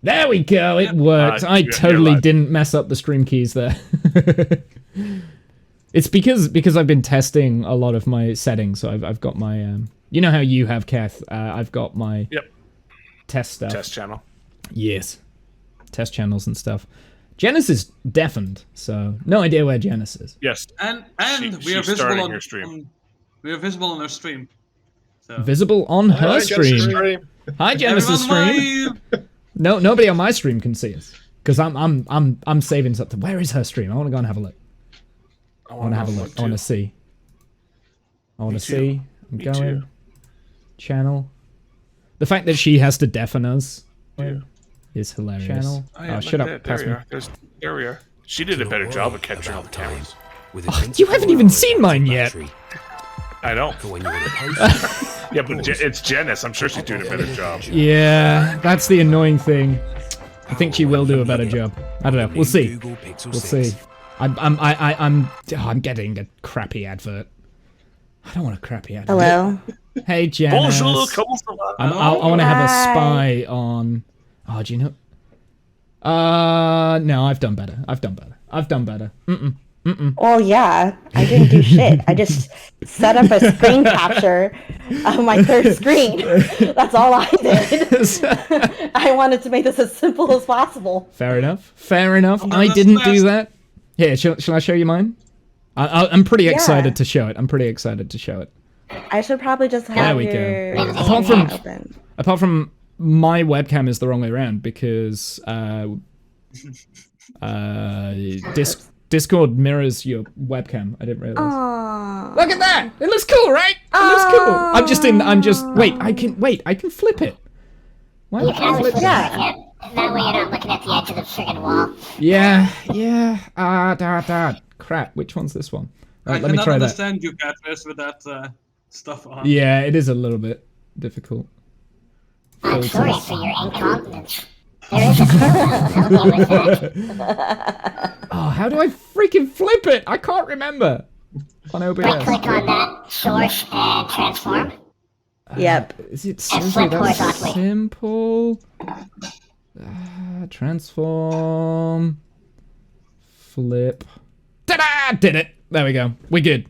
There we go. It worked. I totally didn't mess up the stream keys there. It's because I've been testing a lot of my settings. So I've got my you know how you have, Kath. I've got my test stuff. Test channel. Yes, test channels and stuff. Jenness is deafened, so no idea where Jenness is. Yes, and we are visible on her stream. We are visible on her stream. So. Visible on her stream. Hi, Jenness's stream. No, nobody on my stream can see us because I'm saving something. Where is her stream? I want to go and have a look. I want to have a look. I want to see. I want to see. I'm going. Channel. The fact that she has to deafen us is hilarious. Channel. Oh, shut up. Pass me. There we are. She did a better job of capturing all the cameras. Oh, you haven't even seen mine yet. I know. Yeah, but it's Jenness. I'm sure she's doing a better job. Yeah, that's the annoying thing. I think she will do a better job. I don't know. We'll see. We'll see. I'm getting a crappy advert. I don't want a crappy advert. Hello. Hey, Jenness. I want to have a spy on. Oh, do you know? No, I've done better. I've done better. Well, yeah, I didn't do shit. I just set up a screen capture of my third screen. That's all I did. I wanted to make this as simple as possible. Fair enough. I didn't do that. Here, shall I show you mine? I'm pretty excited to show it. I should probably just have there we go. Apart from my webcam is the wrong way around because Discord mirrors your webcam. I didn't realize. Aww. Look at that! It looks cool, right? It looks cool. Wait, I can flip it. Why you can flip it. That way you're not looking at the edge of the friggin' wall. Yeah. Crap, which one's this one? Right, let me try that. I understand you, Kathbris, with that stuff on. Yeah, it is a little bit difficult. I'm sorry for your incontinence. There is a photo. Oh, how do I freaking flip it? I can't remember. On OBS. Right-click on that source and transform. Yep. Is it seriously that simple? Transform. Flip. Ta-da! Did it. There we go. We good.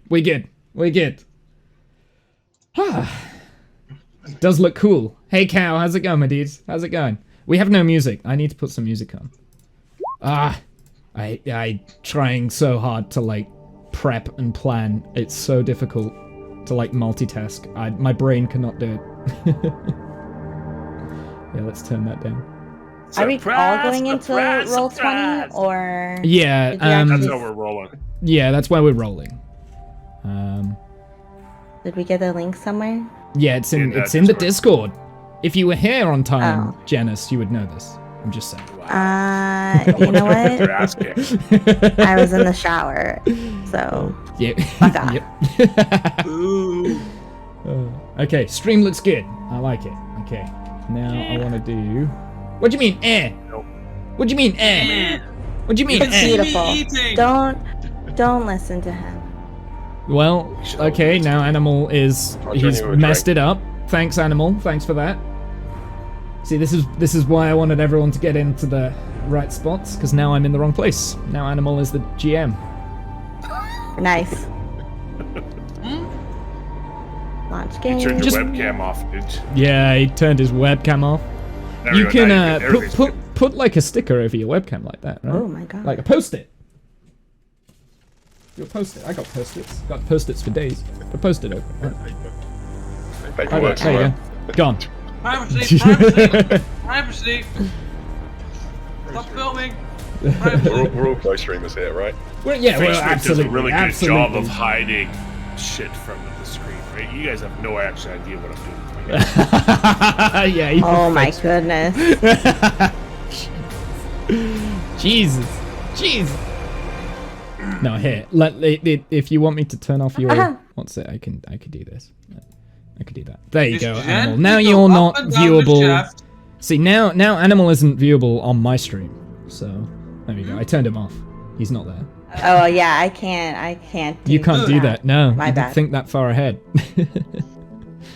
Does look cool. Hey, Cow, how's it going, my dudes? How's it going? We have no music. I need to put some music on. I trying so hard to like prep and plan. It's so difficult to like multitask. My brain cannot do it. Yeah, let's turn that down. Are we all going into Roll20 or? Yeah, that's how we're rolling. Yeah, that's why we're rolling. Did we get a link somewhere? Yeah, it's in the Discord. If you were here on time, Jenness, you would know this. I'm just saying. You know what? You're asking. I was in the shower, so yeah. Fuck off. Ooh. Okay, stream looks good. I like it. Okay, now I want to do. What do you mean, Nope. What do you mean, What do you mean, It's beautiful. Don't listen to him. Well, okay, now Anymal he's messed it up. Thanks, Anymal. Thanks for that. See, this is why I wanted everyone to get into the right spots, because now I'm in the wrong place. Now Anymal is the GM. Nice. Launch game. You turned your webcam off, dude. Yeah, he turned his webcam off. You can put like a sticker over your webcam like that, right? Oh my god. Like a post-it. You'll post it. I got post-its. Got post-its for days. I post-it over. Right. There you go. Gone. Privacy. Stop filming. We're all close streamers here, right? Well, yeah, we're absolutely does a really good job of hiding shit from the screen, right? You guys have no actual idea what I'm doing. Yeah. Oh my goodness. Jesus. No, here. If you want me to turn off your, what's it? I could do this. I could do that. There you go, Anymal. Now you're not viewable. See, now Anymal isn't viewable on my stream. So there you go. I turned him off. He's not there. Oh yeah, I can't. You can't do that. No, My you bad. didn't think that far ahead.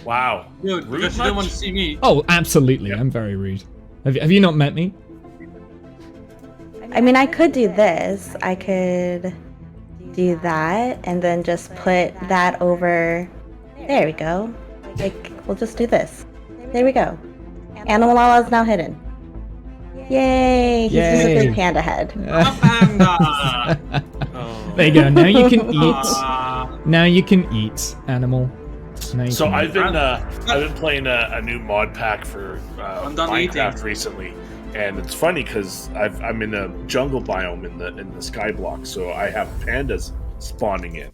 Wow. Dude, because you don't want to see me. Oh, absolutely. I'm very rude. Have you not met me? I mean, I could do this. I could do that and then just put that over. There we go. Like, we'll just do this. There we go. Animal Lala is now hidden. Yay! He's just a big panda head. There you go. Now you can eat. Now you can eat, Animal. So I've been playing a new mod pack for Minecraft recently, and it's funny because I'm in a jungle biome in the sky block, so I have pandas spawning in.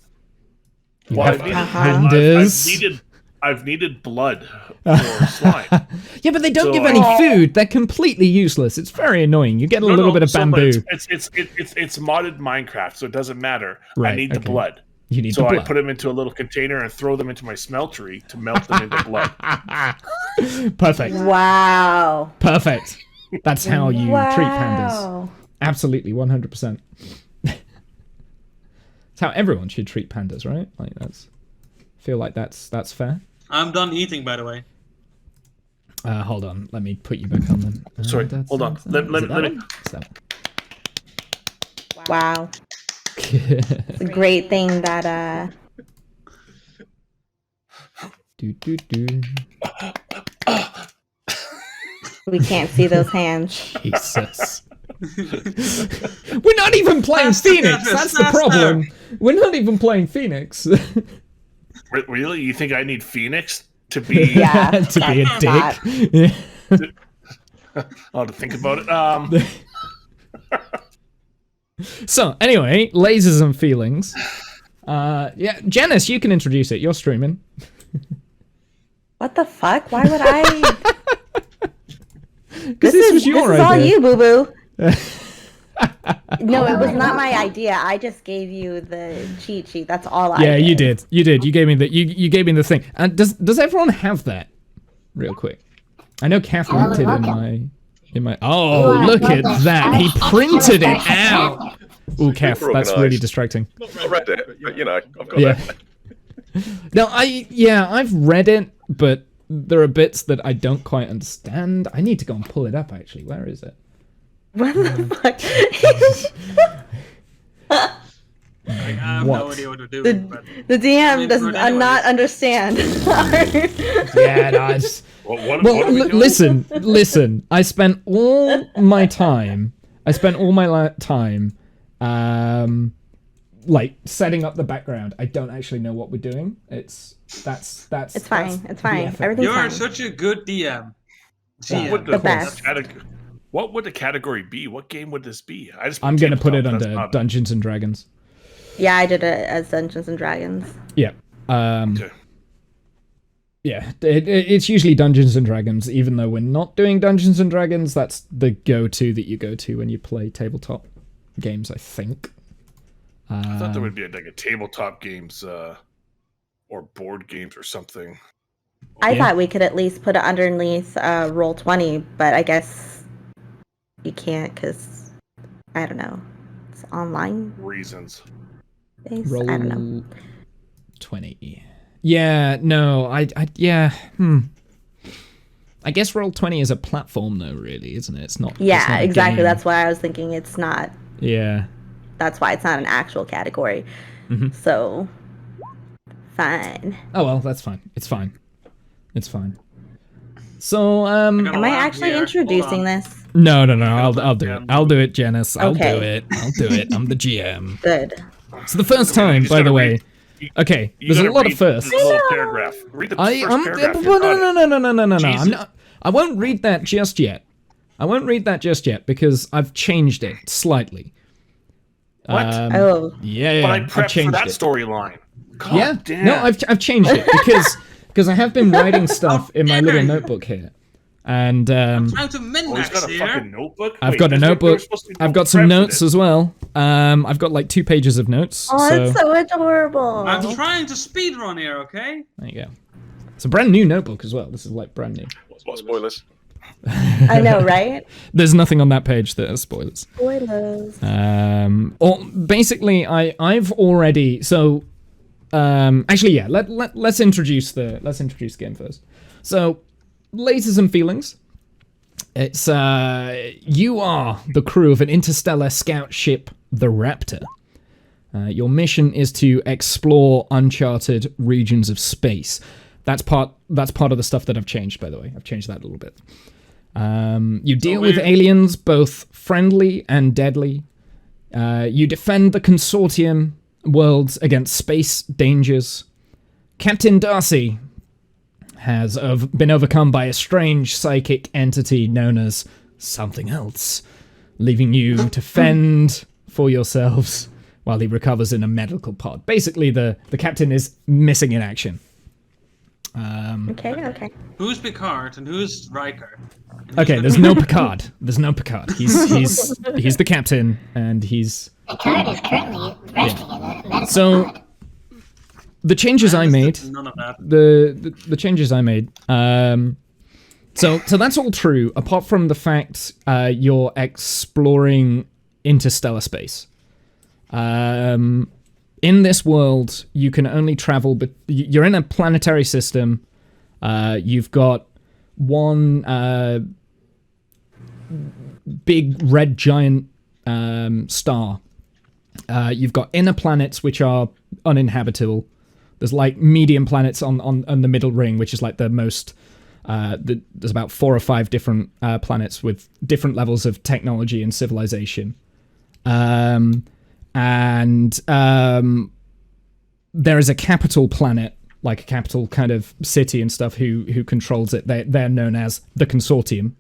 Pandas. I've needed blood for slime. Yeah, but they don't give any food. They're completely useless. It's very annoying. You get a little bit of bamboo. It's modded Minecraft, so it doesn't matter. Right, I need the blood. You need so the blood. I put them into a little container and throw them into my smeltery to melt them into blood. Perfect. Wow. Perfect. That's how you treat pandas. Absolutely, 100%. That's how everyone should treat pandas, right? Like I feel like that's fair. I'm done eating, by the way. Hold on. Let me put you back on then. Sorry, hold on. Let me. Wow. It's a great thing that we can't see those hands. Jesus. We're not even playing Phoenix. That's the problem. We're not even playing Phoenix. Really? You think I need Phoenix to be to be a dick? I'll have to think about it. So anyway, lasers and feelings. Yeah, Jenness, you can introduce it. You're streaming. What the fuck? Why would I? This is your idea. This is all you, boo boo. No, it was not my idea. I just gave you the cheat sheet. That's all I did. Yeah, you did. You did. You gave me the you gave me the thing. And does everyone have that? Real quick. I know Kath linked it in my Oh, look at that. He printed it out. Ooh, Kath, that's really distracting. I read it, but you know, I've got it. No, I've read it, but there are bits that I don't quite understand. I need to go and pull it up actually. Where is it? What the fuck? I have no idea what to do. The DM does not understand. Yeah, nice. Listen. I spent all my time. Like setting up the background. I don't actually know what we're doing. It's fine. It's fine. Everything's fine. You're such a good DM. The best. What would the category be? What game would this be? I'm gonna put it under Dungeons and Dragons. Yeah, I did it as Dungeons and Dragons. Yeah. Okay. Yeah, it's usually Dungeons and Dragons, even though we're not doing Dungeons and Dragons. That's the go-to that you go to when you play tabletop games, I think. I thought there would be like a tabletop games or board games or something. I thought we could at least put it underneath Roll20, but I guess you can't because, I don't know, it's online. Reasons. I don't know. Roll20. Yeah, no, I guess Roll20 is a platform though, really, isn't it? It's not. Yeah, it's not exactly. That's why I was thinking it's not. Yeah. That's why it's not an actual category. Mm-hmm. So, fine. Oh well, that's fine. It's fine. So, am I actually introducing this? No. I'll do it. I'll do it, Jenness. I'll Okay. do it. I'm the GM. Good. So the first time, by the way. Okay, there's a lot of firsts. Paragraph. Read the first paragraph. No. I won't read that just yet. Because I've changed it slightly. What? Yeah. But I prepped I've changed for that it. storyline. Yeah. Damn. No, I've changed it because I have been writing stuff in my little notebook here. And trying to he's got a fucking notebook? I've got a notebook. I've got some notes as well. I've got like 2 pages of notes. Oh, so... that's so adorable. I'm trying to speedrun here, okay? There you go. It's a brand new notebook as well. This is like brand new. What spoilers? I know, right? There's nothing on that page that has spoilers. Spoilers. Basically, I've already actually yeah. Let's introduce the game first. So, lasers and feelings. It's you are the crew of an interstellar scout ship, the Raptor. Your mission is to explore uncharted regions of space. That's part of the stuff that I've changed, by the way. I've changed that a little bit. You deal with aliens, both friendly and deadly. You defend the consortium worlds against space dangers. Captain Darcy has been overcome by a strange psychic entity known as something else, leaving you to fend for yourselves while he recovers in a medical pod. Basically, the captain is missing in action. Okay. Who's Picard and who's Riker? Okay, there's no Picard. There's no Picard. He's the captain, and he's... Picard is currently resting in a medical So, the changes I made... None of that. The changes I made... So that's all true, apart from the fact you're exploring interstellar space. In this world, you can only travel, but you're in a planetary system. You've got one big red giant star. You've got inner planets, which are uninhabitable. There's like medium planets on the middle ring, which is like the most... there's about 4 or 5 different planets with different levels of technology and civilization. And there is a capital planet, like a capital kind of city and stuff, who controls it. They're known as the Consortium.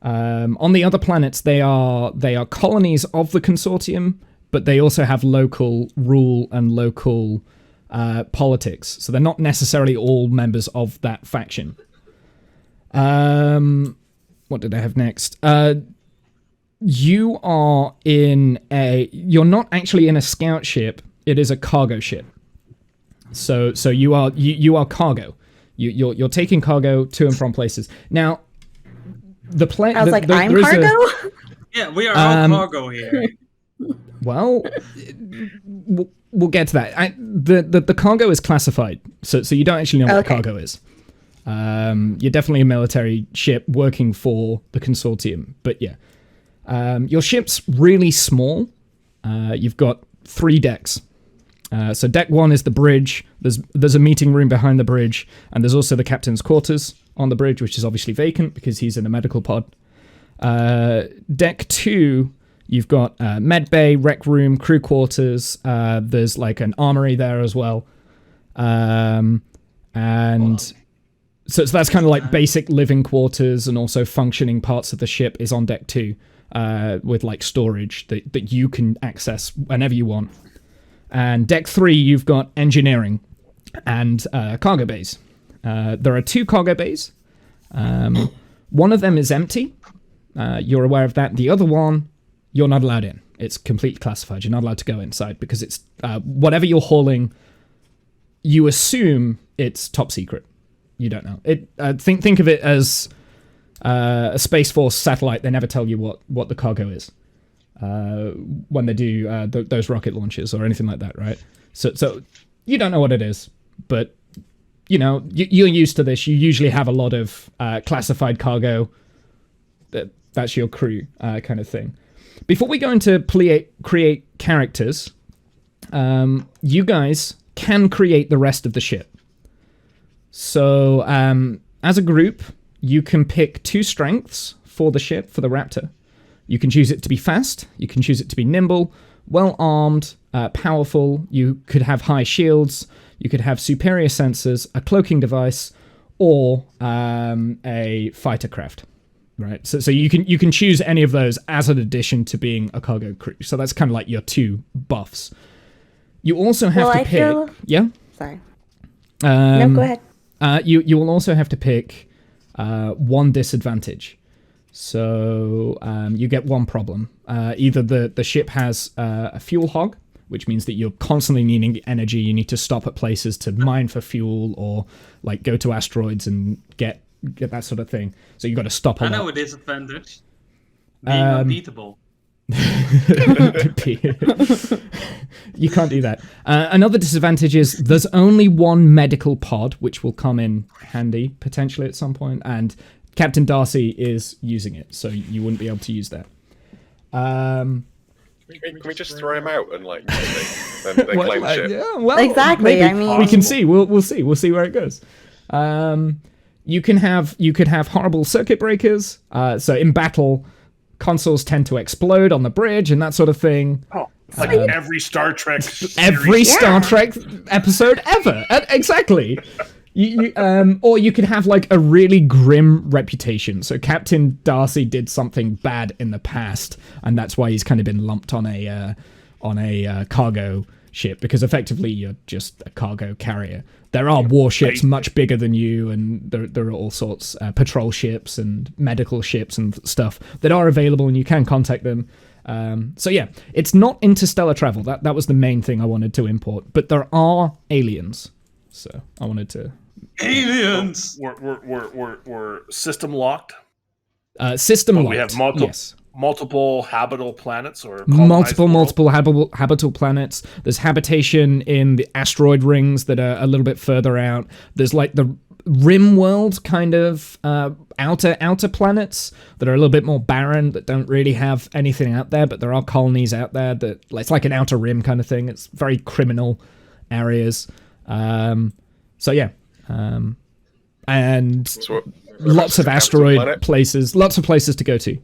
On the other planets, they are colonies of the Consortium, but they also have local rule and local politics. So they're not necessarily all members of that faction. What did I have next? You're not actually in a scout ship. It is a cargo ship. So you are cargo. You're taking cargo to and from places. Now, the plane. I was like, I'm cargo? Yeah, we are all cargo here. Well, we'll get to that. The cargo is classified, so you don't actually know what cargo is. You're definitely a military ship working for the Consortium, but yeah. Your ship's really small. You've got 3 decks. So deck 1 is the bridge. There's a meeting room behind the bridge, and there's also the captain's quarters on the bridge, which is obviously vacant because he's in a medical pod. Deck 2, you've got med bay, rec room, crew quarters. There's like an armory there as well. And so that's kind of like basic living quarters, and also functioning parts of the ship is on deck 2. With like storage that you can access whenever you want. And deck 3, you've got engineering and cargo bays. There are 2 cargo bays. One of them is empty. You're aware of that. The other one, you're not allowed in. It's completely classified. You're not allowed to go inside because it's whatever you're hauling, you assume it's top secret. You don't know. Think of it as... a Space Force satellite. They never tell you what the cargo is when they do those rocket launches or anything like that, right? So you don't know what it is, but you're used to this. You usually have a lot of classified cargo. That's your crew kind of thing. Before we go into create characters, you guys can create the rest of the ship. So as a group, you can pick 2 strengths for the ship, for the Raptor. You can choose it to be fast, you can choose it to be nimble, well-armed, powerful, you could have high shields, you could have superior sensors, a cloaking device, or a fighter craft. Right? So you can choose any of those as an addition to being a cargo crew. So that's kind of like your 2 buffs. You also have to pick... Yeah? Sorry. No, go ahead. You will also have to pick... 1 disadvantage. So you get 1 problem. Either the ship has a fuel hog, which means that you're constantly needing energy. You need to stop at places to mine for fuel, or like go to asteroids and get that sort of thing. So you've got to stop a lot. I know a disadvantage. Being unbeatable. You can't do that. Another disadvantage is there's only 1 medical pod, which will come in handy potentially at some point, and Captain Darcy is using it, so you wouldn't be able to use that. Can we just throw him out and like then claim ship? Yeah, well, exactly. Maybe. I mean, we can see. We'll see. We'll see where it goes. You could have horrible circuit breakers. So in battle, consoles tend to explode on the bridge and that sort of thing. Oh, like every Star Trek series. Every Star Trek episode ever. Exactly. Or you could have like a really grim reputation. So Captain Darcy did something bad in the past, and that's why he's kind of been lumped on a cargo ship, because effectively you're just a cargo carrier. There are warships much bigger than you, and there are all sorts patrol ships and medical ships and stuff that are available, and you can contact them. So yeah, it's not interstellar travel. That was the main thing I wanted to import, but there are aliens. So I wanted to. Aliens. We're system locked. System locked. We have multiple habitable planets or multiple habitable planets. There's habitation in the asteroid rings that are a little bit further out. There's like the rim world kind of outer planets that are a little bit more barren, that don't really have anything out there, but there are colonies out there that it's like an outer rim kind of thing. It's very criminal areas. So yeah. And lots of asteroid places, lots of places to go to.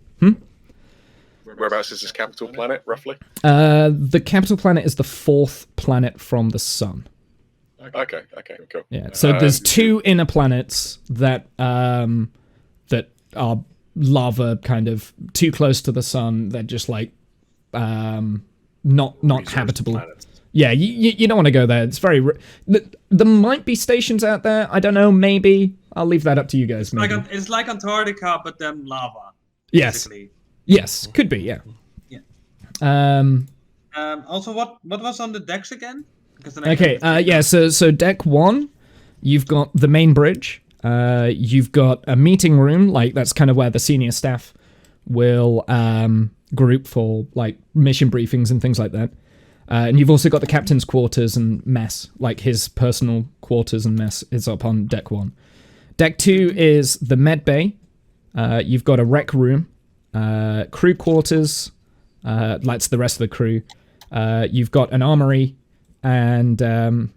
Whereabouts is this capital planet, roughly? The capital planet is the 4th planet from the sun. Okay, cool. Yeah, so there's 2 inner planets that that are lava, kind of too close to the sun. They're just like not habitable. Planets. Yeah, you don't want to go there. It's very. There might be stations out there. I don't know. Maybe I'll leave that up to you guys. Maybe. It's like Antarctica, but then lava. Yes. Basically. Yes, could be. Yeah. Yeah. Also, what was on the decks again? Okay. Yeah. So deck 1, you've got the main bridge. You've got a meeting room. Like that's kind of where the senior staff will group for like mission briefings and things like that. And you've also got the captain's quarters and mess, like his personal quarters and mess is up on deck 1. Deck 2 is the med bay. You've got a rec room, crew quarters, that's the rest of the crew. You've got an armory, and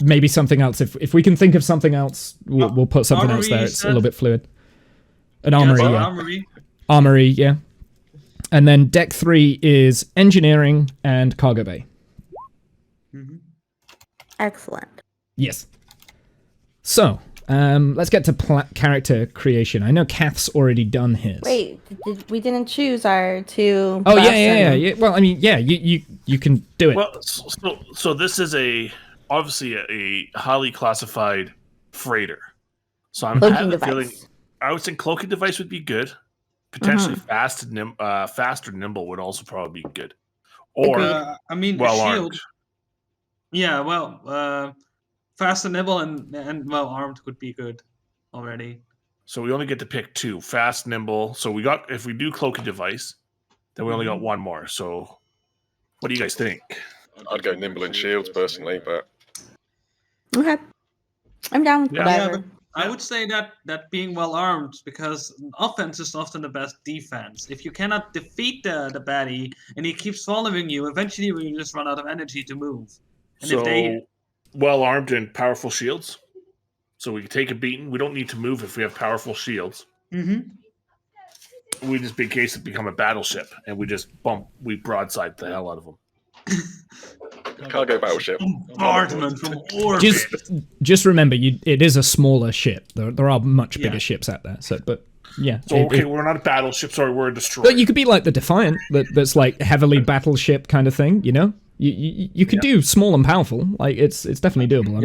maybe something else. If we can think of something else, we'll put something else there. It's a little bit fluid. An armory, yeah. Armory, yeah. And then deck 3 is engineering and cargo bay. Mm-hmm. Excellent. Yes. So, let's get to character creation. I know Kath's already done his. Wait, we didn't choose our 2. Oh yeah. Well, I mean, yeah, you can do it. Well, so this is obviously a highly classified freighter. So I'm having a feeling. I would think cloaking device would be good. Potentially fast or nimble would also probably be good. Or I mean, well shield. Armed. Yeah, well, fast and nimble and well armed would be good already. So we only get to pick 2: fast, nimble. So if we do cloaking device, then we only got 1 more. So what do you guys think? I'd go nimble and shields personally, but okay, I'm down with whatever. I would say that being well armed, because offense is often the best defense. If you cannot defeat the baddie and he keeps following you, eventually we will just run out of energy to move. And so well armed and powerful shields. So we can take a beating. We don't need to move if we have powerful shields. Mm-hmm. We just, in case it become a battleship, and we broadside the hell out of them. Cargo battleship. Bombardment from orbit. Just remember, it is a smaller ship. There are much bigger ships out there. So, but yeah. So we're not a battleship. Sorry, we're a destroyer. But you could be like the Defiant, that's like heavily battleship kind of thing. You know, you could do small and powerful. Like it's definitely doable.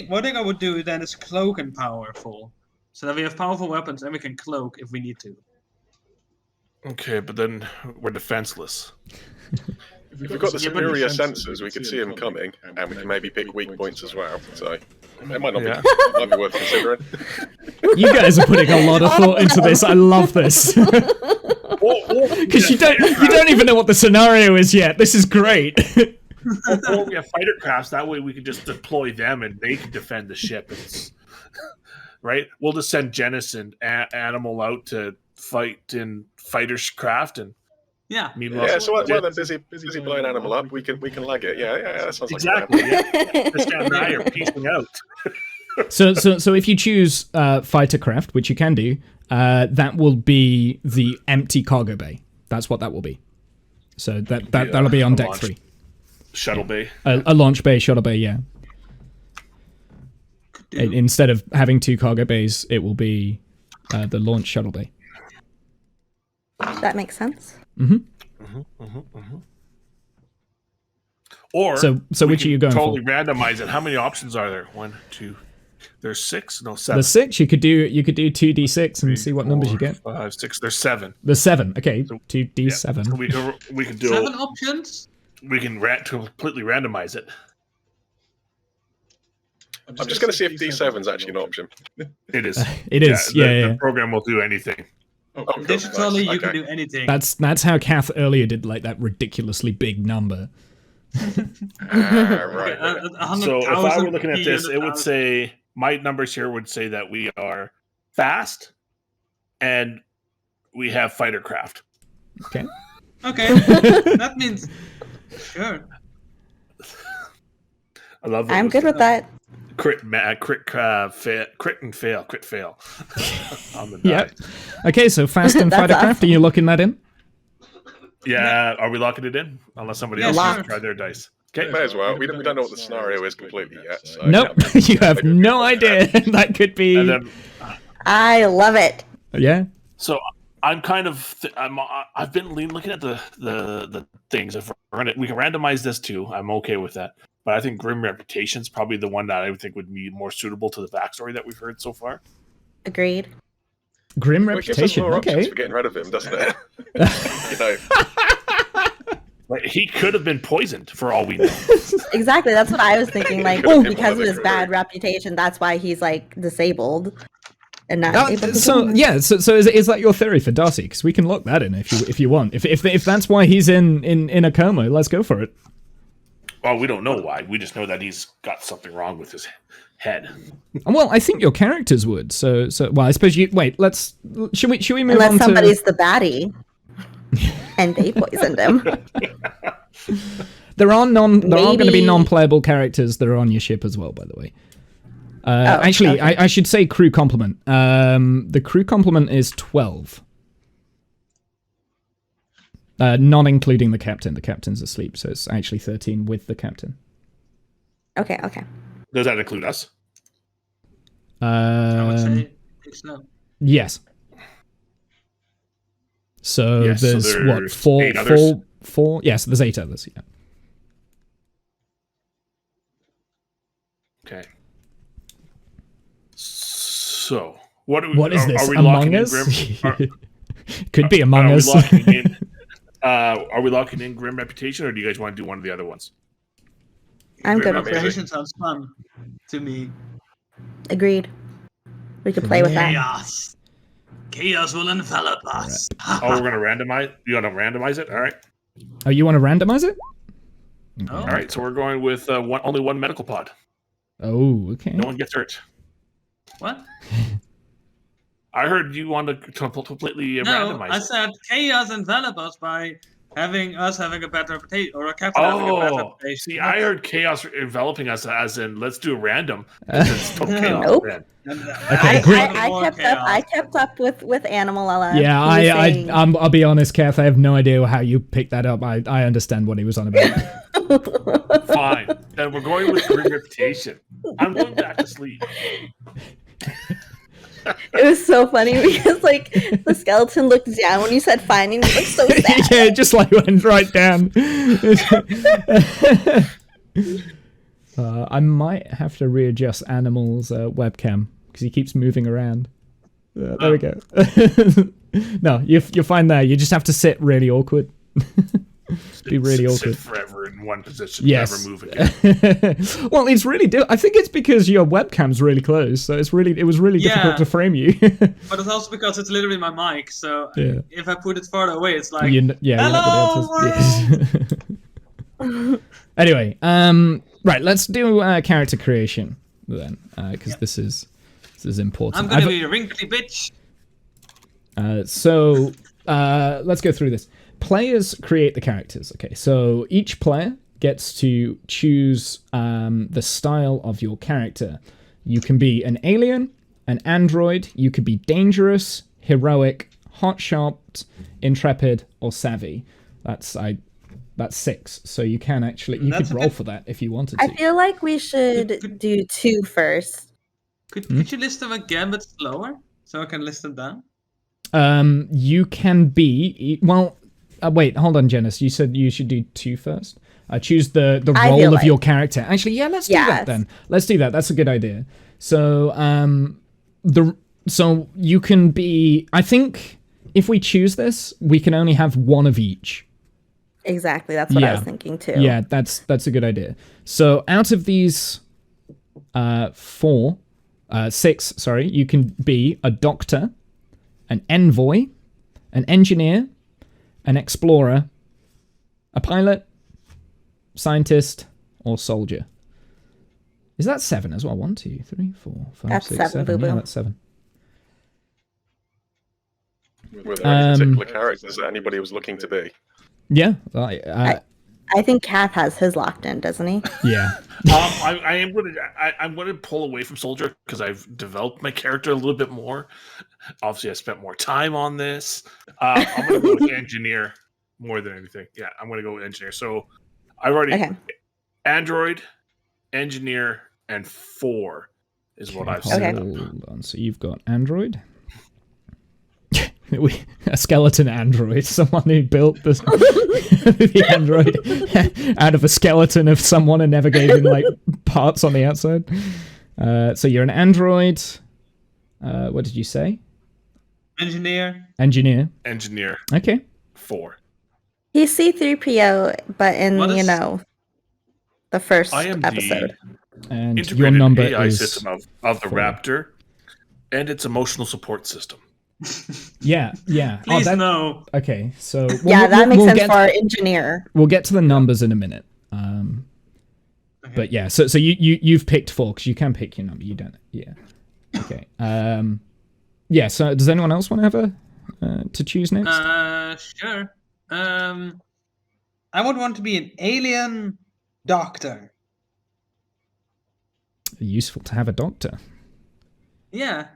One thing I would do then is cloak and powerful, so that we have powerful weapons and we can cloak if we need to. Okay, but then we're defenseless. If we've got the superior sensors, we could see them coming, and we can maybe pick weak points as well. So it might not might be worth considering. You guys are putting a lot of thought into this. I love this. Because you don't even know what the scenario is yet. This is great. Or we have fighter crafts. That way we can just deploy them, and they can defend the ship. right? We'll just send Jenness and Anymal out to fight in Fighter's Craft, and meanwhile, so while they're busy blowing Anymal up, we can lag it. Yeah, that sounds exactly. Like this guy and I are piecing out. So if you choose Fighter Craft, which you can do, that will be the empty cargo bay. That's what that will be. So that'll be on deck 3. Shuttle bay. A launch bay, shuttle bay, yeah. Instead of having 2 cargo bays, it will be the launch shuttle bay. That makes sense. Or so which are you going totally for? randomize it. How many options are there? 1, 2. There's 6. No, 7. There's 6. You could do 2d6 and see what 4, numbers you get. 5, 6. There's 7. There's 7. Okay, So, 2d7. So we can do 7 options. We can completely randomize it. I'm just going to see if D7 is actually an option. It is. It is. Yeah. The program will do anything. Oh, cool. Digitally, Nice. you can do anything. That's how Kath earlier did like that ridiculously big number. Right. So if I were looking at this, it would say my numbers here would say that we are fast and we have fighter craft. Okay. Okay, that means sure. I love. I'm good with that. Crit and fail. On the die. Yep. Okay, so fast and That's fighter craft. Are you locking that in? Yeah, are we locking it in? Unless somebody Yeah, else sure. wants to try their dice. Okay. May as well. We don't know what the scenario is completely yet. So Nope. You have no idea. That could be. And then, I love it. Yeah. so I'm kind of I've been looking at the things. If we can randomize this too, I'm okay with that. But I think Grim Reputation is probably the one that I would think would be more suitable to the backstory that we've heard so far. Agreed. Grim Well, it gives us reputation. more options Okay. for getting rid of him, doesn't it? Like, he could have been poisoned for all we know. Exactly. That's what I was thinking. Like, Could've been because of another his bad career. reputation, that's why he's like disabled and not able to. So yeah, so is that your theory for Darcy? Because we can lock that in if you want. If that's why he's in a coma, let's go for it. Well, we don't know why. We just know that he's got something wrong with his head. Well, I think your characters would. So well, I suppose you wait. Should we move Unless on somebody's the baddie and they poisoned him. There are going to be Maybe- non-playable characters that are on your ship as well, by the way. Actually, okay. I should say crew complement. The crew complement is 12. Not including the captain. The captain's asleep, so it's actually 13 with the captain. Okay. Does that include us? I would say so. Yes. So Yes, so there's what there's four? 8 others. Four? Yes, there's 8 others. Yeah. Okay. So, what What is this? Are we Among locking Us? in Grim? Could be Among Us. Are we locking in Grim Reputation, or do you guys want to do one of the other ones? I'm good with Amazing. that. Reputation sounds fun to me. Agreed. We could play with that. Chaos will envelop us. Oh, we're gonna randomize. You want to randomize it? All right. Oh, you want to randomize it? Oh. All right. So we're going with only one medical pod. Oh, okay. No one gets hurt. What? I heard you want to completely No, randomize I it. said chaos envelop us by having a bad reputation or a captain having a bad Oh, reputation. see, I heard chaos enveloping us as in let's do a random. It's total chaos Nope. then. Okay, great. I kept up with Anymal. Yeah, I'll be honest, Kath. I have no idea how you picked that up. I understand what he was on about. Fine. Then we're going with Grim Reputation. I'm going back to sleep. It was so funny because like the skeleton looked down when you said finding. He looked so sad. Yeah, it just like went right down. I might have to readjust Animal's webcam because he keeps moving around. There we go. No, you're fine there. You just have to sit really awkward. Be really awkward. Sit forever in one position. Yes. Never move again. Well, it's really. I think it's because your webcam's really close, so it was really difficult to frame you. But it's also because it's literally my mic, so Yeah. if I put it farther away, it's like, You're not gonna be able to. Yes. Anyway, right. Let's do character creation then, because this is This is important. I'm gonna be a wrinkly bitch. So let's go through this. Players create the characters. Okay, so each player gets to choose the style of your character. You can be an alien, an android. You could be dangerous, heroic, hotshot, intrepid, or savvy. That's 6. So you can actually could roll for that if you wanted to. I feel like we should do 2 first. Could you list them again, but slower, so I can list them down? You can be wait, hold on, Jenness. You said you should do 2 first. Choose the role of your character. Actually, yeah, let's do that then. Let's do that. That's a good idea. So so you can be. I think if we choose this, we can only have one of each. Exactly. That's what I was thinking too. Yeah, that's a good idea. So out of these 6, sorry, you can be a doctor, an envoy, an engineer, an explorer, a pilot, scientist, or soldier. Is that 7 as well? 1, 2, 3, 4, 5, that's 6, 7. Yeah, that's 7. Were there any particular characters that anybody was looking to be? Yeah. I think Kath has his locked in, doesn't he? Yeah. I'm going to pull away from soldier because I've developed my character a little bit more. Obviously, I spent more time on this. I'm going to go with engineer more than anything. Yeah, I'm going to go with engineer. So I've already android, engineer, and 4 is what I've set up. Hold on. So you've got android. A skeleton android, someone who built the android out of a skeleton of someone and never gave him like parts on the outside. So you're an android. What did you say? Engineer. Okay. 4. He's C-3PO, but in the first episode. And integrated your number AI is system of the 4. Raptor, and its emotional support system. Yeah. Please no. Okay, so that makes sense for our engineer. We'll get to the numbers in a minute. But yeah, so you've picked 4 because you can pick your number. You don't. Yeah. Okay. Yeah. So does anyone else want to have to choose next? Sure. I would want to be an alien doctor. Useful to have a doctor. Yeah.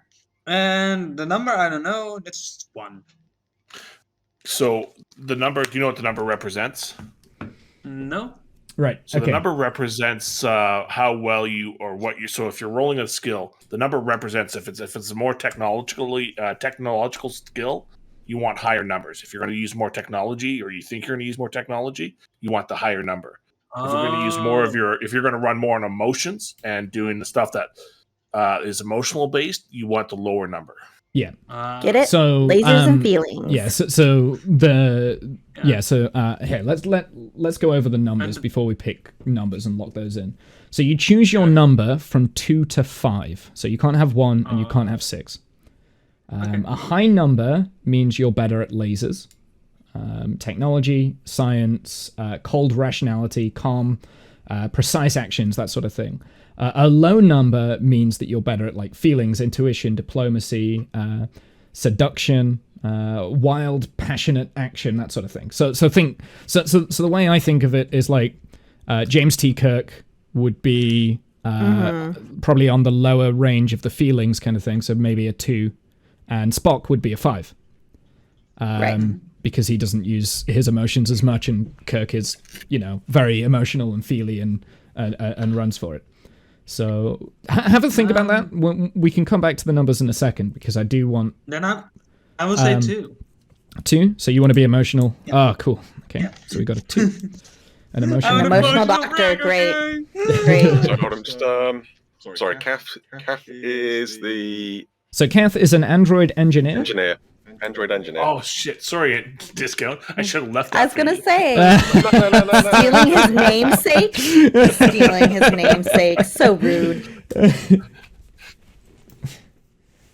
And the number, I don't know, that's 1. So the number, do you know what the number represents? No. Right. So the number represents how well you or what you. So if you're rolling a skill, the number represents if it's a more technological skill, you want higher numbers. If you're going to use more technology, or you think you're going to use more technology, you want the higher number. If you're going to use more of if you're going to run more on emotions and doing the stuff that is emotional based, you want the lower number. Yeah. Get it? So lasers and feelings. Yeah. Here, let's go over the numbers before we pick numbers and lock those in. So you choose your number from 2 to 5. So you can't have 1 and you can't have 6. A high number means you're better at lasers, technology, science, cold rationality, calm, precise actions, that sort of thing. A low number means that you're better at like feelings, intuition, diplomacy, seduction, wild, passionate action, that sort of thing. So the way I think of it is like James T. Kirk would be probably on the lower range of the feelings kind of thing, so maybe a 2, and Spock would be a 5. Because he doesn't use his emotions as much, and Kirk is, very emotional and feely and runs for it. So have a think about that. We can come back to the numbers in a second because I do want. Then I would say 2. 2. So you want to be be emotional? Yeah. Oh, cool. Okay, so we got a 2. An emotional doctor. Great. So hold on, just sorry. Kath is the. So Kath is an android engineer. Android engineer. Oh shit! Sorry, discount. I should have left that. I was gonna say, no. Stealing his namesake. So rude.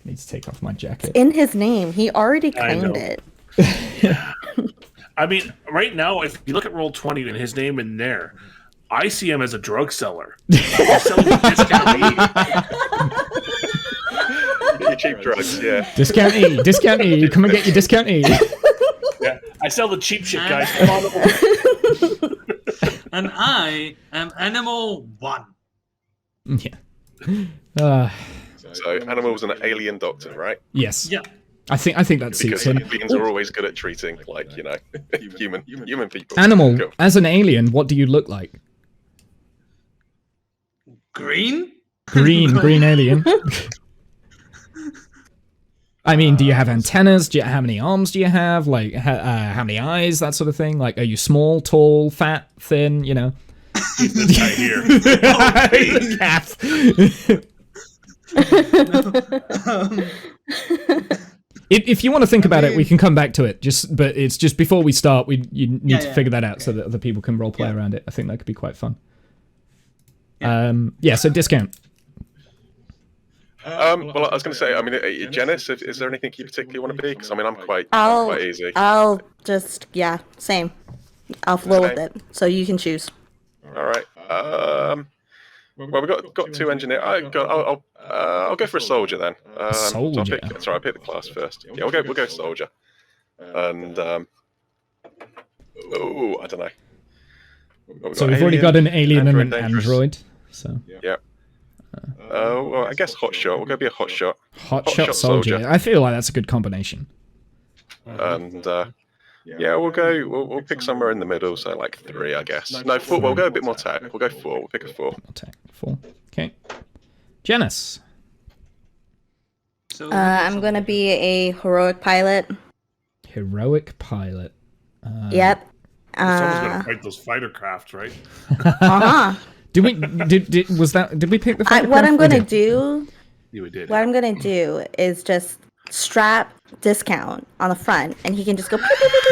Need to take off my jacket. It's in his name. He already claimed it. I mean, right now, if you look at Roll20 and his name in there, I see him as a drug seller. He's selling discount weed. cheap drugs, yeah. Discount E, discount E. Come and get your discount E. Yeah, I sell the cheap shit, guys. Come on over. And I am Animal 1. Yeah. So Animal's an alien doctor, right? Yes. Yeah. I think that suits Because him. aliens are always good at treating, like, you know, human people. Animal, Go. as an alien, what do you look like? Green? Green alien. I mean, do you have antennas? How many arms do you have? Like, how many eyes? That sort of thing. Like, are you small, tall, fat, thin? You know. This guy here. Calf. If you want to think about it, we can come back to it. But it's just before we start, you need to figure that out so that other people can role play around it. I think that could be quite fun. So discount. Well, I was going to say, I mean, Jenness, is there anything you particularly want to be? Because I mean, I'm quite easy. I'll just same. I'll flow with it, so you can choose. All right. Well, we've got two engineers. I'll go for a soldier then. Soldier. So I'll pick the class first. Yeah, we'll go soldier. And I don't know. So we've already got an alien and an android. So yeah. Well, I guess hotshot. We'll go be a hotshot. Hotshot soldier. I feel like that's a good combination. And we'll pick somewhere in the middle. So like 3, I guess. No, 4. We'll go a bit more tech. We'll go 4. We'll pick a 4. More tech. 4. Okay. Jenness. So I'm gonna be a heroic pilot. Heroic pilot. Yep. Someone's gonna fight those fighter crafts, right? Did we pick the fighter what craft? I'm gonna do? Yeah, we did. What I'm gonna do is just strap discount on the front, and he can just go pew, pew, pew,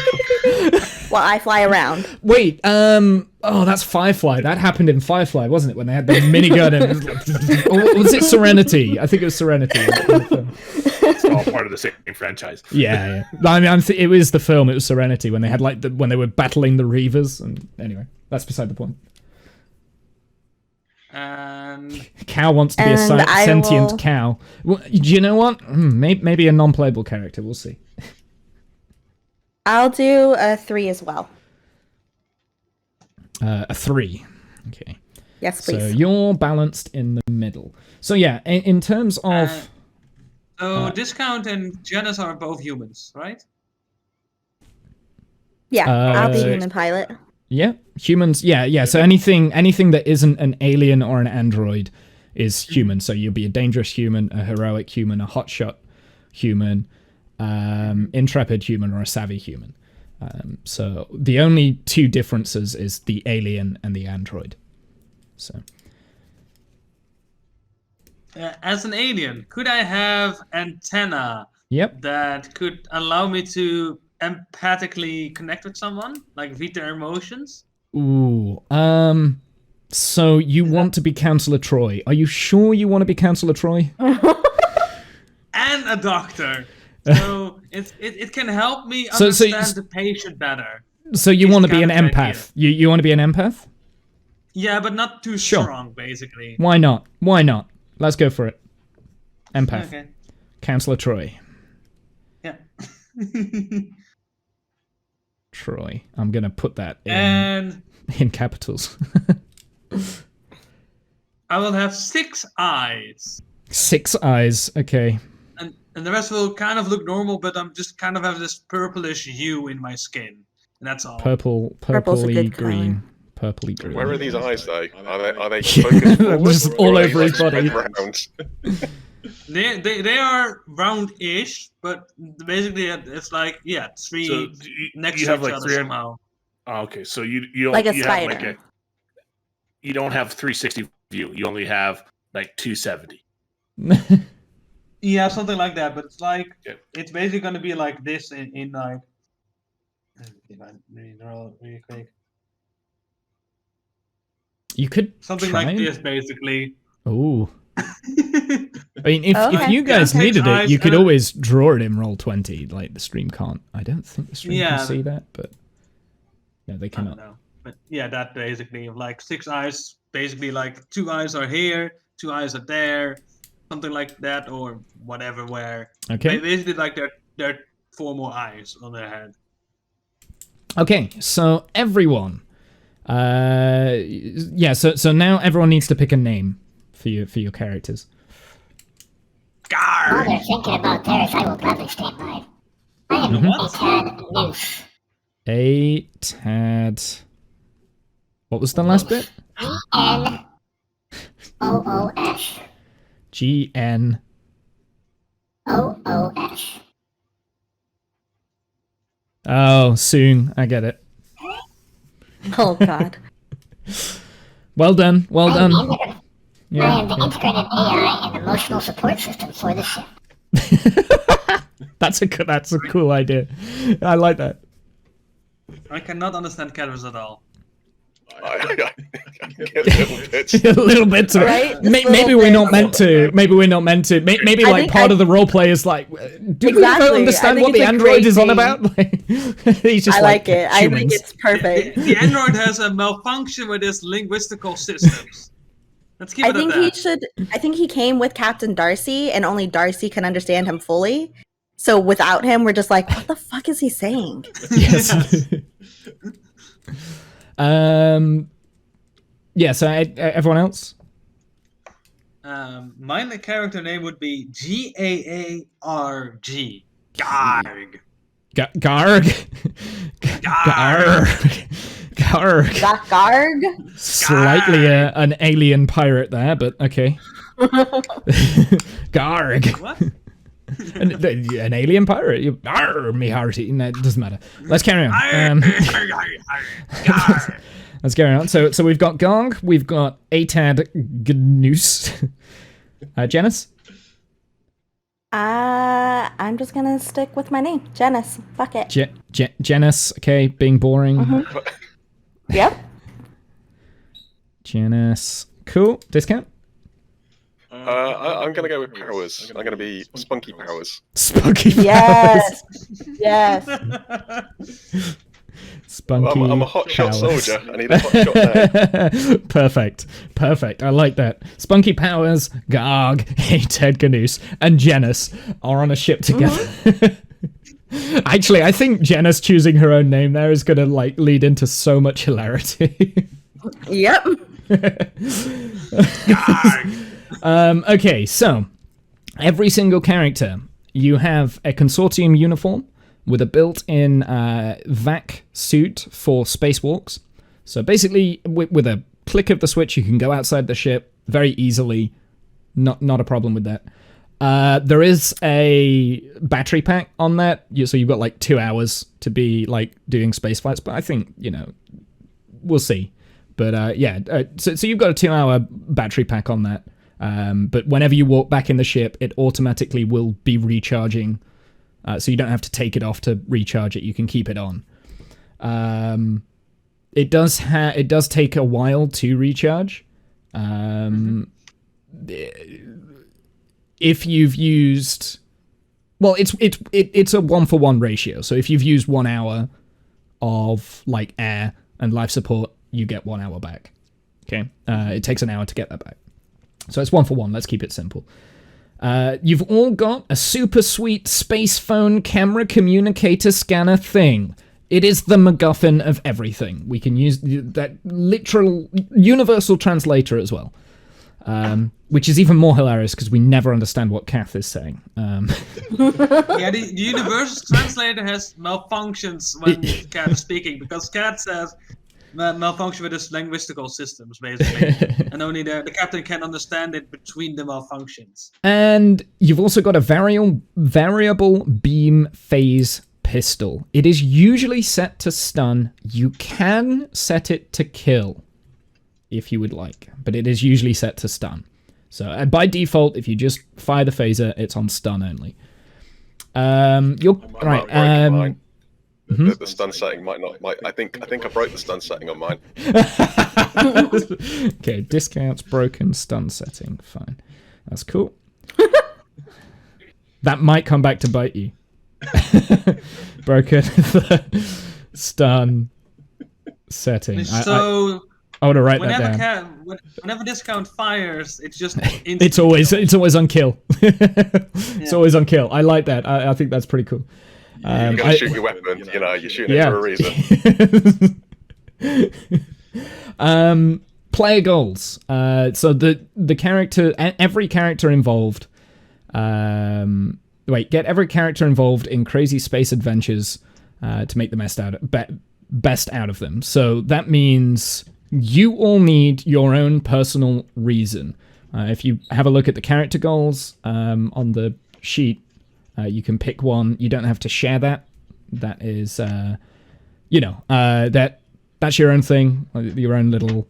pew, pew, while I fly around. Wait, that's Firefly. That happened in Firefly, wasn't it? When they had the minigun and or was it Serenity? I think it was Serenity. It's all part of the same franchise. Yeah. I mean, it was the film. It was Serenity when they had when they were battling the Reavers. And anyway, that's beside the point. Cow wants to be a sentient cow. Well, do you know what? Maybe a non-playable character. We'll see. I'll do a 3 as well. A 3. Okay. Yes, please. So you're balanced in the middle. So yeah, in terms of... Discount and Jenness are both humans, right? Yeah, I'll be human pilot. Yeah, humans. Yeah. So anything that isn't an alien or an android is human. So you'll be a dangerous human, a heroic human, a hotshot human, intrepid human, or a savvy human. So the only 2 differences is the alien and the android. So. As an alien, could I have antenna? Yep. That could allow me to empathically connect with someone, like read their emotions? Ooh. So you want to be Counselor Troy? Are you sure you want to be Counselor Troy? And a doctor. So it can help me understand the patient better. So you want to be an empath? You want to be an empath? Yeah, but not too strong, basically. Why not? Let's go for it. Empath. Okay. Counselor Troy. Yeah. Troy. I'm gonna put that in capitals. I will have 6 eyes. 6 eyes. Okay. And the rest will kind of look normal, but I'm just kind of have this purplish hue in my skin. And that's all. Purpley green. Purpley green. Where are these eyes though? Are they focused just all over his body? They are round-ish, but basically it's like 3 next to each other somehow. Oh, okay, so you don't like a you spider. Have you don't have 360 view. You only have like 270. Yeah, something like that. But it's like it's basically going to be like this in like. Really quick. You could something like this, basically. Oh. I mean, if you guys needed it, you could always draw it in Roll20. Like the stream can't. I don't think the stream can see that, but no, they cannot. I don't know. But yeah, that basically like 6 eyes. Basically, like 2 eyes are here, 2 eyes are there, something like that, or whatever. Where Okay. basically like there are 4 more eyes on their head. Okay, so everyone, yeah. So now everyone needs to pick a name for your characters. While they're thinking about theirs, I will gladly stand by. I am Kathbris. A tad. What was the last bit? GNOOS. GN. OOS. Oh, soon. I get it. Oh God. Well done. Well done. I am the integrated AI and emotional support system for the ship. That's a cool idea. I like that. I cannot understand Kathbris at all. I get little bits. A little bit to Right? Maybe we're not meant to. Maybe we're not meant to. Maybe I like think part of the roleplay is like, do you Exactly. understand I what think the it's a android great is on thing. about? Like, he's just I like it. I think humans. it's perfect. The android has a malfunction with his linguistical systems. Let's keep I it think at he that. should. I think he came with Captain Darcy, and only Darcy can understand him fully. So without him, we're just like, what the fuck is he saying? Yes. Yeah. So everyone else. My character name would be GAARG. Garg. Garg. Garg. Garg? Slightly an alien pirate there, but okay. Garg. What? An alien pirate. Me hearty. No, it doesn't matter. Let's carry on. Let's carry on. So we've got Garg, we've got Atad Gnoose. Jenness? I'm just gonna stick with my name, Jenness. Fuck it. Jenness, okay, being boring. Mm-hmm. Yep. Jenness. Cool. Discount? I'm going to go with Powers. I'm going to be Spunky Powers. Spunky Yes. Yes. Spunky I'm a hotshot Powers. soldier. I need a hotshot name. Perfect. I like that. Spunky Powers, Garg, Ted Ganoose, and Jenness are on a ship together. Actually, I think Jenness choosing her own name there is going to like lead into so much hilarity. Yep. Okay, so every single character, you have a consortium uniform with a built-in vac suit for spacewalks. So basically, with a click of the switch, you can go outside the ship very easily. Not a problem with that. There is a battery pack on that, so you've got like 2 hours to be like doing space flights. But I think we'll see. But so you've got a 2-hour battery pack on that. But whenever you walk back in the ship, it automatically will be recharging. So you don't have to take it off to recharge it. You can keep it on. It does take a while to recharge. If you've used, well, it's a 1-for-1 ratio. So if you've used 1 hour of like air and life support, you get 1 hour back. Okay, it takes an hour to get that back. So it's 1-for-1. Let's keep it simple. You've all got a super sweet space phone camera communicator scanner thing. It is the MacGuffin of everything. We can use that literal universal translator as well, which is even more hilarious because we never understand what Kath is saying. Yeah, the universal translator has malfunctions when Kat is speaking because Kat says malfunction with his linguistical systems, basically. And only the captain can understand it between the malfunctions. And you've also got a variable beam phase pistol. It is usually set to stun. You can set it to kill if you would like, but it is usually set to stun. So by default, if you just fire the phaser, it's on stun only. The stun setting might not. I think I broke the stun setting on mine. Okay, discounts broken stun setting. Fine, that's cool. That might come back to bite you. Broken the stun setting. So I want to write that down. Whenever this count fires, it's just it's always on kill. It's always on kill. I like that. I think that's pretty cool. You gotta shoot your weapon. You know, you're shooting it for a reason. Player goals. So the character, every character involved. Get every character involved in crazy space adventures to make the best out of them. So that means you all need your own personal reason. If you have a look at the character goals on the sheet, you can pick one. You don't have to share that. That is, that's your own thing, your own little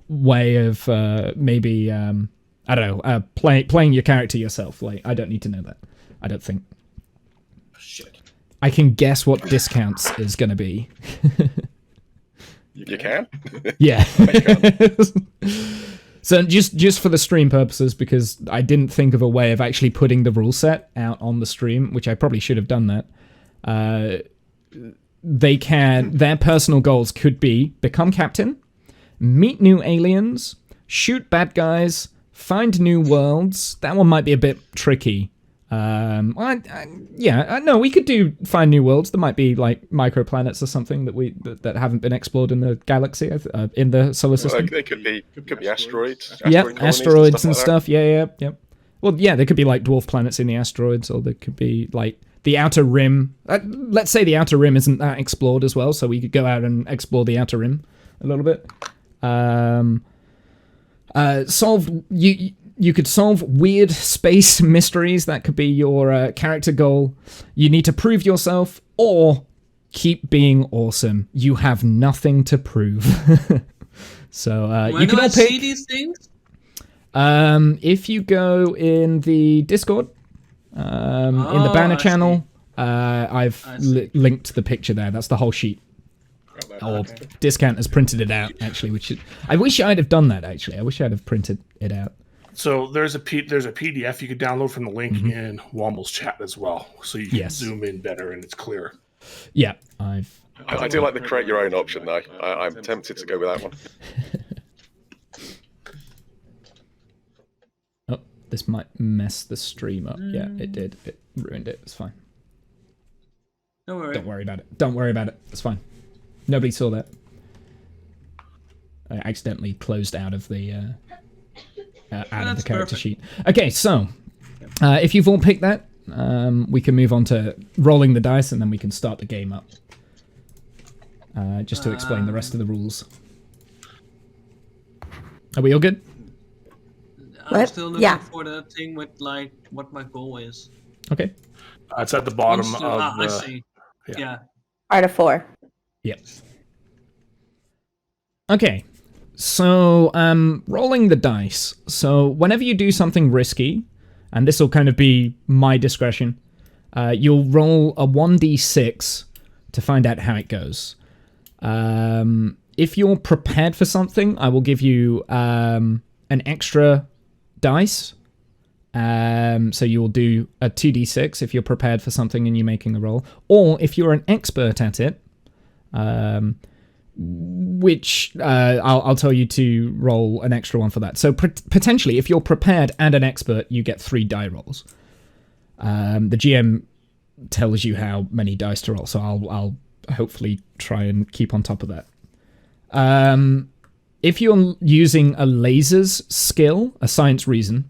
way of maybe I don't know, playing your character yourself. Like, I don't need to know that. I don't think. Shit. I can guess what discounts is going to be. You can? Yeah. So just for the stream purposes, because I didn't think of a way of actually putting the rule set out on the stream, which I probably should have done that. Their personal goals could be become captain, meet new aliens, shoot bad guys, find new worlds. That one might be a bit tricky. No, we could do find new worlds. There might be like microplanets or something that haven't been explored in the galaxy, in the solar system. They could be asteroids. Asteroids and stuff. Yeah. Well, yeah, there could be like dwarf planets in the asteroids, or there could be like the outer rim. Let's say the outer rim isn't that explored as well, so we could go out and explore the outer rim a little bit. You could solve weird space mysteries. That could be your character goal. You need to prove yourself or keep being awesome. You have nothing to prove. So you can all pick. See these things? If you go in the Discord, in the banner channel, I've linked the picture there. That's the whole sheet. Or Discount has printed it out, actually. I wish I'd have done that, actually. I wish I'd have printed it out. So there's a PDF you could download from the link in Womble's chat as well, so you can zoom in better and it's clear. Yeah, I do like the create your own option, though. I'm tempted to go with that one. Oh, this might mess the stream up. Yeah, it did. It ruined it. It's fine. Don't worry about it. Don't worry about it. It's fine. Nobody saw that. I accidentally closed out of the character sheet. Okay, so if you've all picked that, we can move on to rolling the dice, and then we can start the game up. Just to explain the rest of the rules. Are we all good? I'm still looking for the thing with like what my goal is. Okay. It's at the bottom of the... I see. Yeah. Part of 4. Yep. Okay. So, rolling the dice. So, whenever you do something risky, and this will kind of be my discretion, you'll roll a 1d6 to find out how it goes. If you're prepared for something, I will give you an extra dice. So you'll do a 2d6 if you're prepared for something and you're making a roll. Or if you're an expert at it, which I'll tell you to roll an extra one for that. So potentially, if you're prepared and an expert, you get 3 die rolls. The GM tells you how many dice to roll, so I'll hopefully try and keep on top of that. If you're using a lasers skill, a science reason,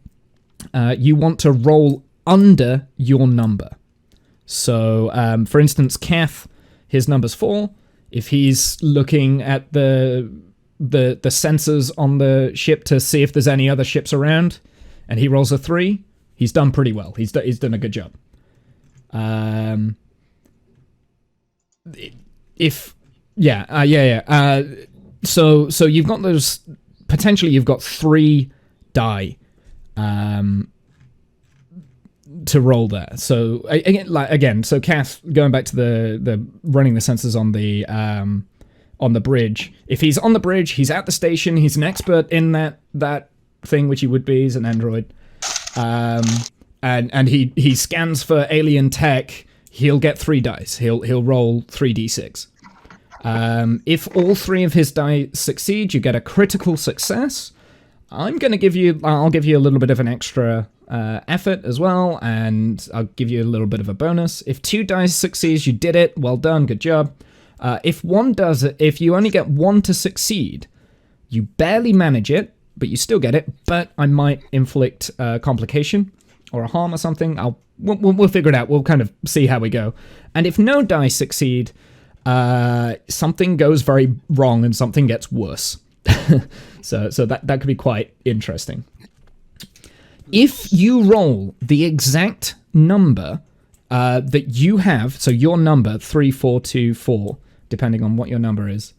you want to roll under your number. So, for instance, Kath, his number's 4. If he's looking at the sensors on the ship to see if there's any other ships around, and he rolls a 3, he's done pretty well. He's done a good job. So you've got those. Potentially, you've got 3 die to roll there. So again, so Kath, going back to the running the sensors on the bridge. If he's on the bridge, he's at the station. He's an expert in that thing, which he would be. He's an android, and he scans for alien tech. He'll get 3 dice. He'll roll 3d6. If all 3 of his die succeed, you get a critical success. I'll give you a little bit of an extra effort as well, and I'll give you a little bit of a bonus. If 2 dice succeeds, you did it. Well done, good job. If 1 does it, if you only get 1 to succeed, you barely manage it, but you still get it. But I might inflict a complication or a harm or something. We'll figure it out. We'll kind of see how we go. And if no dice succeed, something goes very wrong and something gets worse. so that could be quite interesting. If you roll the exact number that you have, so your number 3, 4, 2, 4, depending on what your number is,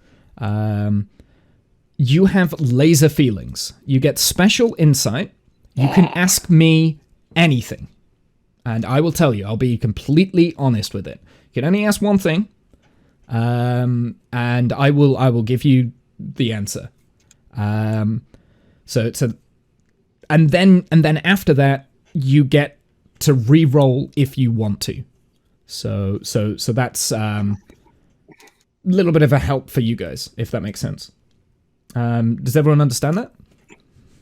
you have laser feelings. You get special insight. You can ask me anything, and I will tell you. I'll be completely honest with it. You can only ask one thing, and I will give you the answer. So and then after that, you get to re-roll if you want to. So that's a little bit of a help for you guys, if that makes sense. Does everyone understand that?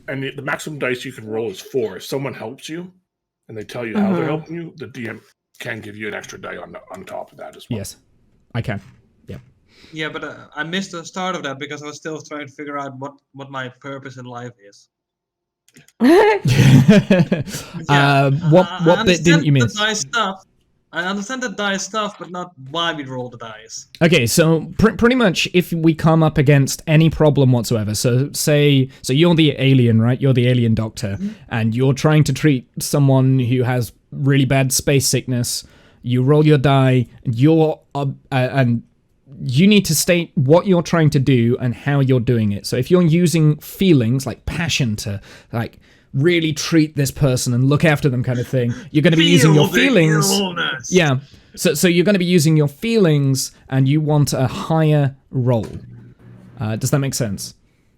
And the maximum dice you can roll is 4. If someone helps you and they tell you how they're helping you, the DM can give you an extra die on top of that as well. Yes, I can. Yeah. Yeah, but I missed the start of that because I was still trying to figure out what my purpose in life is. What bit didn't you miss? The dice stuff. I understand the dice stuff, but not why we roll the dice. Okay, so pretty much if we come up against any problem whatsoever, so you're the alien, right? You're the alien doctor, and you're trying to treat someone who has really bad space sickness. You roll your die, and and you need to state what you're trying to do and how you're doing it. So if you're using feelings like passion to like really treat this person and look after them kind of thing, you're going to be using your feelings. Illness. Yeah. So you're going to be using your feelings, and you want a higher roll. Does that make sense?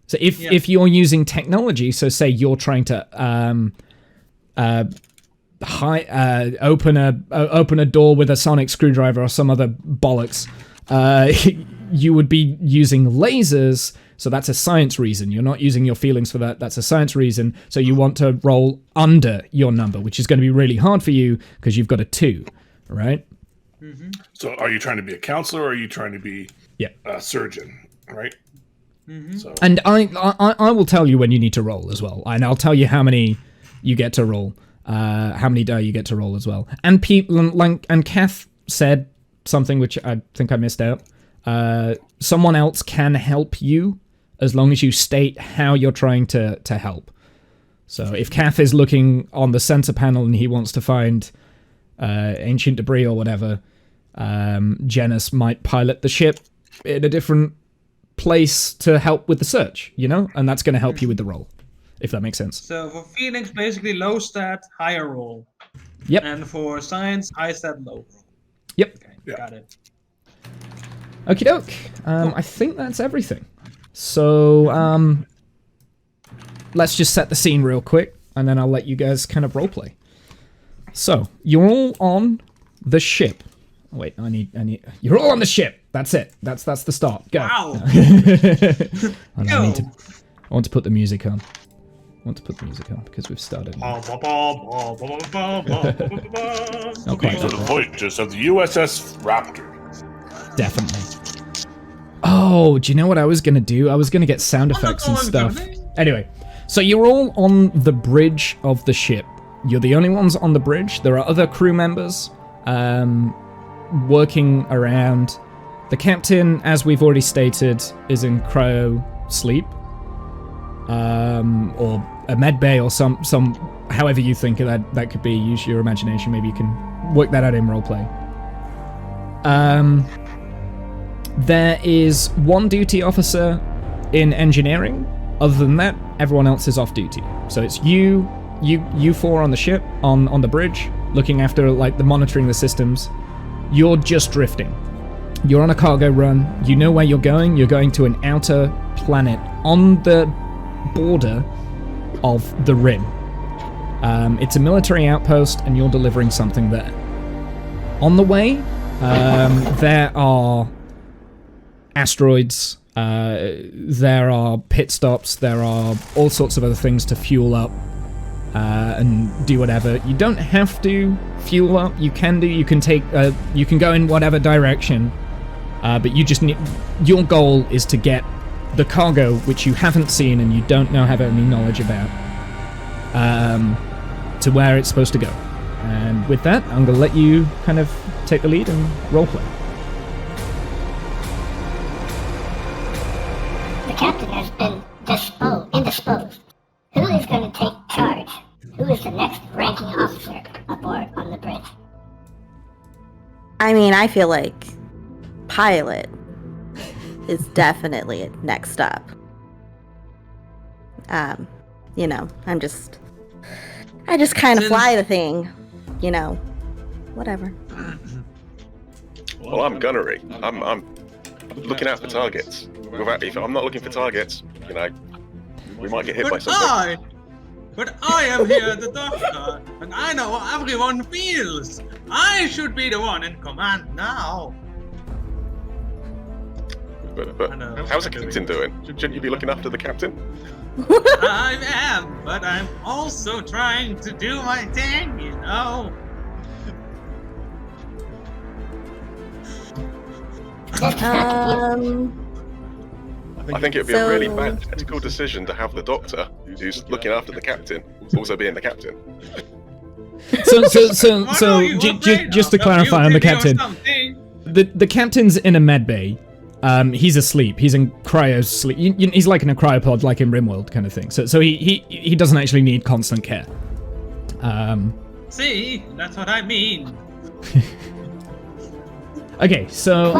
So if you're using technology, so say you're trying to open a door with a sonic screwdriver or some other bollocks, you would be using lasers. So that's a science reason. You're not using your feelings for that. That's a science reason. So you want to roll under your number, which is going to be really hard for you because you've got a 2, right? Mm-hmm. So are you trying to be a counselor or are you trying to be a surgeon, right? Mm-hmm. So. And I will tell you when you need to roll as well. And I'll tell you how many you get to roll, how many die you get to roll as well. And and Kath said something which I think I missed out. Someone else can help you as long as you state how you're trying to help. So if Kath is looking on the sensor panel and he wants to find ancient debris or whatever, Jenness might pilot the ship in a different place to help with the search, and that's going to help you with the roll, if that makes sense. So for feelings, basically low stat, higher roll. Yep. And for science, high stat, low roll. Yep. Okay, got it. Okie doke. I think that's everything. So, let's just set the scene real quick, and then I'll let you guys kind of roleplay. So, you're all on the ship. Oh, wait, I need. You're all on the ship. That's it. That's the start. Go. Wow. I want to put the music on. Because we've started. Not quite. To the voyages of the USS Raptor. Definitely. Oh, do you know what I was going to do? I was going to get sound effects and stuff. Anyway, so you're all on the bridge of the ship. You're the only ones on the bridge. There are other crew members working around. The captain, as we've already stated, is in cryo sleep. Or a med bay or some however you think that could be. Use your imagination. Maybe you can work that out in roleplay. There is one duty officer in engineering. Other than that, everyone else is off duty. So it's you 4 on the ship, on the bridge, looking after the monitoring the systems. You're just drifting. You're on a cargo run. You know where you're going. You're going to an outer planet on the border of the rim. It's a military outpost, and you're delivering something there. On the way, there are asteroids. There are pit stops. There are all sorts of other things to fuel up and do whatever. You don't have to fuel up. You can do. You can take. You can go in whatever direction. But you just need. Your goal is to get the cargo, which you haven't seen and you don't have any knowledge about, to where it's supposed to go. And with that, I'm gonna let you kind of take the lead and roleplay. The captain has been indisposed. Who is going to take charge? Who is the next ranking officer aboard on the bridge? I mean, I feel like pilot is definitely next up. You know, I just kind of fly the thing, you know, whatever. Well, I'm gunnery. I'm looking out for targets. If I'm not looking for targets, you know, we might get hit by something. But I am here, the doctor, and I know how everyone feels. I should be the one in command now. But how's the captain doing? Shouldn't you be looking after the captain? I am, but I'm also trying to do my thing, you know. I think it would be a really bad tactical decision to have the doctor, who's looking after the captain, also being the captain. Just to clarify on the captain, the captain's in a med bay. He's asleep. He's in cryo sleep. He's like in a cryopod, like in RimWorld kind of thing. So he doesn't actually need constant care. See, that's what I mean. Okay, so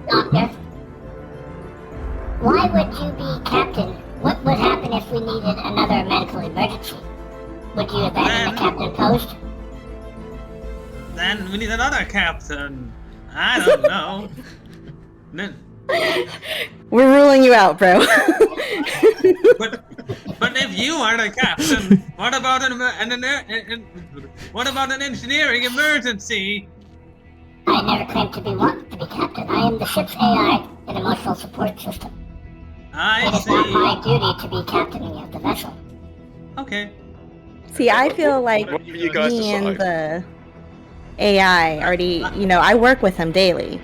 Doctor, why would you be captain? What would happen if we needed another medical emergency? Would you abandon the captain post? Then we need another captain. I don't know. We're ruling you out, bro. but if you are the captain, what about an engineering emergency? I never claimed to be captain. I am the ship's AI and emotional support system. I see. It is not my duty to be captaining of the vessel. Okay. See, I feel like me and the AI already, you know, I work with him daily.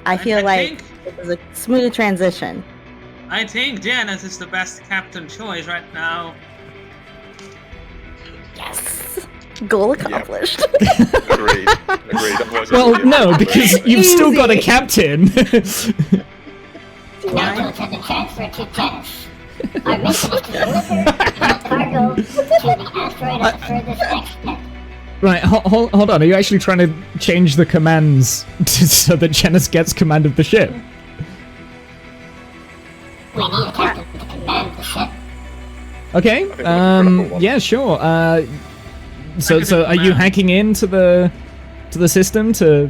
I feel like it was a smooth transition. I think Jenness is the best captain choice right now. Yes. Goal accomplished. Yep. Agreed. Well, no, because you've still got a captain. Now Lieutenant transfer to Jenness. Our mission is to deliver cargo to the asteroid at the furthest extent. Right, hold on. Are you actually trying to change the commands so that Jenness gets command of the ship? We need a captain to command the ship. Okay. Yeah, sure. So are you hacking into the system to?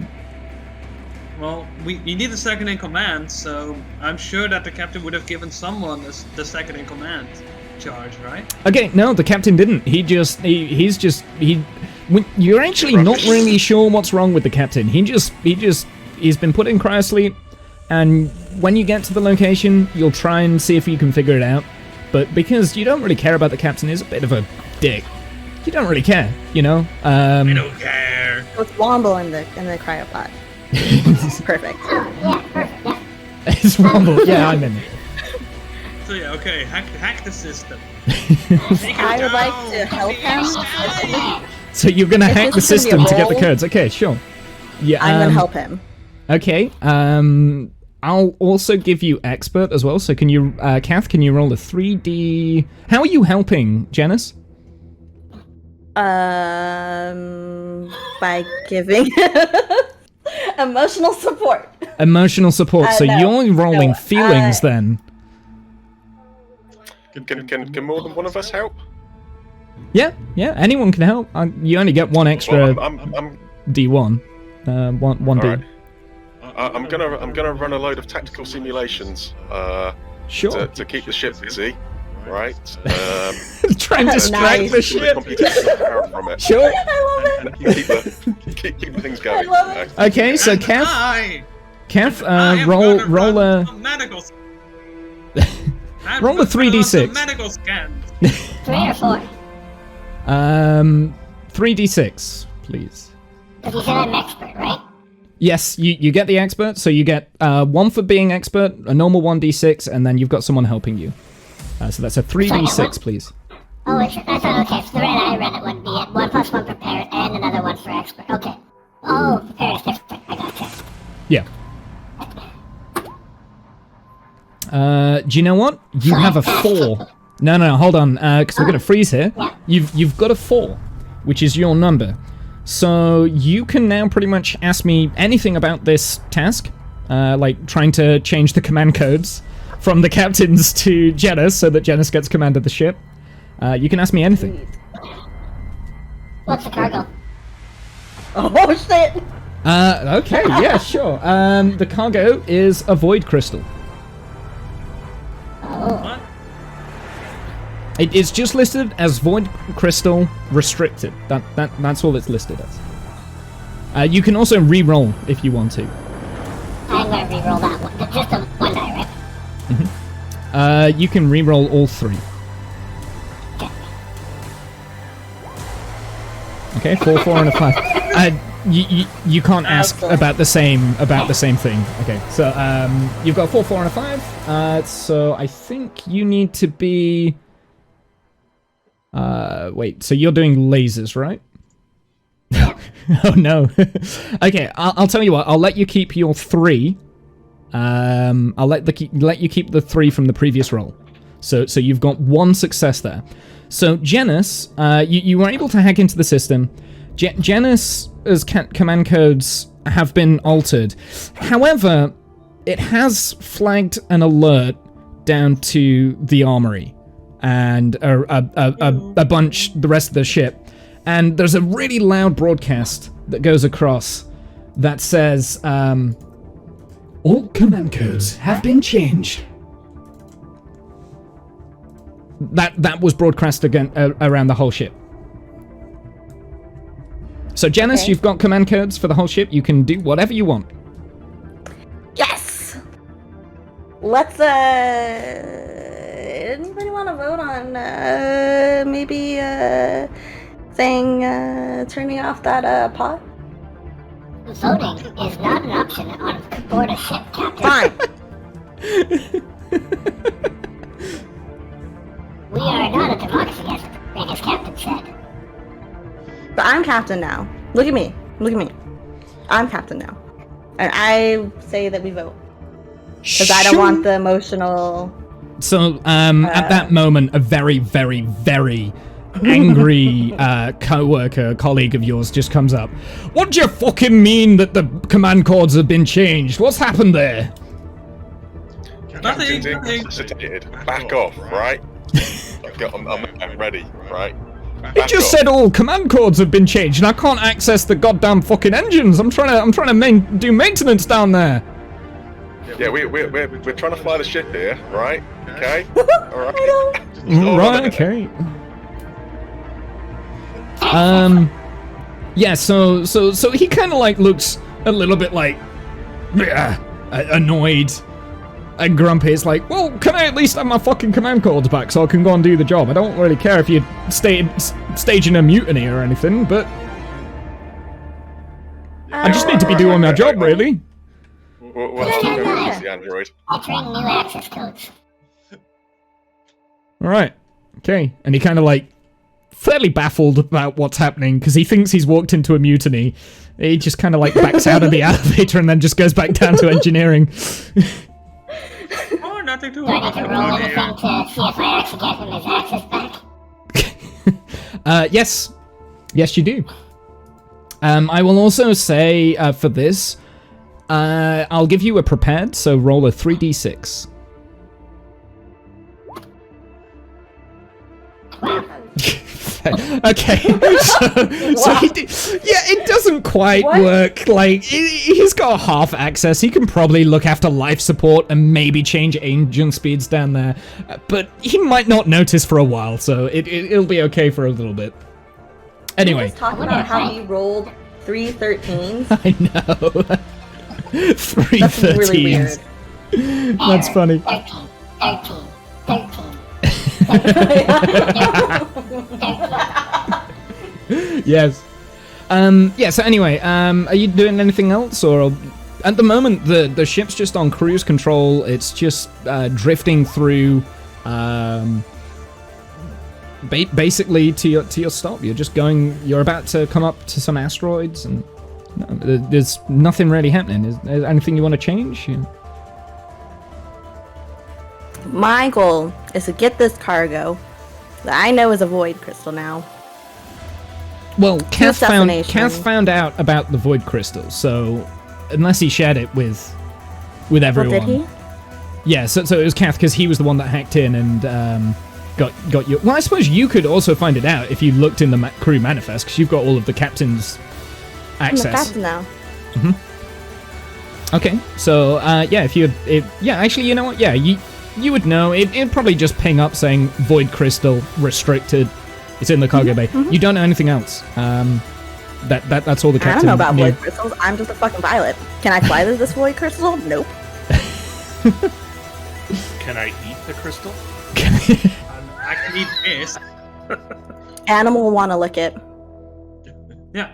Well, we need the second in command, so I'm sure that the captain would have given someone the second in command charge, right? Okay, no, the captain didn't. You're actually not really sure what's wrong with the captain. He's been put in cryosleep, and when you get to the location, you'll try and see if you can figure it out. But because you don't really care about the captain, he's a bit of a dick. You don't really care, you know. I don't care. It's Womble in the cryopod. Perfect. Yeah, perfect. Yeah. It's Womble. Yeah, I'm in it. So yeah, okay, hack the system. I would like to help him. So you're gonna hack the system to get the codes? Okay, sure. Yeah, I'm gonna help him. Okay. I'll also give you expert as well. So can you, Kath? Can you roll a 3D? How are you helping, Jenness? By giving emotional support. Emotional support. So you're rolling feelings then. Can more than one of us help? Yeah, anyone can help. You only get one extra I'm D1. One D. Right. I'm gonna run a load of tactical simulations. Sure. To keep the ship busy, right? Try and distract the ship. Power from it. Sure. I love it. And keep the things going. I love it. Okay, so Kath. Kath, roll a... roll a 3d6. Medical scan. 3 or 4? 3d6, please. Because you said I'm expert, right? Yes, you get the expert, so you get 1 for being expert, a normal 1d6, and then you've got someone helping you. So that's a 3d6, please. Oh, I thought, okay, so the way I read it would be 1 plus 1 prepared and another 1 for expert. Okay. Oh, prepared is different. I gotcha. Yeah. Do you know what? You have a 4. No, hold on, because we're gonna freeze here. Yeah. You've got a 4, which is your number. So you can now pretty much ask me anything about this task, like trying to change the command codes from the captains to Jenness so that Jenness gets command of the ship. You can ask me anything. What's the cargo? Oh shit! Okay, yeah, sure. The cargo is a void crystal. Oh. It is just listed as void crystal restricted. That's all it's listed as. You can also re-roll if you want to. I'm gonna re-roll that one. Just the 1 die, right? Mm-hmm. You can re-roll all 3. Okay, 4, 4, and a 5. You can't ask about the same thing. Okay, so you've got 4, 4, and a 5. So I think you need to be. Wait. So you're doing lasers, right? Oh no. Okay, I'll tell you what. I'll let you keep your 3. I'll let you keep the 3 from the previous roll. So you've got 1 success there. So Jenness, you were able to hack into the system. Jenness's command codes have been altered. However, it has flagged an alert down to the armory and a bunch, the rest of the ship. And there's a really loud broadcast that goes across that says, all command codes have been changed. That was broadcast again around the whole ship. So Jenness, you've got command codes for the whole ship. You can do whatever you want. Yes! Let's, anybody want to vote on, maybe, saying, turning off that, pod? Voting is not an option on board a ship, Captain. Fine. We are not a democracy, as the previous captain said. But I'm captain now. Look at me. Look at me. I'm captain now. And I say that we vote. Because I don't want the emotional... So, at that moment, a very, very, very angry colleague of yours just comes up. What do you fucking mean that the command codes have been changed? What's happened there? Nothing. Back off, right? I'm ready, right? He just said all command codes have been changed, and I can't access the goddamn fucking engines. I'm trying to do maintenance down there. Yeah, we're trying to fly the ship here, right? Okay. All right. Right. Okay. Yeah. So he kind of like looks a little bit like annoyed. And Grumpy is like, well, can I at least have my fucking command codes back so I can go and do the job? I don't really care if you're staging a mutiny or anything, but I just need to be doing my job, really. What's the android? Entering new access codes. Alright, okay. And he kind of like, fairly baffled about what's happening, because he thinks he's walked into a mutiny. He just kind of like backs out of the elevator and then just goes back down to engineering. Oh, nothing to Do I need to roll anything to see if I actually get him his access back? Yes. Yes, you do. I will also say, for this, I'll give you a prepared, so roll a 3d6. Okay, so it doesn't quite work. Like, he's got half access. He can probably look after life support and maybe change engine speeds down there, but he might not notice for a while, so it'll be okay for a little bit. Anyway, talking about how he rolled 3 13s. I know. 3 That's 13s. really weird. That's funny. 13. Yes. Yeah, so anyway, are you doing anything else, or at the moment the ship's just on cruise control? It's just drifting through, basically to your stop. You're about to come up to some asteroids, and there's nothing really happening. Is there anything you want to change? Yeah. My goal is to get this cargo that I know is a void crystal now. Well, Kath destination. found out about the void crystal, so unless he shared it with everyone. Well, did he? Yeah, so it was Kath, because he was the one that hacked in and got you. Well, I suppose you could also find it out if you looked in the crew manifest, because you've got all of the captain's access. I'm the captain now. Mm-hmm. Okay, so yeah, actually, you know what? Yeah, you would know. It'd probably just ping up saying void crystal restricted. It's in the cargo bay. Mm-hmm. You don't know anything else. That's all the captain I don't know about knew. void crystals. I'm just a fucking pilot. Can I fly this void crystal? Nope. Can I eat the crystal? I can eat this. Animal will want to lick it. Yeah.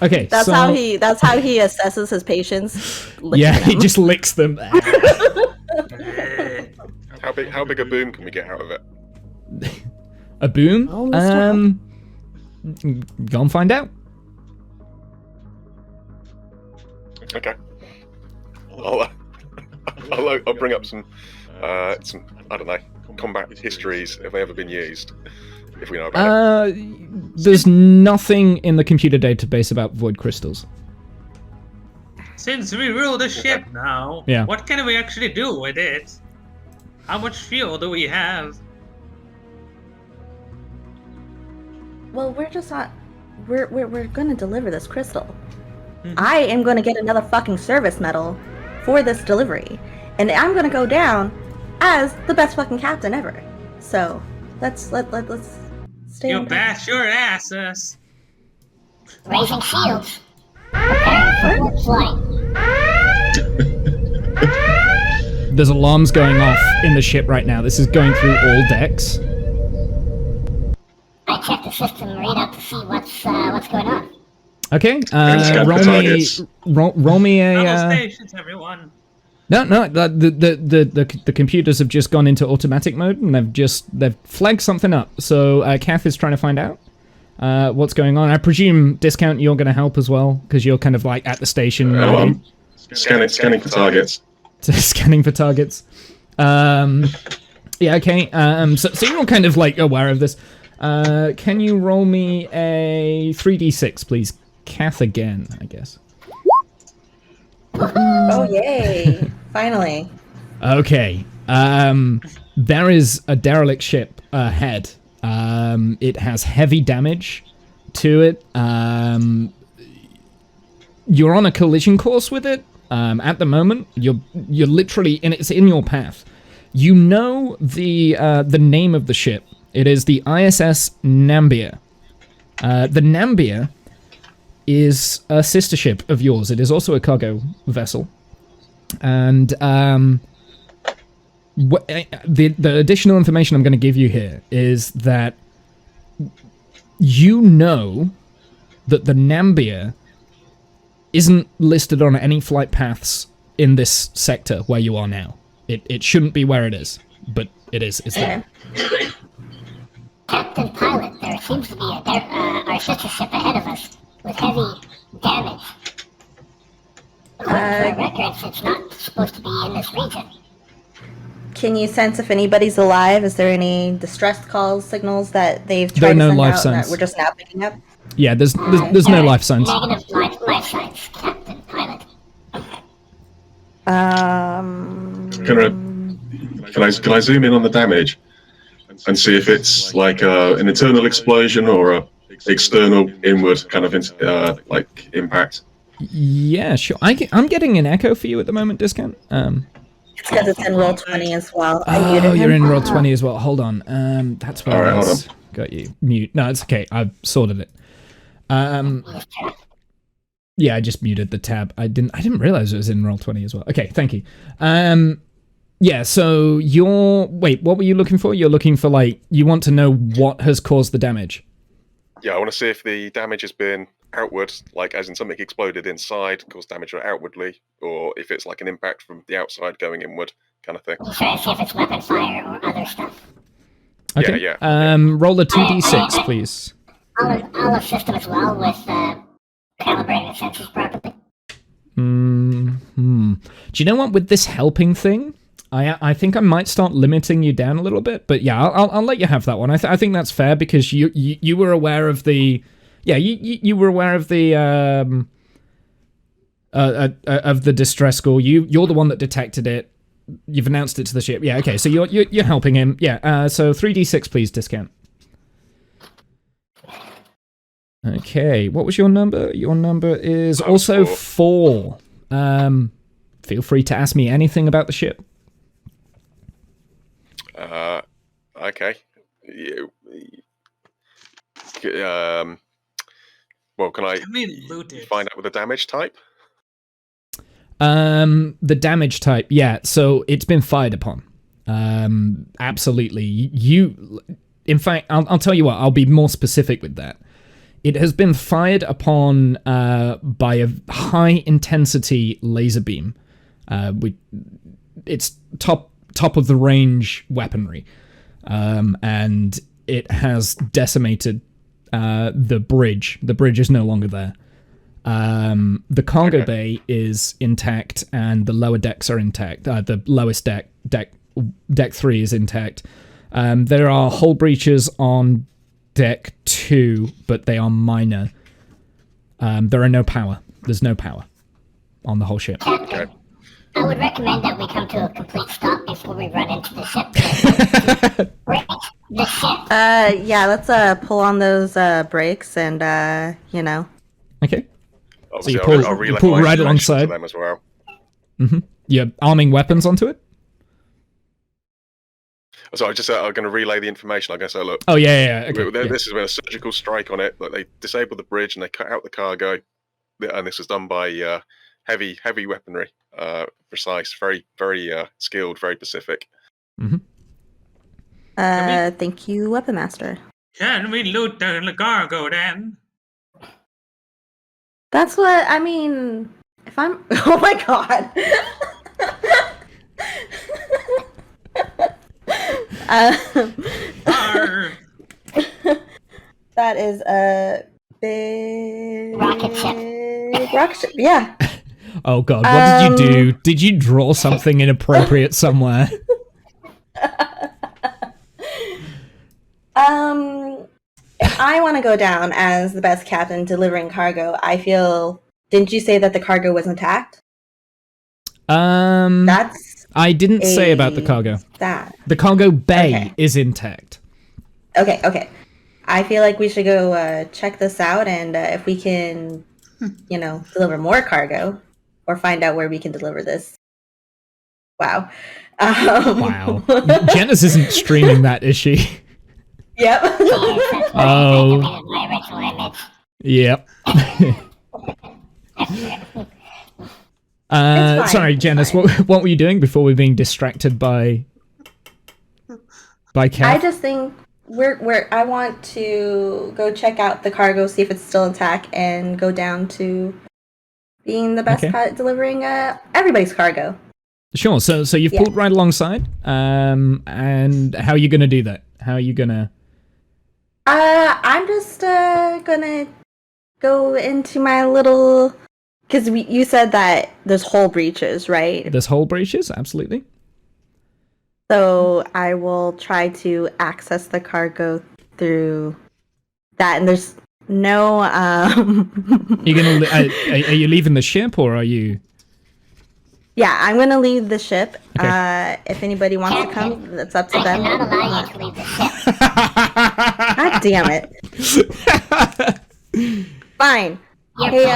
Okay, That's so how he assesses his patients. yeah, he just licks them. How big a boom can we get out of it? A boom? Oh, Mr. Go and find out. Okay. I'll bring up some I don't know, combat histories. Have they ever been used? If we know about it. There's nothing in the computer database about void crystals. Since we rule the ship now, Yeah. what can we actually do with it? How much fuel do we have? Well, we're just not. We're gonna deliver this crystal. I am gonna get another fucking service medal for this delivery, and I'm gonna go down as the best fucking captain ever. So let's stay. You on bash your asses. Raising shields. Prepare for flight. There's alarms going off in the ship right now. This is going through all decks. I check the system readout to see what's going on. Okay, scan for targets. roll me a. Double stations, everyone. No, the computers have just gone into automatic mode and they've flagged something up. So Kath is trying to find out what's going on. I presume Discount, you're going to help as well because you're kind of like at the station. Scanning for targets. Scanning for targets. Yeah, okay. So you're all kind of like aware of this. Can you roll me a 3d6, please? Kath again, I guess. Oh yay! Finally. Okay. There is a derelict ship ahead. It has heavy damage to it. You're on a collision course with it. At the moment, you're literally it's in your path. You know the name of the ship. It is the ISS Nambia. The Nambia is a sister ship of yours. It is also a cargo vessel. And the additional information I'm going to give you here is that you know that the Nambia isn't listed on any flight paths in this sector where you are now. It shouldn't be where it is, but it is. It's there. Captain Pilot, there seems to be our sister ship ahead of us with heavy damage. According to our records, it's not supposed to be in this region. Can you sense if anybody's alive? Is there any distress calls, signals that they've There are tried no to send life out signs. that we're just now picking up? Yeah, there's no life signs. Negative life signs, Captain Pilot. Can I zoom in on the damage and see if it's like an internal explosion or a external inward kind of like impact? Yeah, sure. I'm getting an echo for you at the moment, Discount. It's because it's in roll 20 as well. Oh, you're in roll 20 as well. Hold on. That's where All right, it hold is. Got you. Mute. No, it's okay. I've sorted it. Yeah, I just muted the tab. I didn't realize it was in Roll20 as well. Okay, thank you. Yeah, so wait, what were you looking for? You're looking for, like, you want to know what has caused the damage. Yeah, I want to see if the damage has been outward, like as in something exploded inside, caused damage outwardly, or if it's like an impact from the outside going inward, kind of thing. I'm trying to see if it's weapon fire or other stuff. Okay. Yeah. Roll a 2d6, please. I'll assist him as well with calibrating the sensors properly. Do you know what? With this helping thing, I think I might start limiting you down a little bit. But yeah, I'll let you have that one. I think that's fair because you were aware of the you were aware of the distress score. You're the one that detected it. You've announced it to the ship. Yeah. Okay. So you're helping him. Yeah. So 3d6, please. Discount. Okay, what was your number? Your number is also 4. Feel free to ask me anything about the ship. Okay. Well, can I find out what the damage type? The damage type, yeah. So it's been fired upon. Absolutely. In fact, I'll tell you what. I'll be more specific with that. It has been fired upon by a high-intensity laser beam. It's top of the range weaponry, and it has decimated the bridge. The bridge is no longer there. The cargo bay is intact, and the lower decks are intact. The lowest deck 3 is intact. There are hull breaches on deck 2, but they are minor. There are no power. There's no power on the whole ship. Captain, I would recommend that we come to a complete stop before we run into the ship. The ship. Yeah, let's pull on those brakes and Okay. Obviously, so you pull right alongside them as well. You're arming weapons onto it. So I'm going to relay the information. I'm going to say, look. Oh yeah. Okay, this has been a surgical strike on it. Like, they disabled the bridge and they cut out the cargo, and this was done by heavy weaponry, precise, very skilled, very specific. Thank you, Weapon Master. Can we loot the cargo then? That's what I mean. If I'm, oh my god. That is a big rocket ship. Yeah. Oh god, what did you do? Did you draw something inappropriate somewhere? If I want to go down as the best captain delivering cargo, I feel. Didn't you say that the cargo was intact? That's. I didn't say about the cargo. The cargo bay is intact. Okay. I feel like we should go check this out, and if we can, deliver more cargo, or find out where we can deliver this. Wow. Wow. Jenness isn't streaming that, is she? Yep. Oh. Yep. Sorry, Jenness. What were you doing before we were being distracted by Kath? I just think I want to go check out the cargo, see if it's still intact, and go down to being the best pilot delivering everybody's cargo. Sure. So you've pulled right alongside. And how are you going to do that? How are you going to... I'm just going to go into my little... Because you said that there's hull breaches, right? There's hull breaches, absolutely. So I will try to access the cargo through that, and there's no. You're gonna? Are you leaving the ship, or are you? Yeah, I'm gonna leave the ship. Okay. If anybody wants to come, that's up to them. I cannot allow you to leave the ship. God damn it! Fine. Hey,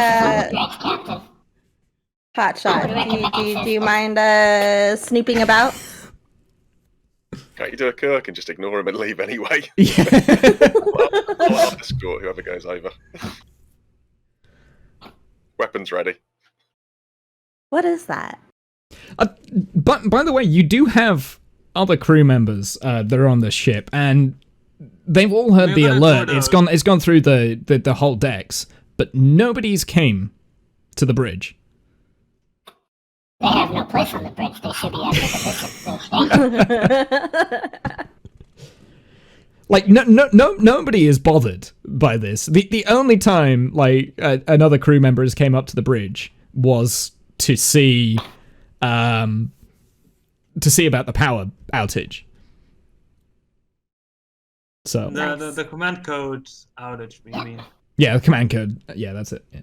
Hotshot, do you mind snooping about? Can't you do a Kirk and just ignore him and leave anyway? Yeah. I'll escort whoever goes over. weapons ready. What is that? But by the way, you do have other crew members that are on the ship, and they've all heard the alert. It's gone through the whole decks, but nobody's came to the bridge. They have no place on the bridge. They should be at the Like nobody is bothered by this. The only time like another crew member has came up to the bridge was to see about the power outage. So the command code outage, you mean? Yeah, the command code. Yeah, that's it. Yeah.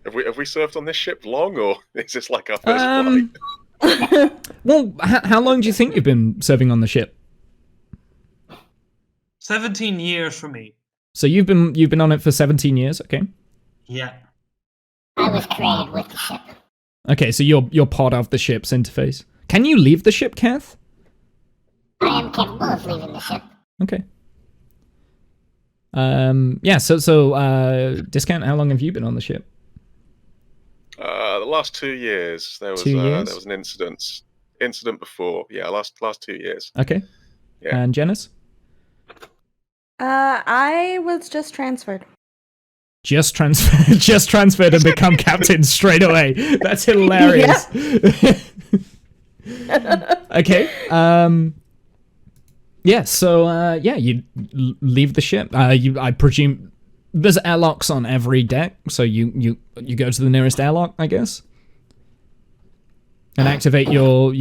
Have we served on this ship long, or is this like our first flight? Well, how long do you think you've been serving on the ship? 17 years for me. So you've been on it for 17 years, okay? Yeah. I was created with the ship. Okay, so you're part of the ship's interface. Can you leave the ship, Kath? I am capable of leaving the ship. Okay. Yeah, so Discount, how long have you been on the ship? The last 2 years. There was an incident before. Yeah, last 2 years. Okay. Yeah. And Jenness? I was just transferred. Just transferred and become captain straight away. That's hilarious. Okay. Yeah. So you leave the ship. I presume there's airlocks on every deck, so you go to the nearest airlock, I guess, and activate your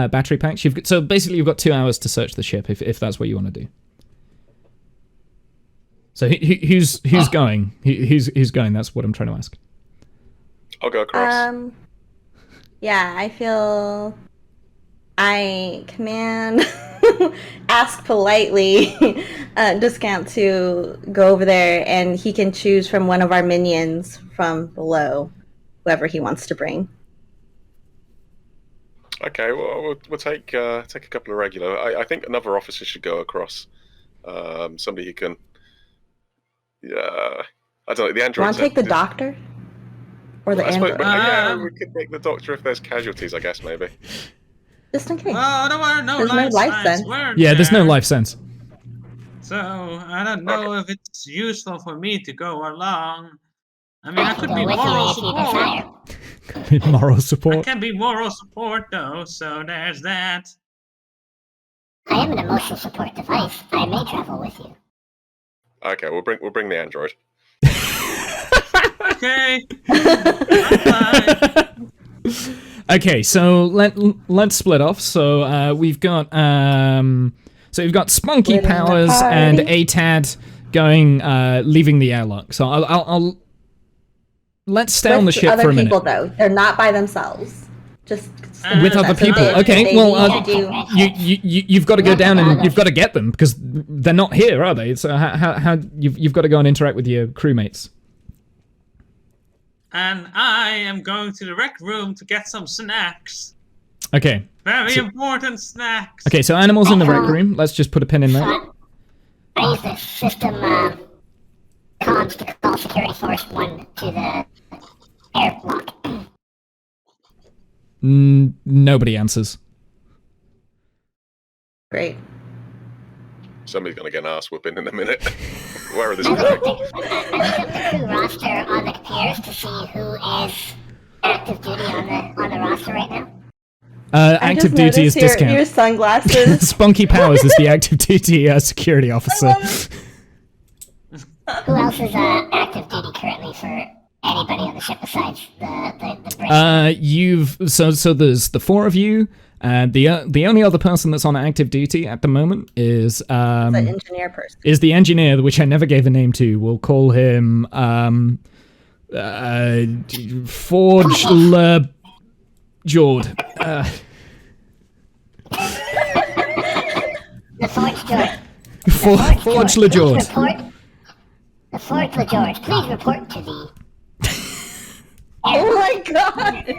battery packs. So basically, you've got 2 hours to search the ship if that's what you want to do. So who's going? Who's going? That's what I'm trying to ask. I'll go across. Yeah, I feel I command ask politely Discount to go over there, and he can choose from one of our minions from below, whoever he wants to bring. Okay, well we'll take a couple of regular. I think another officer should go across. Somebody who can. Yeah, I don't know. The android. Want to take the doctor or the android? Yeah, we could take the doctor if there's casualties. I guess maybe. Just in case. Well, there's no life sense. Yeah, there's no life sense. So I don't know if it's useful for me to go along. I mean, I could be moral support. Moral support. I can be moral support though, so there's that. I am an emotional support device. I may travel with you. Okay, we'll bring the android. Okay. Okay, so let's split off. So we've got Spunky Powers and ATAD going leaving the airlock. So I'll let's stay on the ship for a minute. Other people though, they're not by themselves. Just with other people. Okay, well, you've got to go down and you've got to get them because they're not here, are they? So how you've got to go and interact with your crewmates. And I am going to the rec room to get some snacks. Okay. Very important snacks. Okay, so Animal's in the rec room. Let's just put a pin in there. I use the system comms to call Security Force 1 to the airlock. Nobody answers. Great. Somebody's going to get an ass whooping in a minute. Where are the I looked up the crew roster on the computers to see who is active duty on the roster right now. Active duty is Discount. Your sunglasses. Spunky Powers is the active duty security officer. Who else is active duty currently for anybody on the ship besides the bridge? So there's the 4 of you. The only other person that's on active duty at the moment is the engineer person. Is the engineer, which I never gave a name to. We'll call him Forge Le Jord. The Forge George. Forge Le Jord. The Forge Le George. Please report to the. Oh my god!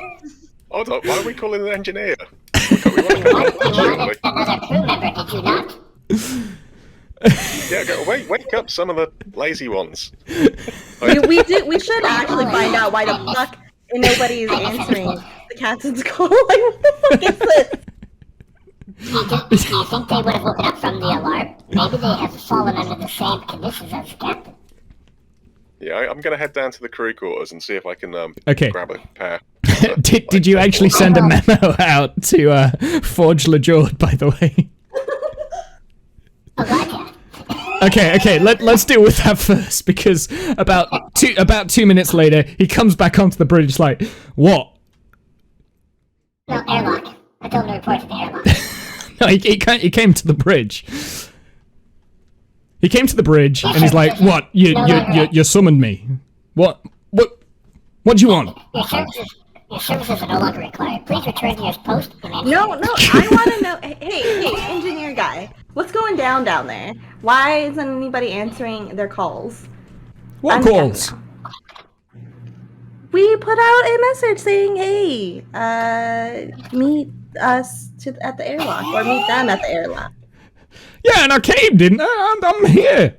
Hold on, why are we calling an engineer? You wanted another crew member, did you not? Yeah, wake up some of the lazy ones. We should actually find out why the fuck nobody is answering the captain's call. Like, what the fuck is this? Do you think they would have woken up from the alarm? Maybe they have fallen under the same conditions as the captain. Yeah, I'm going to head down to the crew quarters and see if I can grab a pair. Did you actually send a memo out to Forge LeJord, by the way? Okay, let's deal with that first, because about 2 minutes later, he comes back onto the bridge like, what? No, airlock. I told him to report to the airlock. No, he came to the bridge. He came to the bridge and he's like, "What? You summoned me? What do you want?" Your services are no longer required. Please return to your post. No, I want to know. Hey, engineer guy, what's going down there? Why isn't anybody answering their calls? What calls? We put out a message saying, "Hey, meet us at the airlock, or meet them at the airlock." Yeah, and I came, didn't I? I'm here.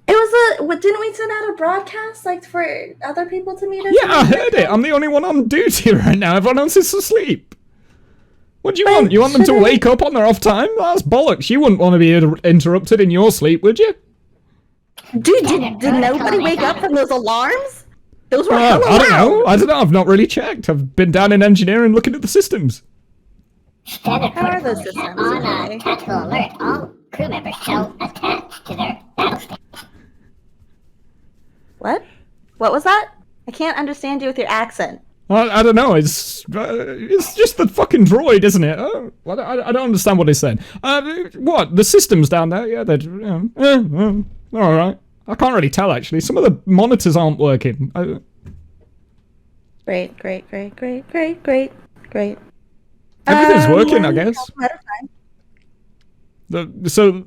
It was didn't we send out a broadcast, like, for other people to meet us? Yeah, I heard it. I'm the only one on duty right now. Everyone else is asleep. What do you want? You want them to wake up on their off time? That's bollocks. You wouldn't want to be interrupted in your sleep, would you? Dude, did nobody wake up from those alarms? Those were I don't know. I've not really checked. I've been down in engineering looking at the systems. Standard How are those protocol systems? on tactical alert. All crew members shall attach to their battle station. What? What was that? I can't understand you with your accent. I don't know. It's just the fucking droid, isn't it? I don't understand what he said. What? The systems down there? Yeah, they're all right. I can't really tell actually. Some of the monitors aren't working. Great. Everything's working, I guess. So,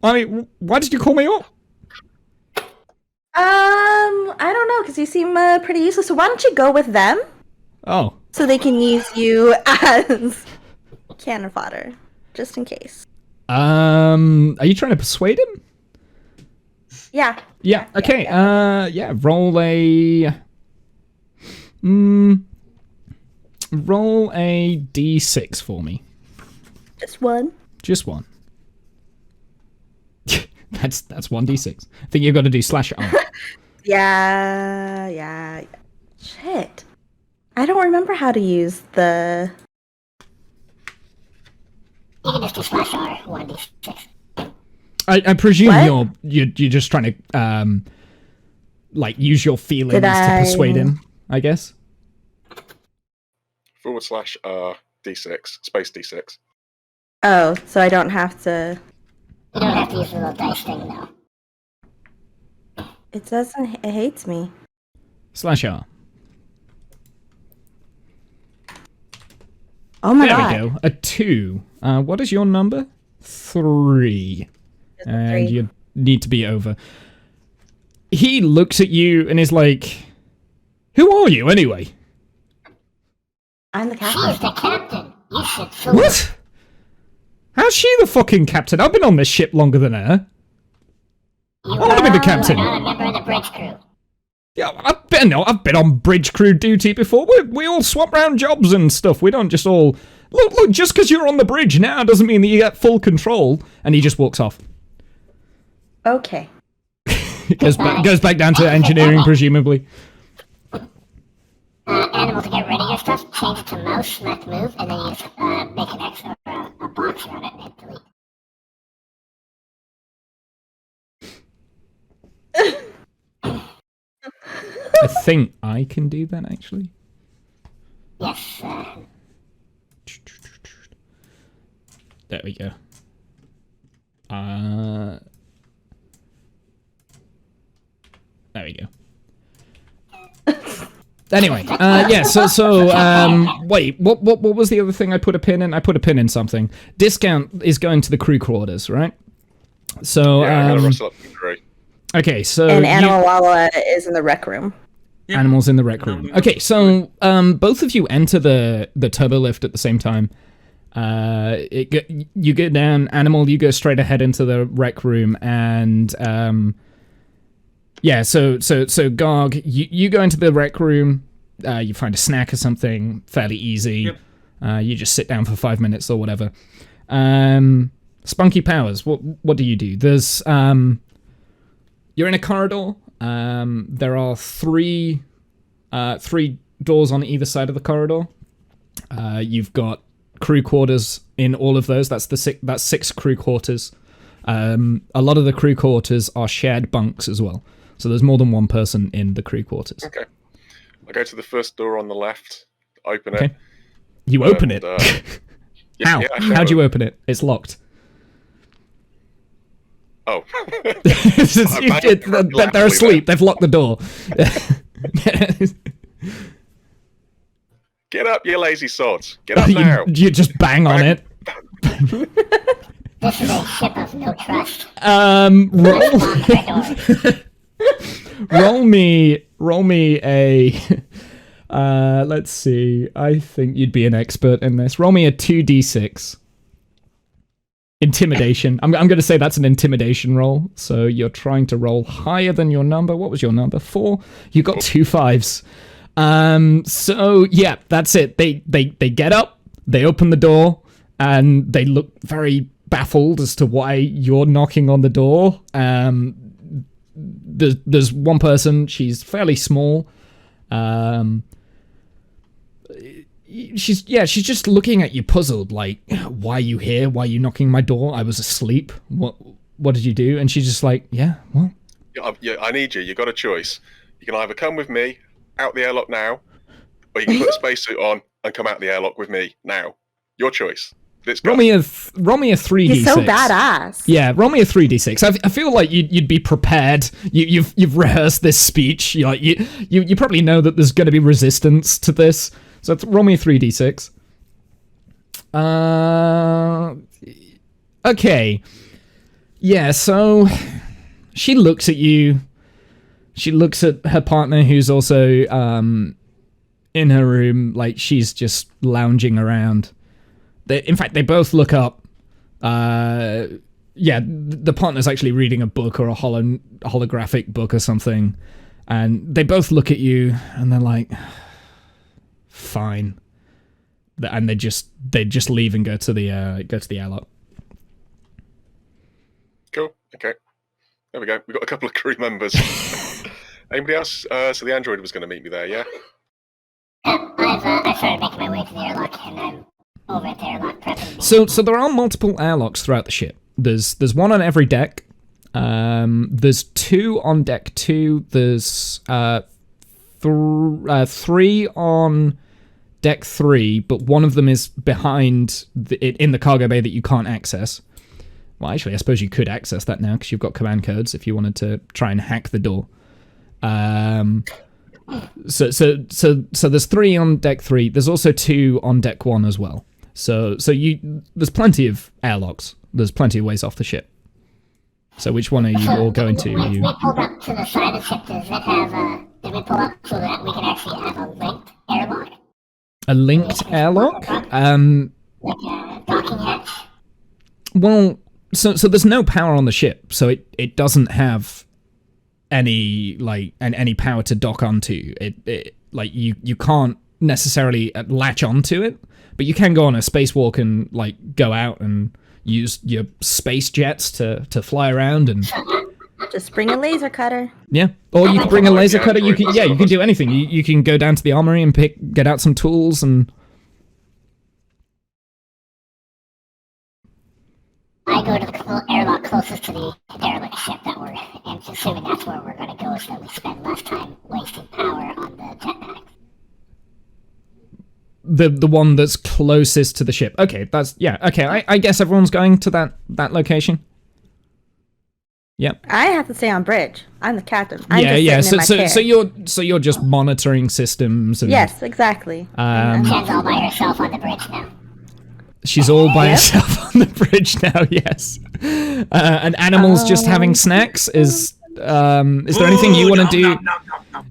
I mean, why did you call me up? I don't know, because you seem pretty useless. So why don't you go with them? Oh. So they can use you as cannon fodder, just in case. Are you trying to persuade him? Yeah. Yeah. Okay. Yeah. Roll a. Roll a d6 for me. Just one. Just one. That's 1d6. I think you've got to do /R. Yeah. Shit. I don't remember how to use the. You can just do /R 1d6. I presume you're just trying to like use your feelings to persuade him, I guess. / d6 space d6. Oh, so I don't have to. You don't have to use the little dice thing now. It doesn't. It hates me. /R. Oh my god. god. There we go. A 2. What is your number? 3. And you need to be over. He looks at you and is like, "Who are you anyway?" I'm the captain. She's the captain. You should fill What? How's she the fucking captain? I've been on this ship longer than her. I want to be the captain. You're not a member of the bridge crew. Yeah, I've been on bridge crew duty before. We all swap round jobs and stuff. We don't just all look. Just because you're on the bridge now doesn't mean that you get full control. And he just walks off. Okay. goes back down to engineering, presumably. Animal, to get rid of your stuff, change it to mouse, smack, move, and then you just make an X or a box around it and hit delete. I think I can do that, actually. Yes. There we go. There we go. Anyway, yeah, wait, what was the other thing I put a pin in? I put a pin in something. Discount is going to the crew quarters, right? So, yeah, I gotta rustle up the crew. Okay, so... And Animal Walla is in the rec room. Yeah. Animals in the rec room. Okay, so, both of you enter the turbo lift at the same time. You get down, Animal, you go straight ahead into the rec room, and so Garg, you go into the rec room, you find a snack or something, fairly easy. Yep. You just sit down for 5 minutes or whatever. Spunky Powers, what do you do? There's you're in a corridor. There are three doors on either side of the corridor. You've got crew quarters in all of those. That's six crew quarters. A lot of the crew quarters are shared bunks as well. So there's more than one person in the crew quarters. Okay. I go to the first door on the left, open Okay. it. You open it? How? Yeah, How'd you open it? It's locked. Oh. They're asleep. They've locked the door. Get up, you lazy sods. Get up now. You just bang on it. This is a ship of no trust. Roll me a let's see. I think you'd be an expert in this. Roll me a 2d6. Intimidation. I'm going to say that's an intimidation roll. So you're trying to roll higher than your number. What was your number? 4. You got 2 5s. So yeah, that's it. They get up, they open the door, and they look very baffled as to why you're knocking on the door. There's one person, she's fairly small. She's just looking at you puzzled, like, why are you here? Why are you knocking my door? I was asleep. What did you do? And she's just like, what? Yeah, I need you. You got a choice. You can either come with me out the airlock now, or you can put a spacesuit on and come out the airlock with me now. Your choice. Let's go. Roll me a 3d6. He's so badass. Yeah, roll me a 3d6. I feel like you'd be prepared. You've rehearsed this speech. You probably know that there's going to be resistance to this. So roll me a 3d6. Okay. Yeah, so she looks at you. She looks at her partner, who's also in her room, like she's just lounging around. In fact, they both look up. The partner's actually reading a book or a holographic book or something, and they both look at you and they're like, "Fine," and they just leave and go to the airlock. Cool. Okay. There we go. We've got a couple of crew members. Anybody else? So the android was going to meet me there, yeah? I started making my way to the airlock, and I'm over at the airlock prepping. So there are multiple airlocks throughout the ship. There's one on every deck. There's 2 on deck 2. There's 3 on deck 3, but one of them is behind in the cargo bay that you can't access. Well, actually, I suppose you could access that now because you've got command codes if you wanted to try and hack the door. So there's 3 on deck 3. There's also 2 on deck 1 as well. So there's plenty of airlocks. There's plenty of ways off the ship. So which one are you all going to? We pulled up to the side of the ship. Does it have did we pull up so that we can actually have a linked airlock? A linked airlock? Like a docking hatch? Well, so there's no power on the ship, so it doesn't have any any power to dock onto. It like you can't necessarily latch onto it, but you can go on a spacewalk and like go out and use your space jets to fly around and just bring a laser cutter. Yeah, or you can bring a laser cutter. You can do anything. You can go down to the armory and get out some tools and. I go to the airlock closest to the derelict ship that we're in, assuming that's where we're going to go, so that we spend less time wasting power on the jetpack. The one that's closest to the ship. Okay, okay. I guess everyone's going to that location. Yep. I have to stay on bridge. I'm the captain. So you're just monitoring systems. And, yes, exactly. Jen's all by herself on the bridge now. She's all by herself on the bridge now. Yes. And Animal's just having snacks. Is there anything you want to do?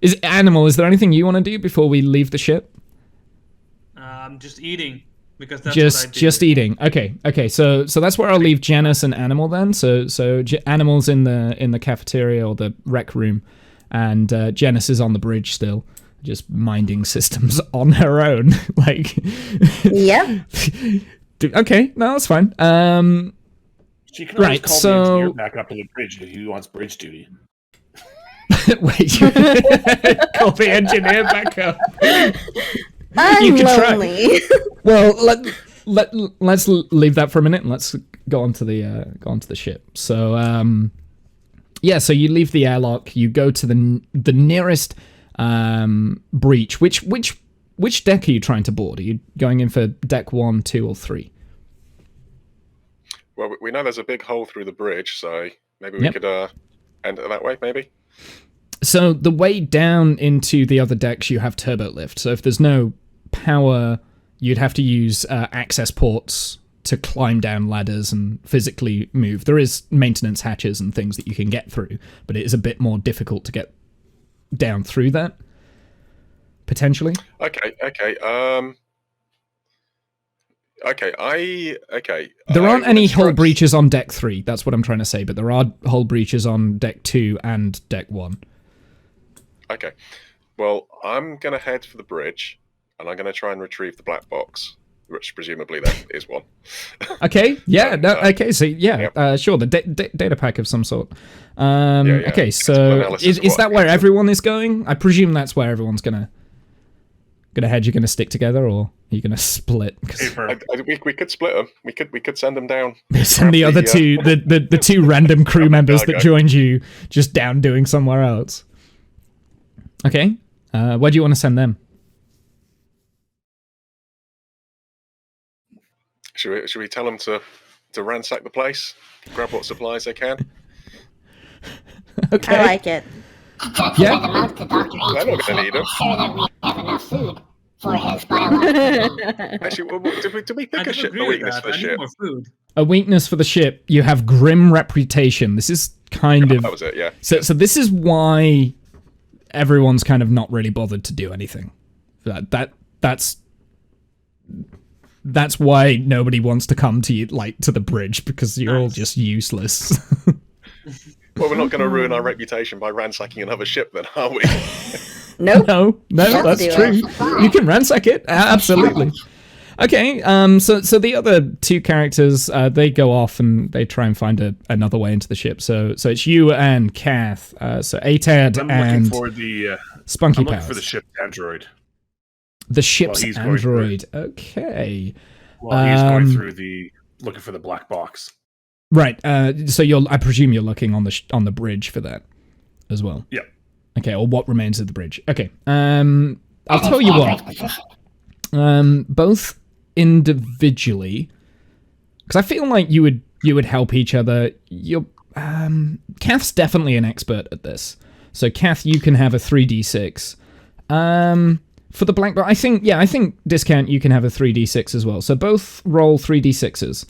Is there anything you want to do before we leave the ship? I'm just eating. Because that's what I do. Just eating. Okay. So that's where I'll leave Jenness and Anymal then. So Anymal's in the cafeteria or the rec room, and Jenness is on the bridge still, just minding systems on her own. Like, Yep. Okay, no, that's fine. She can always call the engineer back up to the bridge if he wants bridge duty. Wait, call the engineer back up. I'm You can lonely. Well, let's leave that for a minute and let's go on to the ship. So so you leave the airlock, you go to the nearest breach. Which deck are you trying to board? Are you going in for deck 1, 2, or 3? Well, we know there's a big hole through the bridge, so maybe we could enter that way, maybe? So the way down into the other decks, you have turbo lift. So if there's no power, you'd have to use access ports to climb down ladders and physically move. There is maintenance hatches and things that you can get through, but it is a bit more difficult to get down through that, potentially. Okay. There aren't any hull breaches on deck 3, that's what I'm trying to say, but there are hull breaches on deck 2 and deck 1. Okay. Well, I'm going to head for the bridge, and I'm going to try and retrieve the black box, which presumably then is one. Okay, yeah, sure, the data pack of some sort. Okay, so is that where everyone is going? I presume that's where everyone's gonna head. You're gonna stick together, or are you gonna split? We could split them. We could send them down. Send the other two, the two random crew members that joined you, just down doing somewhere else. Okay, where do you want to send them? Should we tell them to ransack the place, grab what supplies they can? Okay. I like it. Yeah. They're not going to need them. Sure that we have enough food for his biological. Actually, did we pick a weakness for the ship? More food. A weakness for the ship. You have grim reputation. This is kind of. That was it. Yeah. So this is why everyone's kind of not really bothered to do anything. That's why nobody wants to come to you, like, to the bridge, because you're all just useless. Well, we're not going to ruin our reputation by ransacking another ship, then, are we? Nope. No, that's true. You can ransack it, absolutely. Okay, so the other two characters, they go off and they try and find another way into the ship. So it's you and Kath. So Atad and Spunky I'm looking Powers. for the ship's android. The ship's android. Okay. Well, he's going through looking for the black box. Right. So I presume you're looking on the bridge for that as well. Yeah. Okay. Or what remains of the bridge? Okay. I'll tell you what. Both individually, because I feel like you would help each other. Kath's definitely an expert at this. So Kath, you can have a 3d6. For the black box, I think Discount, you can have a 3d6 as well. So both roll 3d6s.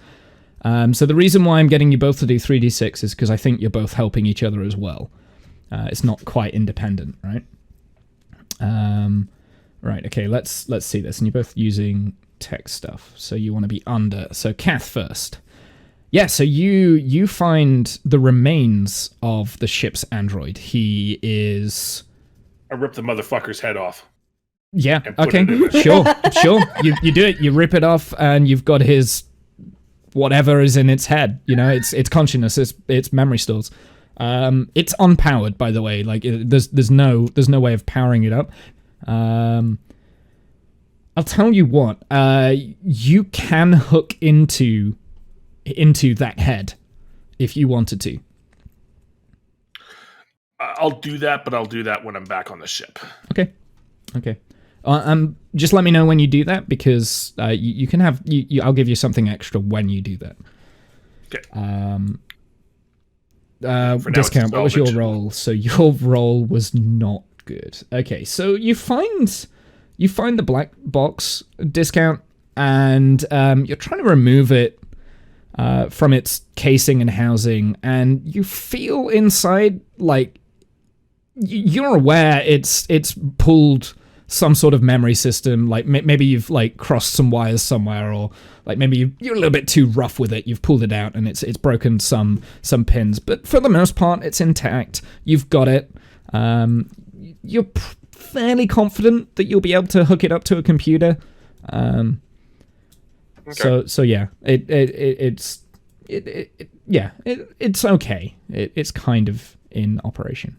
So the reason why I'm getting you both to do 3d6 is because I think you're both helping each other as well. It's not quite independent, right? Right, okay, let's see this. And you're both using tech stuff, so you want to be under. So Kath first. Yeah, so you find the remains of the ship's android. He is... I ripped the motherfucker's head off. Yeah, okay, sure. You do it, you rip it off, and you've got his whatever is in its head. You know, it's consciousness, it's memory stores. It's unpowered, by the way. Like, there's no way of powering it up. I'll tell you what. You can hook into that head if you wanted to. I'll do that, but I'll do that when I'm back on the ship. Okay. Just let me know when you do that, because you can have. I'll give you something extra when you do that. Okay. Discount. What was your roll? So your roll was not good. Okay, so you find the black box, Discount, and you're trying to remove it from its casing and housing, and you feel inside like you're aware it's pulled some sort of memory system. Like maybe you've like crossed some wires somewhere, or like maybe you're a little bit too rough with it. You've pulled it out and it's broken some pins. But for the most part, it's intact. You've got it. You're fairly confident that you'll be able to hook it up to a computer. Okay. So yeah, it's okay. It's kind of in operation.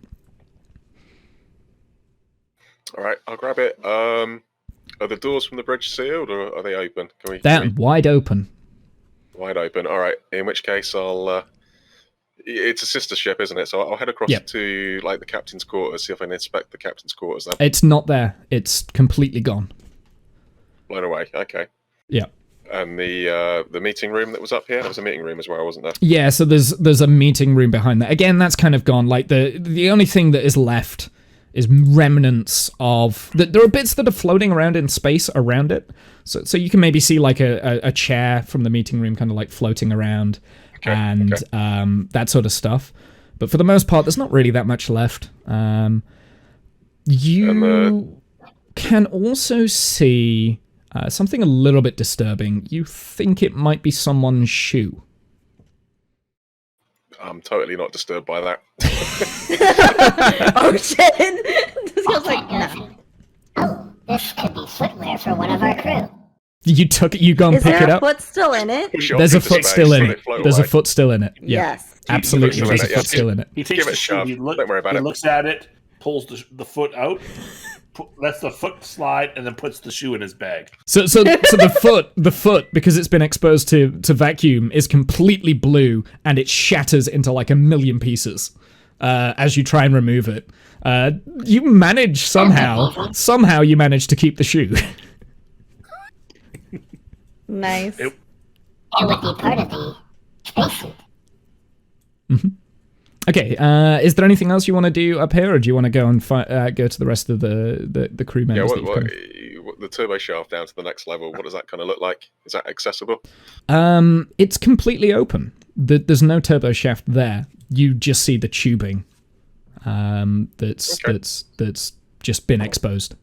All right, I'll grab it. Are the doors from the bridge sealed, or are they open? They're wide open. Wide open. All right. In which case, I'll. It's a sister ship, isn't it? So I'll head across to like the captain's quarters, see if I can inspect the captain's quarters. Then it's not there. It's completely gone. Blown away. Okay. Yeah. And the meeting room that was up here, there was a meeting room as well, wasn't there? Yeah. So there's a meeting room behind that. Again, that's kind of gone. Like the only thing that is left is remnants of there are bits that are floating around in space around it. So you can maybe see like a chair from the meeting room kind of like floating around. And that sort of stuff. But for the most part, there's not really that much left. You can also see something a little bit disturbing. You think it might be someone's shoe. I'm totally not disturbed by that. Oh, shit! This feels like, no. Oh, this could be footwear for one of our crew. You took it, you go and pick it up? Is there a foot still in it? There's a foot still in it. There's a foot still in it. Yeah. Yes. Absolutely, there's a foot still in it. He takes the shoe, don't worry about it. He looks at it, pulls the foot out, lets the foot slide, and then puts the shoe in his bag. So the foot, because it's been exposed to vacuum, is completely blue, and it shatters into like a million pieces as you try and remove it. You manage somehow you manage to keep the shoe. Nice. It would be part of the spacesuit. Mm-hmm. Okay, is there anything else you want to do up here, or do you want to go and go to the rest of the crew members? The turbo shaft down to the next level, what does that kind of look like? Is that accessible? It's completely open. There's no turbo shaft there. You just see the tubing that's just been exposed,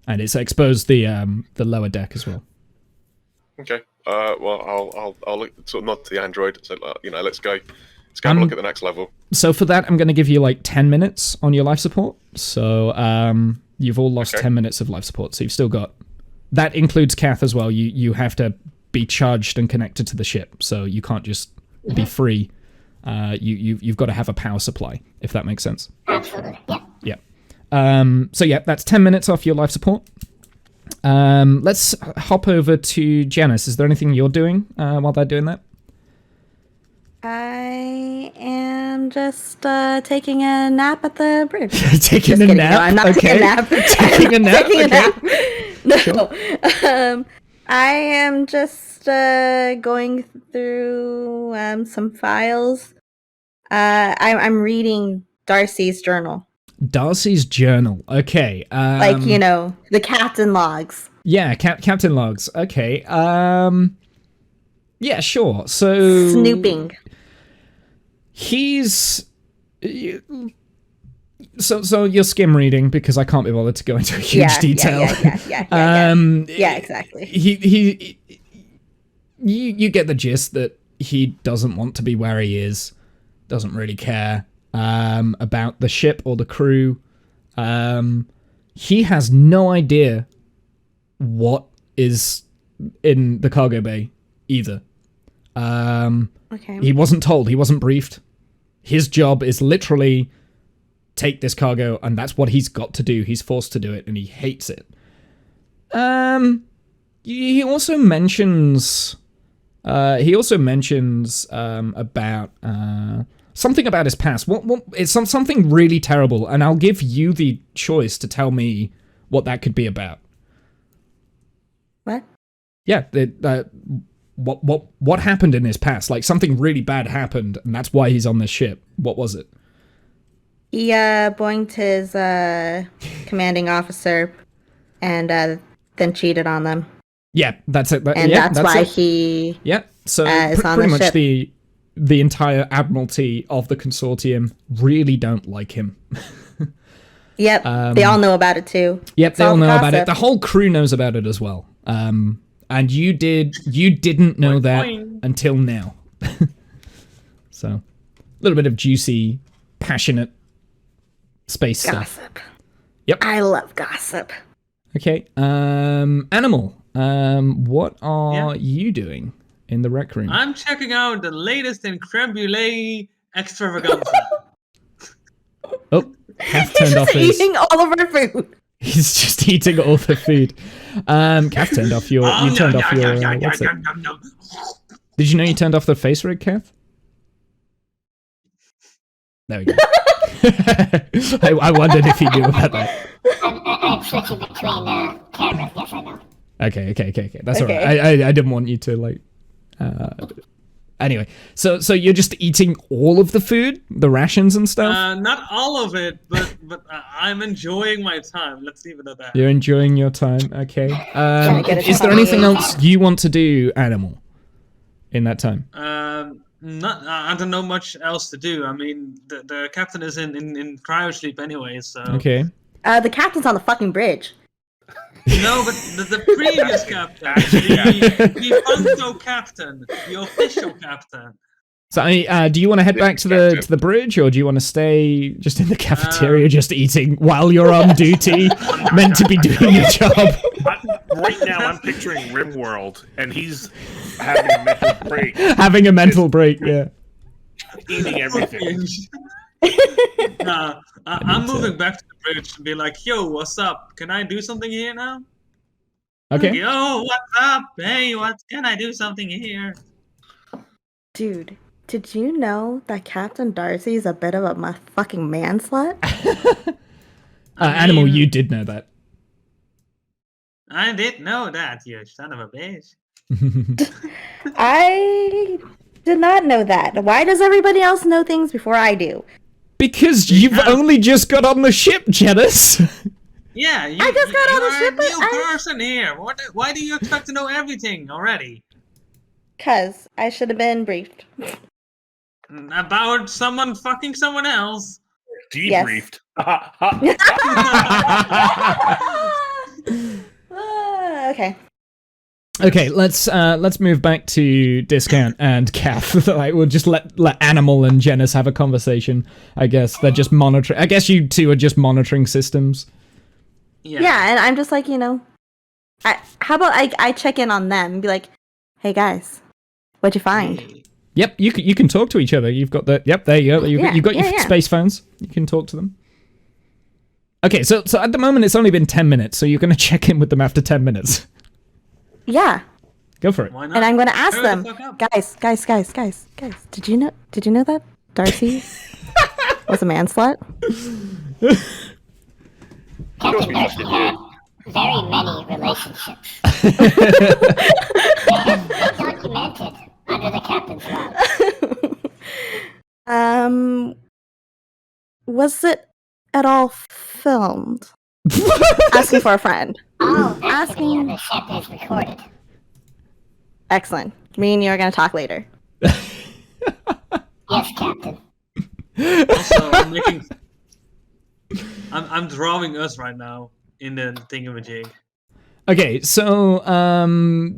and it's exposed the lower deck as well. Okay. Well, I'll look, sort of nod to the android. So let's go. Let's go have a look at the next level. So for that, I'm going to give you like 10 minutes on your life support. So you've all lost 10 minutes of life support. So you've still got that. Includes Kath as well. You have to be charged and connected to the ship. So you can't just be free. You've got to have a power supply, if that makes sense. Absolutely. Yeah. Yeah. So yeah, that's 10 minutes off your life support. Let's hop over to Jenness. Is there anything you're doing while they're doing that? I am just taking a nap at the bridge. Taking a nap? No, I'm not taking a nap. Taking a nap? Taking a nap. No. Sure. I am just going through some files. I'm reading Darcy's journal. Darcy's journal. Okay. Like, the captain logs. Yeah, captain logs. Okay. Yeah, sure. So snooping. He's so you're skim reading because I can't be bothered to go into huge detail. Yeah, exactly. You get the gist that he doesn't want to be where he is. Doesn't really care about the ship or the crew. He has no idea what is in the cargo bay either. Okay. He wasn't told. He wasn't briefed. His job is literally take this cargo, and that's what he's got to do. He's forced to do it, and he hates it. He also mentions about something about his past. What? It's something really terrible, and I'll give you the choice to tell me what that could be about. What? Yeah. What happened in his past? Like something really bad happened, and that's why he's on this ship. What was it? He boinked his commanding officer, and then cheated on them. Yeah, that's it. That's why he. Yeah, so pretty much ship. the entire admiralty of the consortium really don't like him. Yep, they all know about it too. Yep, they all know about it. The whole crew knows about it as well. And you didn't know that until now. So, a little bit of juicy, passionate space gossip. Stuff. Yep. I love gossip. Okay. Animal. What are you doing in the rec room? I'm checking out the latest in creme brulee extravaganza. Oh, Kath turned off his... eating all of our food. He's just eating all the food. Kath turned off your... You turned off your... What's it? Did you know you turned off the face rig, Kath? There we go. I wondered if you knew about that. I'm switching between cameras. Yes, I know. Okay. That's all right. I didn't want you to, like... Anyway, so you're just eating all of the food, the rations and stuff? Not all of it, but I'm enjoying my time. Let's leave it at that. You're enjoying your time, okay. Is there anything else you want to do, Animal, in that time? I don't know much else to do. I mean, the captain is in cryo sleep anyway, so... Okay. The captain's on the fucking bridge. No, but the previous captain, the Funko captain, the official captain. So, do you want to head back to the bridge, or do you want to stay just in the cafeteria, just eating while you're on duty, meant to be doing your job? Right now, I'm picturing RimWorld, and he's having a mental break. Having a mental break, yeah. Eating everything. I'm moving back to the bridge and be like, yo, what's up? Can I do something here now? Okay. Yo, what's up? Hey, can I do something here? Dude, did you know that Captain Darcy is a bit of a fucking man slut? Animal, you did know that. I did know that, you son of a bitch. I did not know that. Why does everybody else know things before I do? Because you've only just got on the ship, Jenness. Yeah, I just got on the ship. You're a new person here. Why do you expect to know everything already? Because I should have been briefed. About someone fucking someone else. Debriefed. Okay. Okay, let's move back to Discount and Kath. Like, we'll just let Animal and Jenness have a conversation. I guess they're just monitoring. I guess you two are just monitoring systems. Yeah, and I'm just like, how about I check in on them and be like, hey guys, what'd you find? Yep, you can talk to each other. You've got the there you go. You've got your space phones. You can talk to them. Okay, so at the moment it's only been 10 minutes, so you're gonna check in with them after 10 minutes. Yeah. Go for it. Why not? And I'm gonna ask them, guys. Did you know that Darcy was a man slut? Captain Darcy had very many relationships. Documented under the captain's log. Was it at all filmed? Asking for a friend. Oh, asking the ship is recorded. Excellent. Me and you are going to talk later. Yes, Captain. Also, I'm drawing us right now in the thingamajig. Okay, so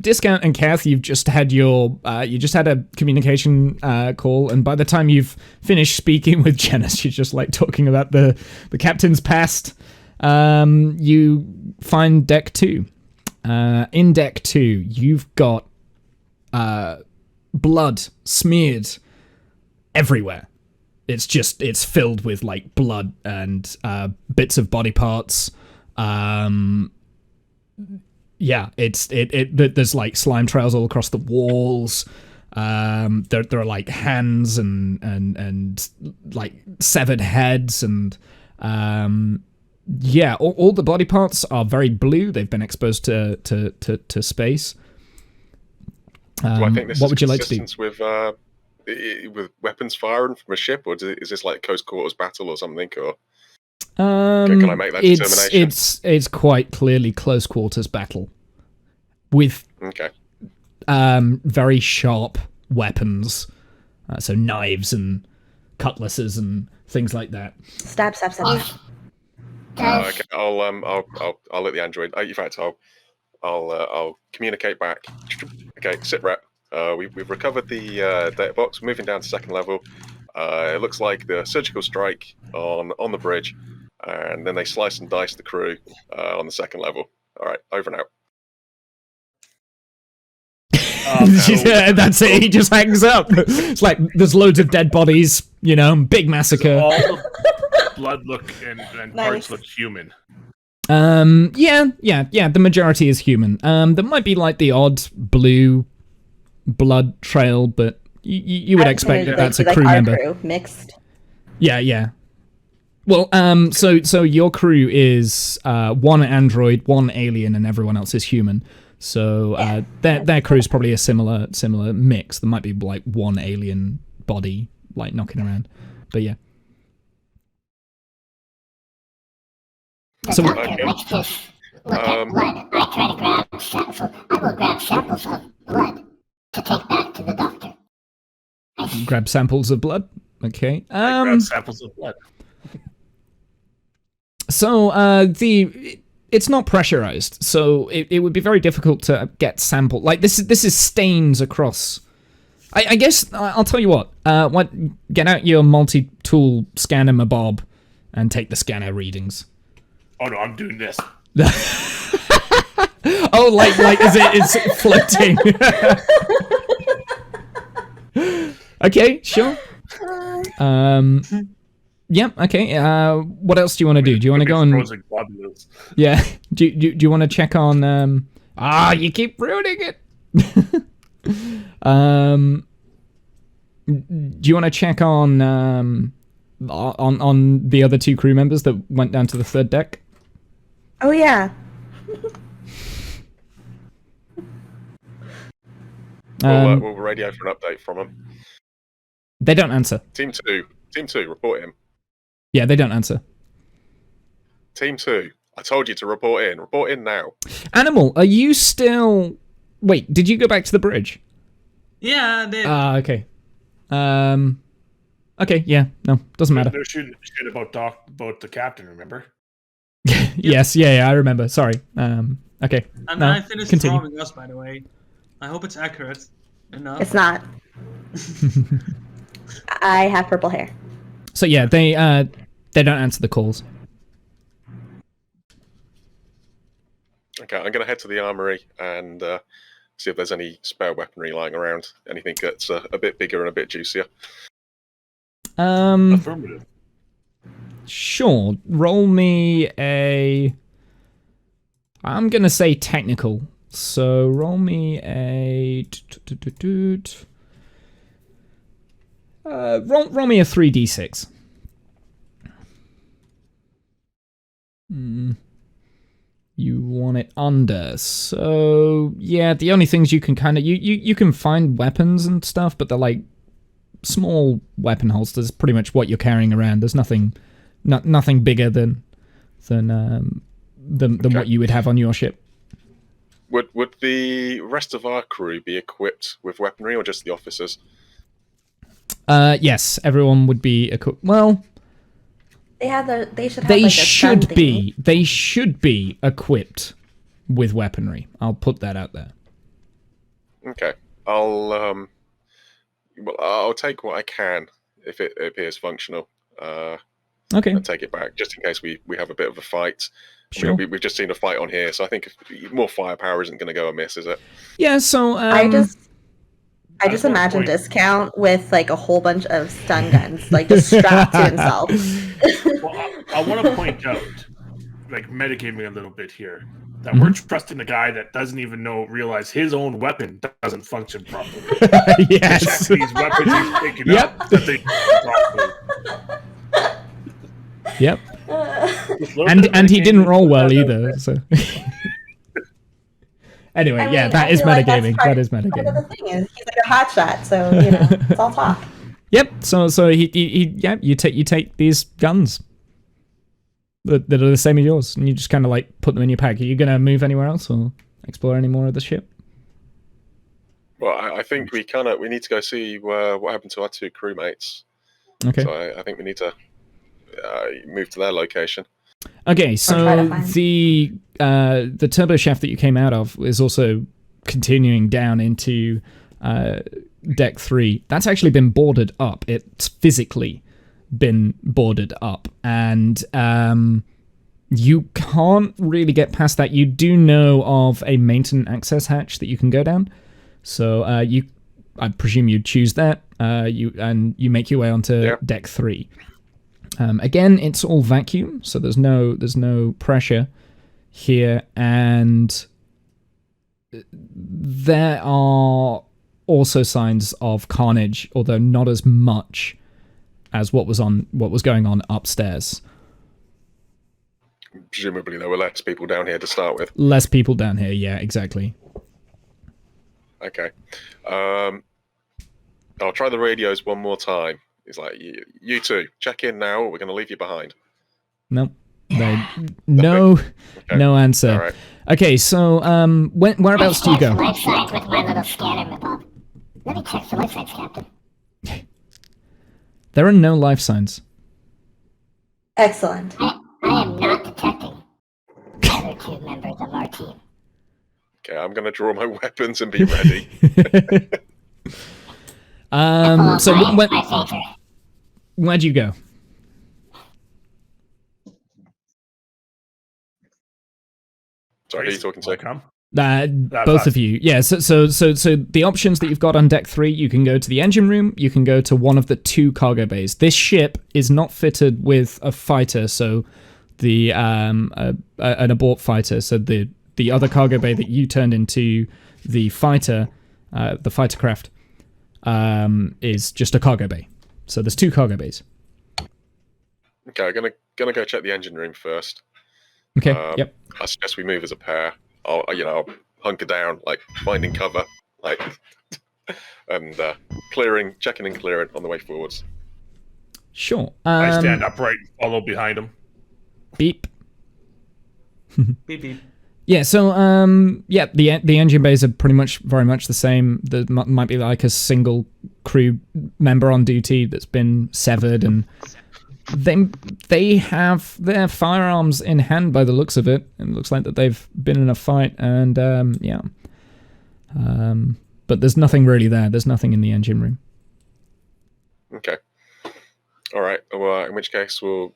Discount and Kath, you've just had a communication call, and by the time you've finished speaking with Jenness, you're just like talking about the captain's past. You find deck 2. In deck 2, you've got blood smeared everywhere. It's filled with like blood and bits of body parts. Yeah, there's like slime trails all across the walls. There are like hands and like severed heads and yeah, all the body parts are very blue. They've been exposed to space. Do I think this what would you like to do? With weapons firing from a ship, or is this like close quarters battle or something? Or can I make that determination? It's quite clearly close quarters battle with very sharp weapons, so knives and cutlasses and things like that. Stab. Okay, I'll let the android. In fact, I'll communicate back. Okay, sit rep. We've recovered the data box. We're moving down to second level. It looks like the surgical strike on the bridge, and then they slice and dice the crew on the second level. All right, over and out. Yeah, that's it. He just hangs up. It's like there's loads of dead bodies, you know, big massacre. All the blood look and parts look human. Yeah. The majority is human. There might be like the odd blue blood trail, but you would expect that that's a crew member. Crew, mixed. Yeah. Well, so your crew is one android, one alien, and everyone else is human. So their crew is probably a similar mix. There might be like one alien body like knocking around, but yeah. The doctor likes to look at blood. I try to grab samples. I will grab samples of blood to take back to the doctor. Grab samples of blood. Okay. Grab samples of blood. So it's not pressurized, so it would be very difficult to get sample. Like this is stains across. I guess I'll tell you what. Get out your multi-tool scanner mabob and take the scanner readings. Oh no, I'm doing this. Oh, like is it floating? Okay, sure. Yeah, okay. What else do you want to do? Do you want to go and... Yeah. Do you want to check on... you keep ruining it! Do you want to check on the other two crew members that went down to the third deck? Oh, yeah. We'll radio for an update from them. They don't answer. Team 2, report in. Yeah, they don't answer. Team 2, I told you to report in. Report in now. Anymal, are you still... Wait, did you go back to the bridge? Yeah, I did. Okay. Okay, yeah, no, doesn't matter. They're shooting shit about the captain, remember? Yes, yeah, I remember. Sorry. Okay. And no, I finished drawing us, by the way. I hope it's accurate enough. It's not. I have purple hair. So yeah, they don't answer the calls. Okay, I'm going to head to the armory and see if there's any spare weaponry lying around. Anything that's a bit bigger and a bit juicier. Affirmative. Sure. Roll me a... I'm going to say technical. So roll me a... roll me a 3d6. You want it under. So yeah, the only things you can kind of... You can find weapons and stuff, but they're like small weapon holsters, pretty much what you're carrying around. There's nothing bigger than what you would have on your ship. Would the rest of our crew be equipped with weaponry, or just the officers? Yes, everyone would be equipped. Well, they should be equipped with weaponry. I'll put that out there. Okay, I'll take what I can if it appears functional. Okay. And take it back just in case we have a bit of a fight. Sure. I mean, we've just seen a fight on here, so I think more firepower isn't going to go amiss, is it? Yeah. So I just imagine Discount with like a whole bunch of stun guns, like just strapped to himself. Well, I want to point out, like metagaming a little bit here, that we're trusting a guy that doesn't even realize his own weapon doesn't function properly. Yes. These weapons he's picking up that they properly. Yep. And he didn't roll well either. So. Anyway, I mean, that is metagaming. That is metagaming. The thing is, he's like a hotshot, so you know, it's all talk. Yep. So you take these guns that are the same as yours, and you just kind of like put them in your pack. Are you gonna move anywhere else or explore any more of the ship? Well, I think we need to go see what happened to our two crewmates. Okay. So I think we need to move to their location. Okay, so the turbo shaft that you came out of is also continuing down into deck 3. That's actually been boarded up. It's physically been boarded up, and you can't really get past that. You do know of a maintenance access hatch that you can go down, so I presume you choose that. You make your way onto deck 3. Again, it's all vacuum, so there's no pressure here, and there are also signs of carnage, although not as much as what was going on upstairs. Presumably there were less people down here to start with. Less people down here, yeah, exactly. Okay. I'll try the radios one more time. It's like, you two, check in now, or we're going to leave you behind. Nope. No answer. All right. Okay, so whereabouts do you go? Life signs with my little scanner, Bob. Let me check for life signs, Captain. There are no life signs. Excellent. I am not detecting the other 2 members of our team. Okay, I'm going to draw my weapons and be ready. So where'd you go? Sorry, who are you talking to? Both of you. Yeah, so the options that you've got on deck 3, you can go to the engine room, you can go to one of the 2 cargo bays. This ship is not fitted with a fighter, so the an abort fighter, so the other cargo bay that you turned into the fighter craft, is just a cargo bay. So there's 2 cargo bays. Okay, I'm gonna go check the engine room first. Okay. Yep. I suggest we move as a pair. I'll hunker down, like finding cover, like, and checking and clearing on the way forwards. Sure. I stand upright and follow behind him. Beep. Beep beep. Yeah, so the engine bays are pretty much very much the same. There might be like a single crew member on duty that's been severed, and they have their firearms in hand by the looks of it. It looks like that they've been in a fight, and but there's nothing really there. There's nothing in the engine room. Okay. All right. Well, in which case we'll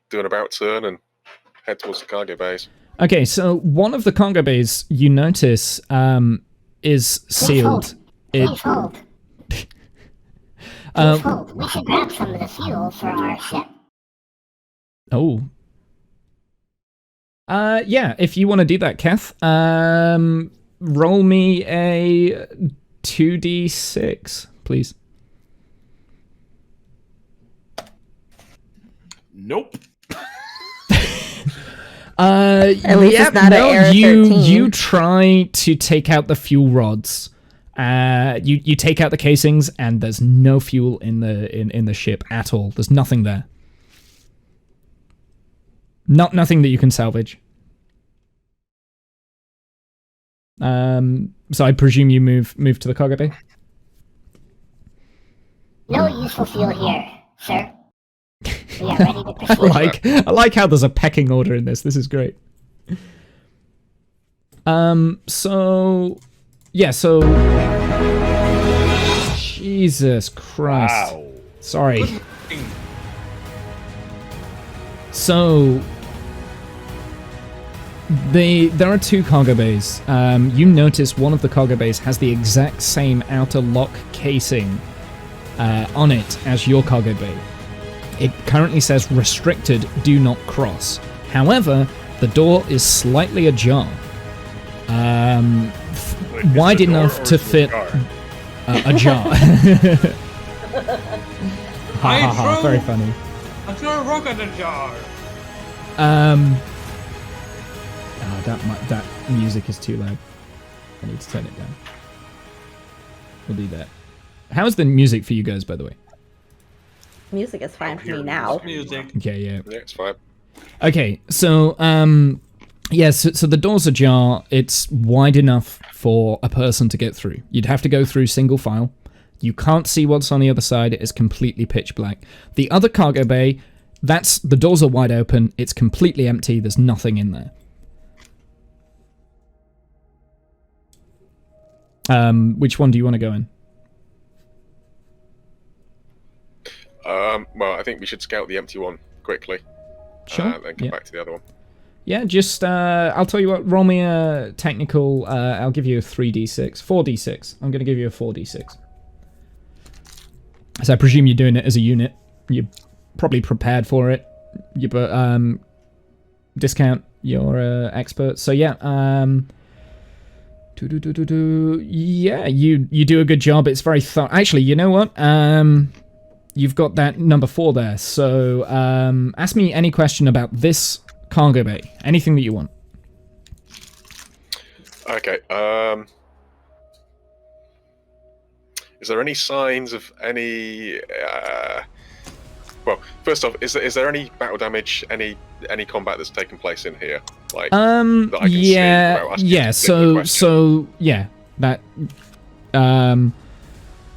do an about turn and head towards the cargo bays. Okay, so one of the cargo bays you notice is sealed. Please hold. We should grab some of the fuel for our ship. Oh. Yeah, if you want to do that, Kath, roll me a 2d6, please. Nope. At least it's not an error 13. You try to take out the fuel rods. You take out the casings, and there's no fuel in the ship at all. There's nothing there. Nothing that you can salvage. So I presume you move to the cargo bay. No useful fuel here, sir. We are ready to proceed. I like how there's a pecking order in this. This is great. So Jesus Christ. Wow. Sorry. So there are 2 cargo bays. You notice one of the cargo bays has the exact same outer lock casing on it as your cargo bay. It currently says restricted, do not cross. However, the door is slightly ajar. Wide enough to fit a jar. Ha, very funny. I threw a rock at the jar. That music is too loud. I need to turn it down. We'll do that. How's the music for you guys, by the way? Music is fine for me now. Music. Okay, yeah. Yeah, it's fine. Okay, so so the door's ajar. It's wide enough for a person to get through. You'd have to go through single file. You can't see what's on the other side. It is completely pitch black. The other cargo bay, the doors are wide open. It's completely empty. There's nothing in there. Which one do you want to go in? Well, I think we should scout the empty one quickly. Sure. Then come back to the other one. Yeah, just, I'll tell you what, roll me a technical, I'll give you a 3d6, 4d6. I'm going to give you a 4d6. So I presume you're doing it as a unit. You're probably prepared for it. You discount your expert. So yeah, yeah, you do a good job. It's very thorough. Actually, you know what? You've got that number 4 there. So ask me any question about this cargo bay. Anything that you want. Okay. Is there any signs of any? Well, first off, is there any battle damage, any combat that's taken place in here? Like that I can see without asking yeah. So yeah, that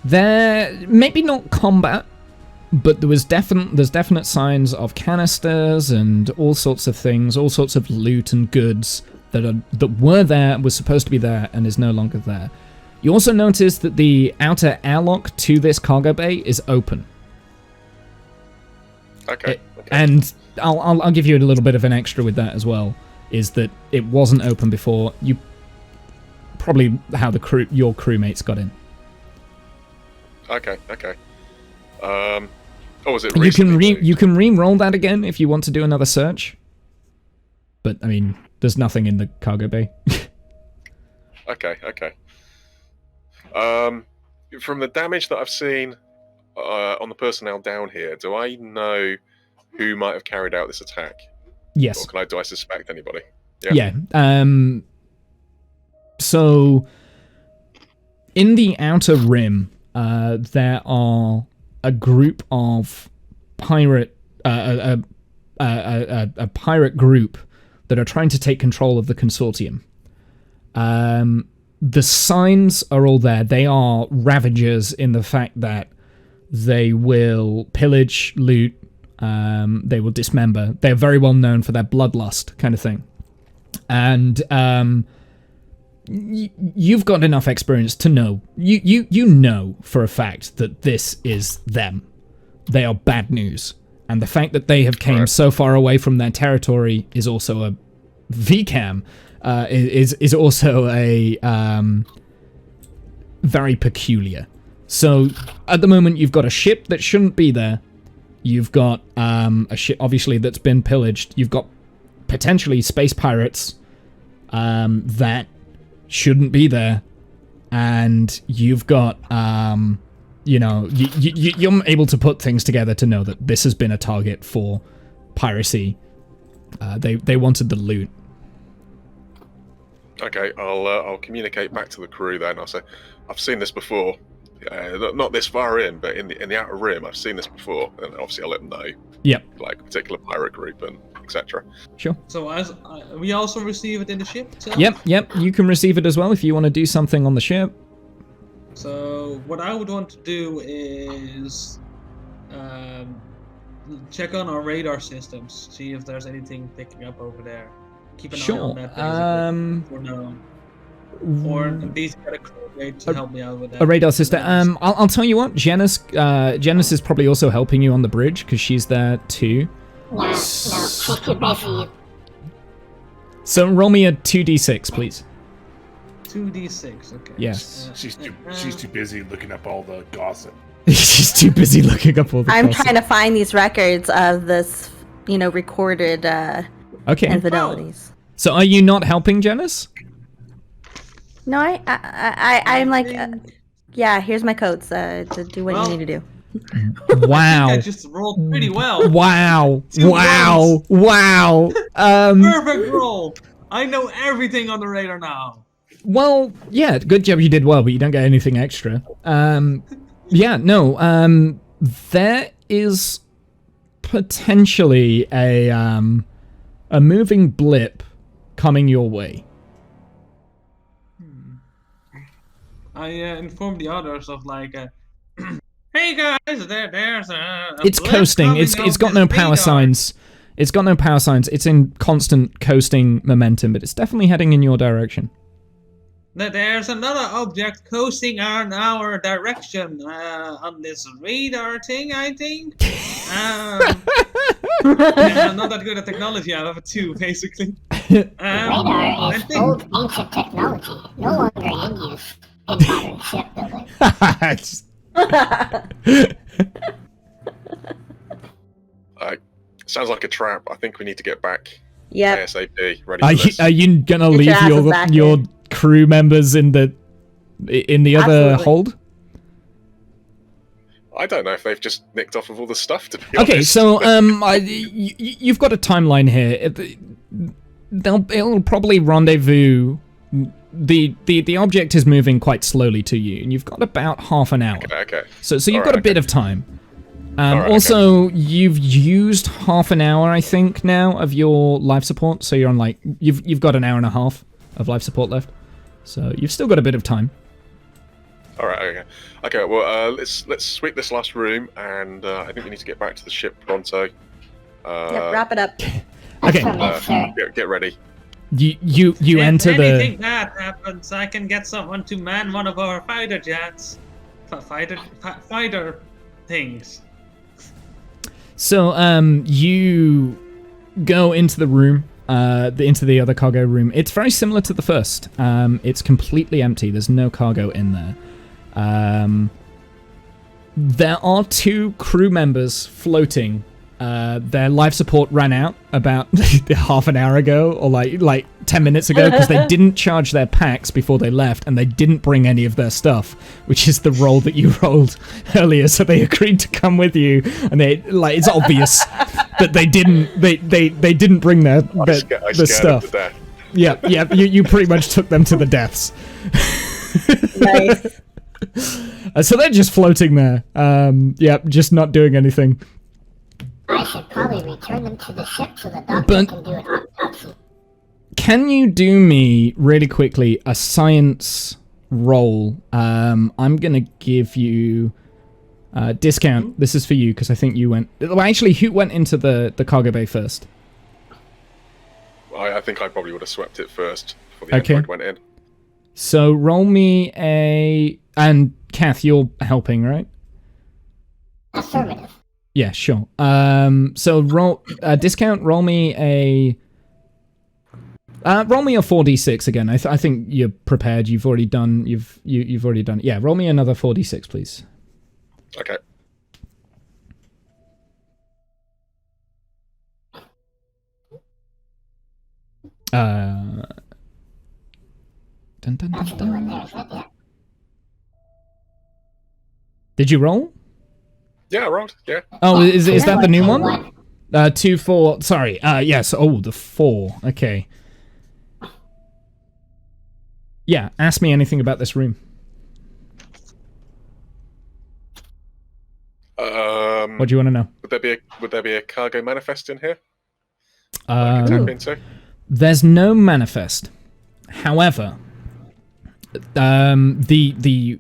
there maybe not combat, but there's definite signs of canisters and all sorts of things, all sorts of loot and goods that were there, was supposed to be there, and is no longer there. You also notice that the outer airlock to this cargo bay is open. Okay. And I'll give you a little bit of an extra with that as well. Is that it wasn't open before? You probably how your crewmates got in. Okay. Oh, was it? You can re-roll that again if you want to do another search. But I mean, there's nothing in the cargo bay. Okay. From the damage that I've seen on the personnel down here, do I know who might have carried out this attack? Yes. Or do I suspect anybody? Yeah. So in the outer rim, there are a group of pirate, a pirate group that are trying to take control of the consortium. The signs are all there. They are ravagers in the fact that they will pillage, loot, they will dismember. They're very well known for their bloodlust kind of thing. And you've got enough experience to know. You know for a fact that this is them. They are bad news. And the fact that they have came so far away from their territory is also a VCAM. Is also a very peculiar. So at the moment you've got a ship that shouldn't be there. You've got a ship obviously that's been pillaged. You've got potentially space pirates that shouldn't be there, and you've got you're able to put things together to know that this has been a target for piracy. They wanted the loot. Okay, I'll communicate back to the crew then. I'll say, I've seen this before. Not this far in, but in the outer rim, I've seen this before, and obviously I'll let them know. Yep. Like a particular pirate group and etc. Sure. So as we also receive it in the ship itself? Yep. You can receive it as well if you want to do something on the ship. So what I would want to do is check on our radar systems, see if there's anything picking up over there. Keep an eye on that basically. Or these got a crewmate to help me out with that. A radar system. I'll tell you what, Jenness is probably also helping you on the bridge because she's there too. No, she's too busy. So roll me a 2d6, please. 2d6, okay. Yes. She's too busy looking up all the gossip. She's too busy looking up all the I'm gossip. trying to find these records of this, recorded infidelities. So are you not helping, Jenness? No, I'm like, yeah, here's my codes to do what you need to do. Wow. I just rolled pretty well. Wow. Perfect roll. I know everything on the radar now. Well, yeah, good job you did well, but you don't get anything extra. There is potentially a moving blip coming your way. I informed the others of hey guys, there's a It's blip coasting. coming It's off got no this power radar. signs. It's got no power signs. It's in constant coasting momentum, but it's definitely heading in your direction. There's another object coasting in our direction on this radar thing, I think. Yeah, I'm not that good at technology. I have a 2, basically. Radar is old, ancient technology, no longer in use in modern shipbuilding. Sounds like a trap. I think we need to get back Yep. ASAP. Ready for this. Are you gonna Get leave your asses back your in. crew members in the other Absolutely. hold? I don't know if they've just nicked off of all the stuff, to be Okay, honest. so you've got a timeline here. It'll probably rendezvous. The object is moving quite slowly to you, and you've got about half an hour. Okay. So you've All got right, a bit of time. Alright, Also, you've used half an hour, I think, now of your life support. So you're on like you've got an hour and a half of life support left. So you've still got a bit of time. All right. Okay. Well, let's sweep this last room, and I think we need to get back to the ship pronto. Yep, wrap it up. Okay. Get ready. You enter If the. anything bad happens, I can get someone to man one of our fighter jets. Fighter things. So you go into the room, into the other cargo room. It's very similar to the first. It's completely empty. There's no cargo in there. There are 2 crew members floating. Their life support ran out about half an hour ago, or like 10 minutes ago, because they didn't charge their packs before they left, and they didn't bring any of their stuff, which is the roll that you rolled earlier. So they agreed to come with you, and it's obvious that they didn't bring their stuff. Yeah, you pretty much took them to the deaths. Nice. So they're just floating there. Just not doing anything. I should probably return them to the ship so the doctor can do an autopsy. Can you do me, really quickly, a science roll? I'm going to give you discount. This is for you, because I think you went... Well, actually, who went into the cargo bay first? I think I probably would have swept it first before the android went in. So roll me a... And Kath, you're helping, right? Affirmative. Yeah, sure. So roll discount. Roll me a 4d6 again. I think you're prepared. You've already done. You've already done. Yeah, roll me another 4d6, please. Okay. Dun, dun, dun, dun. Did you roll? Yeah, I rolled. Yeah. Oh, is that the new one? 2, 4. Sorry. Yes. Oh, the 4. Okay. Yeah. Ask me anything about this room. What do you want to know? Would there be a cargo manifest in here? I can tap into? There's no manifest. However, the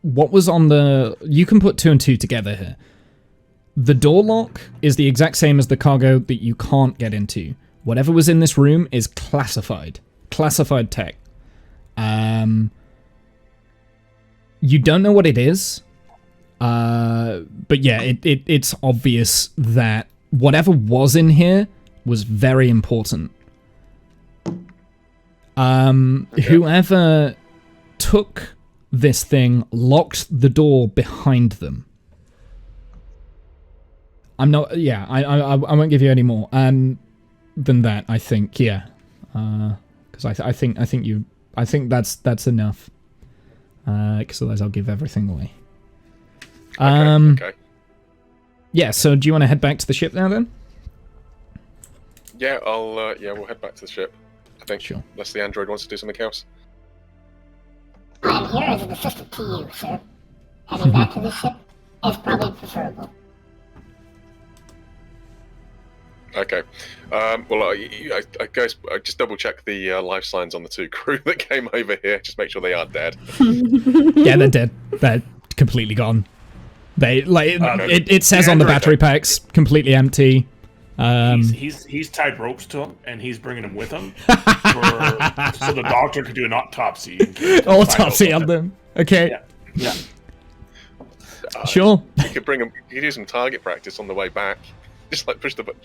what was on the... You can put 2 and 2 together here. The door lock is the exact same as the cargo that you can't get into. Whatever was in this room is classified. Classified tech. You don't know what it is. But yeah, it's obvious that whatever was in here was very important. Whoever took this thing locked the door behind them. I'm not. Yeah, I won't give you any more than that. I think. Yeah, because I think that's enough. Because otherwise I'll give everything away. Okay. Yeah. So do you want to head back to the ship now then? Yeah, we'll head back to the ship. I think. Sure. Unless the android wants to do something else. I am here as an assistant to you, sir. Heading back to the ship is probably preferable. Okay. Well, I guess I just double check the life signs on the 2 crew that came over here. Just make sure they are dead. Yeah, they're dead. They're completely gone. They it says on the battery packs completely empty. He's tied ropes to him, and he's bringing him with him so the doctor can do an autopsy. Autopsy on them. Okay. Yeah. Sure. You could bring him. You could do some target practice on the way back. Just like push the button.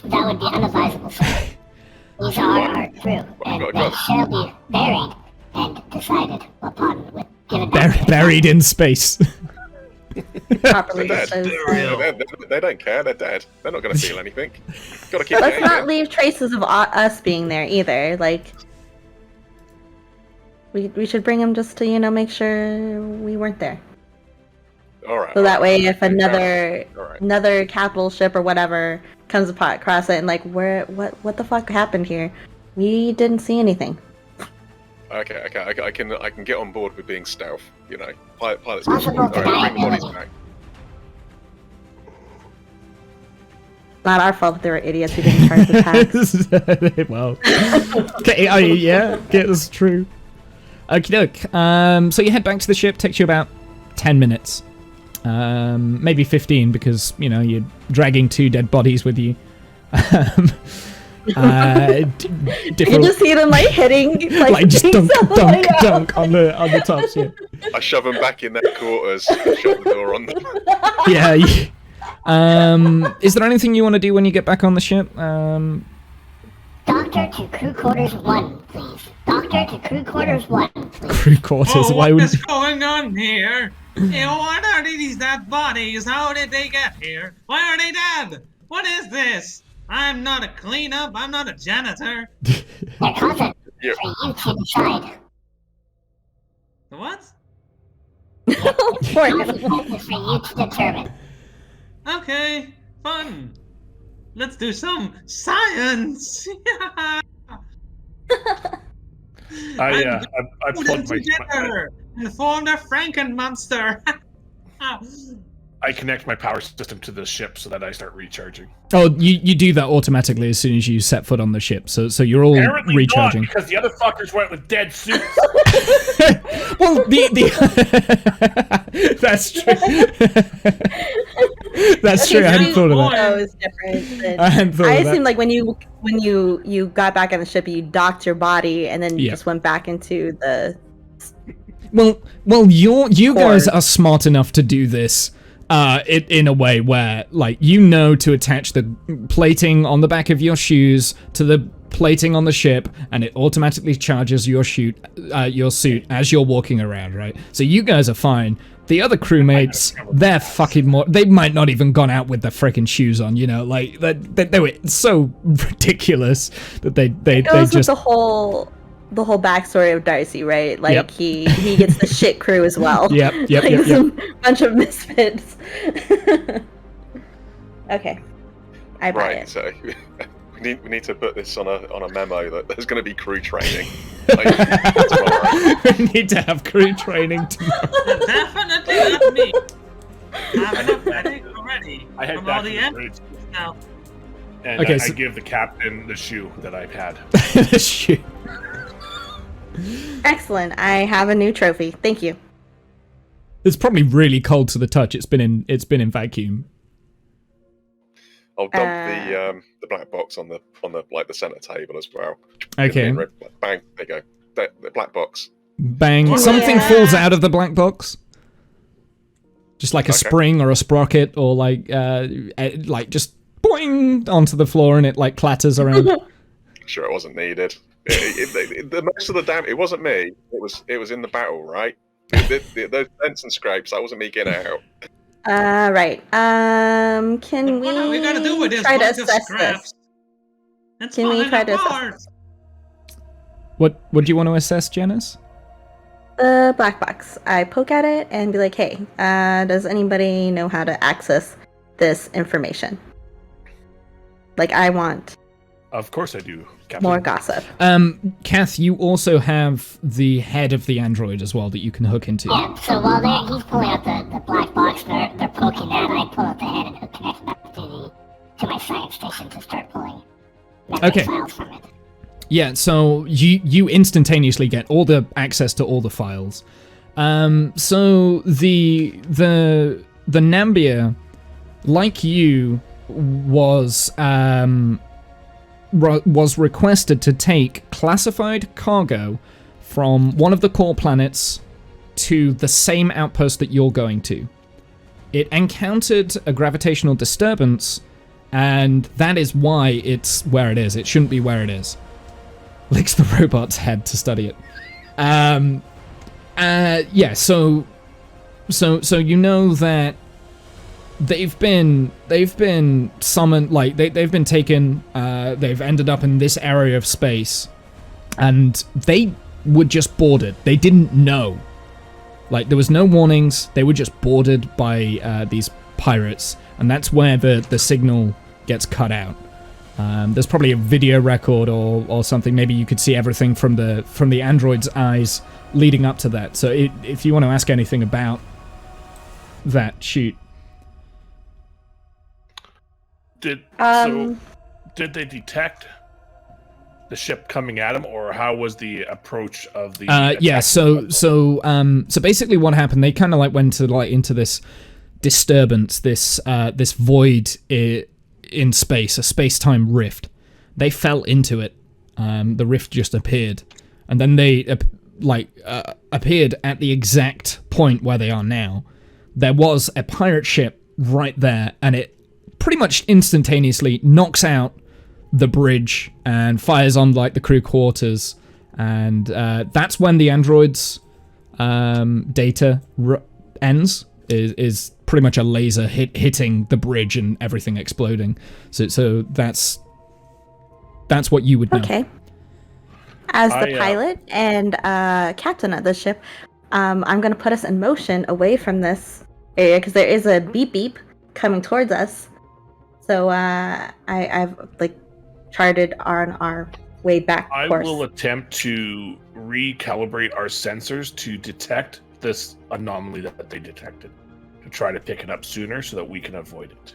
That would be unadvisable, sir. These are our crew, and they shall be buried and decided upon with given Buried in space. Properly They're disposed. dead. They don't care. They're dead. They're not going to feel anything. Got to keep. Let's not leave traces of us being there either. Like, we should bring them just to make sure we weren't there. All right. So that way, if another capital ship or whatever comes across it and like, what the fuck happened here? We didn't see anything. Okay. I can get on board with being stealth. Pilots. All right, bring the bodies back. Not our fault that they were idiots who didn't charge the tax. Well, okay, yeah, that's true. Okie doke. So you head back to the ship. Takes you about 10 minutes. Maybe 15 because, you're dragging 2 dead bodies with you. You can just see them hitting, just dunk on the tops. Yeah. I shove them back in their quarters. Shut the door on them. Yeah. Is there anything you want to do when you get back on the ship? Doctor to crew quarters 1, please. Doctor to crew quarters 1, please. Crew quarters. Oh, what is going on here? What are these dead bodies? How did they get here? Why are they dead? What is this? I'm not a cleanup. I'm not a janitor. They're covered for you to decide. The what? For you to determine. Okay, fun. Let's do some science. I plugged my together and formed a Frankenmonster. I connect my power system to the ship so that I start recharging. Oh, you do that automatically as soon as you set foot on the ship, so you're all Apparently recharging. Not, because the other fuckers went with dead suits. Well, that's true. That's true. I hadn't thought of that. That was different. I hadn't thought of that. assumed like when you got back on the ship, you docked your body and then you just went back into the. Well, you guys are smart enough to do this. In a way where, to attach the plating on the back of your shoes to the plating on the ship, and it automatically charges your suit as you're walking around, right? So you guys are fine. The other crewmates, they're fucking more. They might not even gone out with their freaking shoes on, they were so ridiculous that they just with the whole backstory of Darcy, right? He gets the shit crew as well. Yep. Some bunch of misfits. Okay, I buy it. So we need to put this on a memo that there's going to be crew training. We need to have crew training tomorrow. Definitely not me. I'm not ready already. I head from back all the to the bridge. now. And Okay, I give the captain the shoe that I've had. The shoe. Excellent. I have a new trophy. Thank you. It's probably really cold to the touch. It's been in vacuum. I'll dump the black box on the center table as well. Okay. Bang. There you go. The black box. Bang. Something falls out of the black box. Just like a spring or a sprocket, or just boing onto the floor, and it clatters around. Sure, it wasn't needed. The most of the damage, it wasn't me. It was in the battle, right? Those dents and scrapes, that wasn't me getting out. Right. Can What are we gonna do with this? try to Bunch of assess scraps? this? It's Can we falling try to apart. assess What do you want to assess, Jenness? the black box? I poke at it and be like, "Hey, does anybody know how to access this information?" I want Of course I do, Captain. more gossip. Kath, you also have the head of the android as well that you can hook into. Yeah, so while he's pulling out the black box, they're poking that, I pull out the head and connect back to my science station to start pulling files from it. Yeah, so you instantaneously get all the access to all the files. So the Nambia, like you, was requested to take classified cargo from one of the core planets to the same outpost that you're going to. It encountered a gravitational disturbance, and that is why it's where it is. It shouldn't be where it is. Licks the robot's head to study it. Yeah, so you know that they've been summoned, like they've been taken, they've ended up in this area of space, and they were just boarded. They didn't know. Like, there was no warnings. They were just boarded by these pirates, and that's where the signal gets cut out. There's probably a video record or something. Maybe you could see everything from the android's eyes leading up to that. So if you want to ask anything about that, shoot. Did they detect the ship coming at them, or how was the approach of the? Yeah. So basically, what happened? They kind of like went to into this disturbance, this void in space, a space-time rift. They fell into it. The rift just appeared, and then they appeared at the exact point where they are now. There was a pirate ship right there, and it pretty much instantaneously knocks out the bridge and fires on like the crew quarters, and that's when the android's data ends. Is pretty much a laser hitting the bridge and everything exploding. So that's what you would know. Okay. As the pilot and captain of the ship, I'm going to put us in motion away from this area because there is a beep beep coming towards us. So I've like charted on our way back course. I will attempt to recalibrate our sensors to detect this anomaly that they detected, to try to pick it up sooner so that we can avoid it.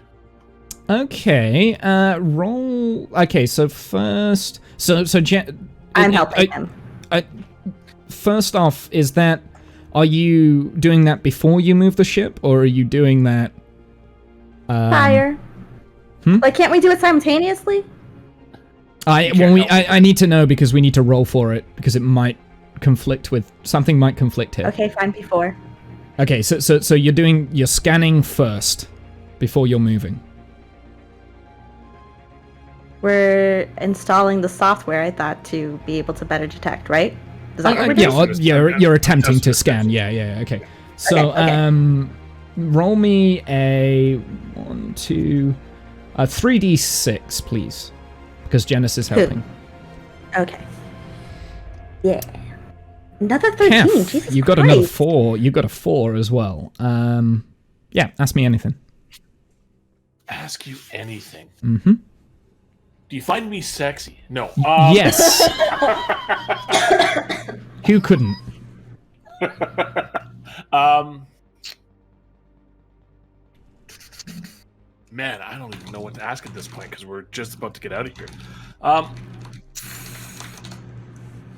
Okay, roll. Okay, so first, I'm helping him. First off, are you doing that before you move the ship, or are you doing that? Prior. Like, can't we do it simultaneously? I need to know because we need to roll for it because it might conflict with something. Might conflict here. Okay, fine. Before. Okay, so you're scanning first before you're moving. We're installing the software, I thought, to be able to better detect, right? Is that what we're doing? Yeah, you're attempting to scan. Yeah. Okay. So okay. Roll me a 3d6, please, because Jenness is helping. Okay. Yeah. Another 13. Jesus you got Christ. Another 4. You got a 4 as well. Yeah. Ask me anything. Ask you anything. Mm-hmm. Do you find me sexy? No. Yes. Who couldn't? Man, I don't even know what to ask at this point because we're just about to get out of here.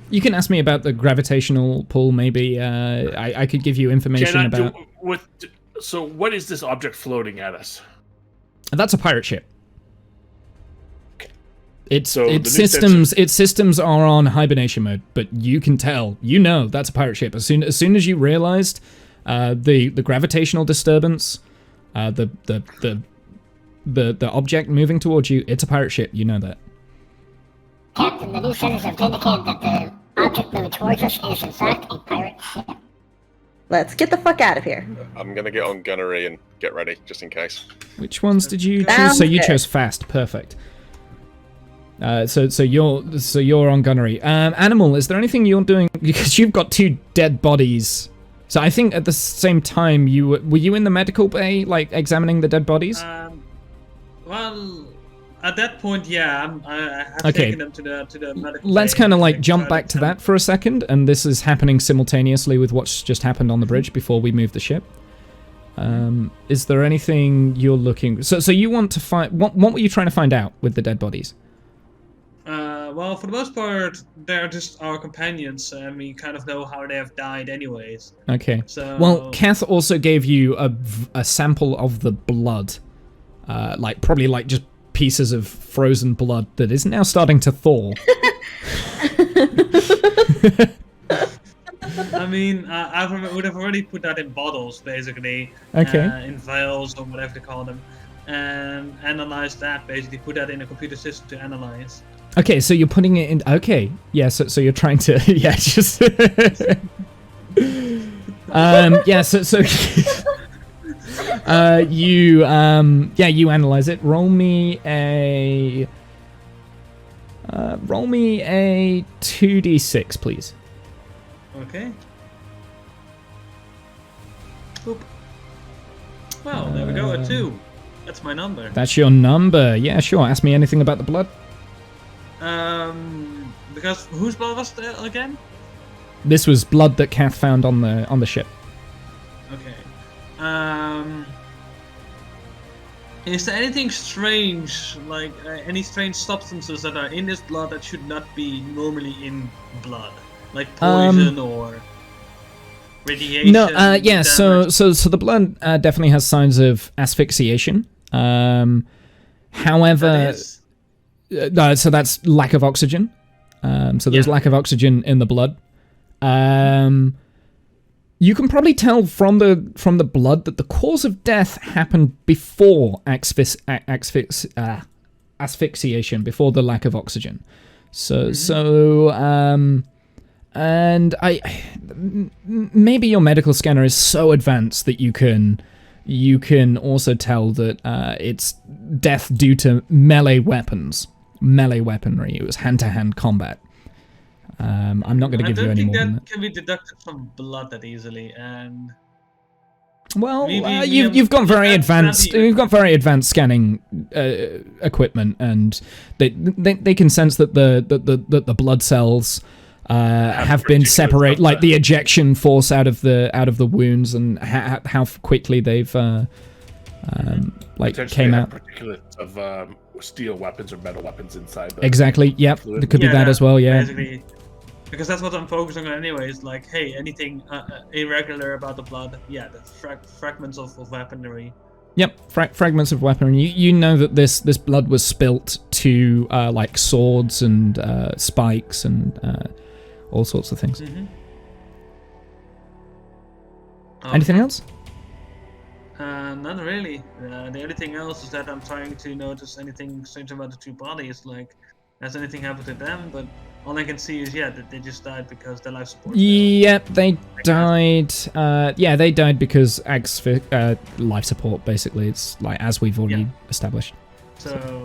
You can ask me about the gravitational pull, maybe. I could give you information about... So what is this object floating at us? That's a pirate ship. Its systems are on hibernation mode, but you can tell, that's a pirate ship. As soon as you realized the gravitational disturbance, the object moving towards you, it's a pirate ship. You know that. Captain, the new sensors have indicated that the object moving towards us is in fact a pirate ship. Let's get the fuck out of here. I'm gonna get on gunnery and get ready, just in case. Which ones did you choose? So you chose fast. Perfect. So you're on gunnery. Anymal, is there anything you're doing? Because you've got 2 dead bodies. So I think at the same time were you in the medical bay, like examining the dead bodies? Well, at that point, yeah, I have taken them to the medical bay. Let's kind of like jump back to that for a second, and this is happening simultaneously with what's just happened on the bridge before we move the ship. Is there anything you're looking? So you want to find? What were you trying to find out with the dead bodies? Well, for the most part, they're just our companions, and we kind of know how they have died anyways. Okay. So... Well, Kath also gave you a sample of the blood. Probably just pieces of frozen blood that is now starting to thaw. I mean, I would have already put that in bottles, basically. Okay. In vials or whatever they call them. And analyze that, basically. Put that in a computer system to analyze. Okay, so you're putting it in... Okay, yeah, so you're trying to... Yeah, just... you analyze it. Roll me a 2d6, please. Okay. Boop. Well, there we go, a 2. That's my number. That's your number. Yeah, sure. Ask me anything about the blood. Because whose blood was there again? This was blood that Kath found on the ship. Okay. Is there anything strange, like any strange substances that are in this blood that should not be normally in blood, like poison or radiation? No. Yeah. So the blood definitely has signs of asphyxiation. However, so that's lack of oxygen. So there's lack of oxygen in the blood. You can probably tell from the blood that the cause of death happened before asphyxiation, before the lack of oxygen. And maybe your medical scanner is so advanced that you can also tell that it's death due to melee weaponry. It was hand-to-hand combat. I'm not going to give you any more than that. I don't think that can be deducted from blood that easily, and... Well, you've got very advanced. You've got very advanced scanning equipment, and they can sense that the blood cells have been separated, like the ejection force out of the wounds, and how quickly they've came out. Particulates of steel weapons or metal weapons inside. Exactly. Yep. It could be that as well. Yeah. Basically, because that's what I'm focusing on anyways. Like, hey, anything irregular about the blood? Yeah, the fragments of weaponry. Yep, fragments of weaponry. You know that this blood was spilt to like swords and spikes and all sorts of things. Mm-hmm. Anything else? None really. The only thing else is that I'm trying to notice anything strange about the two bodies. Like, has anything happened to them? But all I can see is that they just died because their life support. Yep, they died. They died because life support. Basically, it's like as we've already established. So,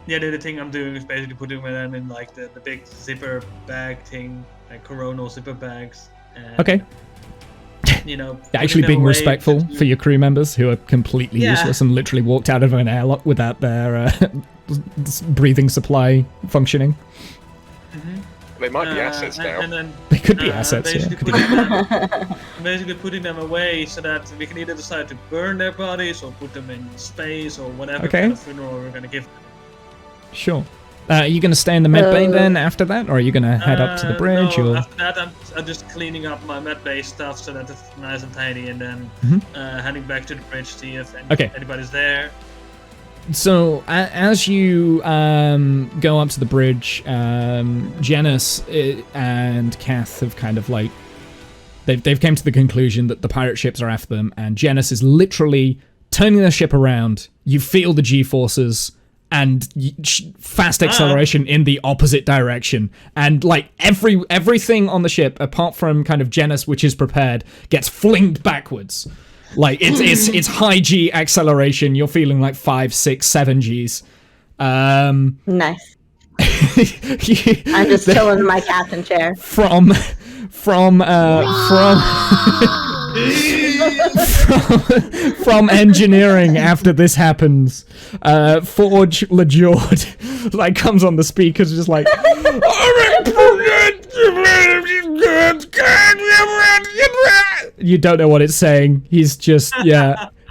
the other thing I'm doing is basically putting them in like the big zipper bag thing, like coronal zipper bags. And, okay. Actually being respectful for your crew members who are completely useless and literally walked out of an airlock without their breathing supply functioning. Mm-hmm. They might be assets now. And then, they could be assets, basically putting them away so that we can either decide to burn their bodies or put them in space or whatever kind of funeral we're going to give them. Sure. Are you going to stay in the med bay then after that, or are you going to head up to the bridge? No, or? After that, I'm just cleaning up my med bay stuff so that it's nice and tidy, and then heading back to the bridge to see if anybody's there. So as you go up to the bridge, Jenness and Kath have kind of like they've come to the conclusion that the pirate ships are after them, and Jenness is literally turning the ship around. You feel the G-forces and fast acceleration in the opposite direction, and like everything on the ship apart from kind of Jenness, which is prepared, gets flinged backwards. Like it's high G acceleration. You're feeling like 5, 6, 7 Gs. Nice. I'm just chilling in my captain chair. From engineering after this happens, Forge LeJord like comes on the speakers just like you don't know what it's saying. He's just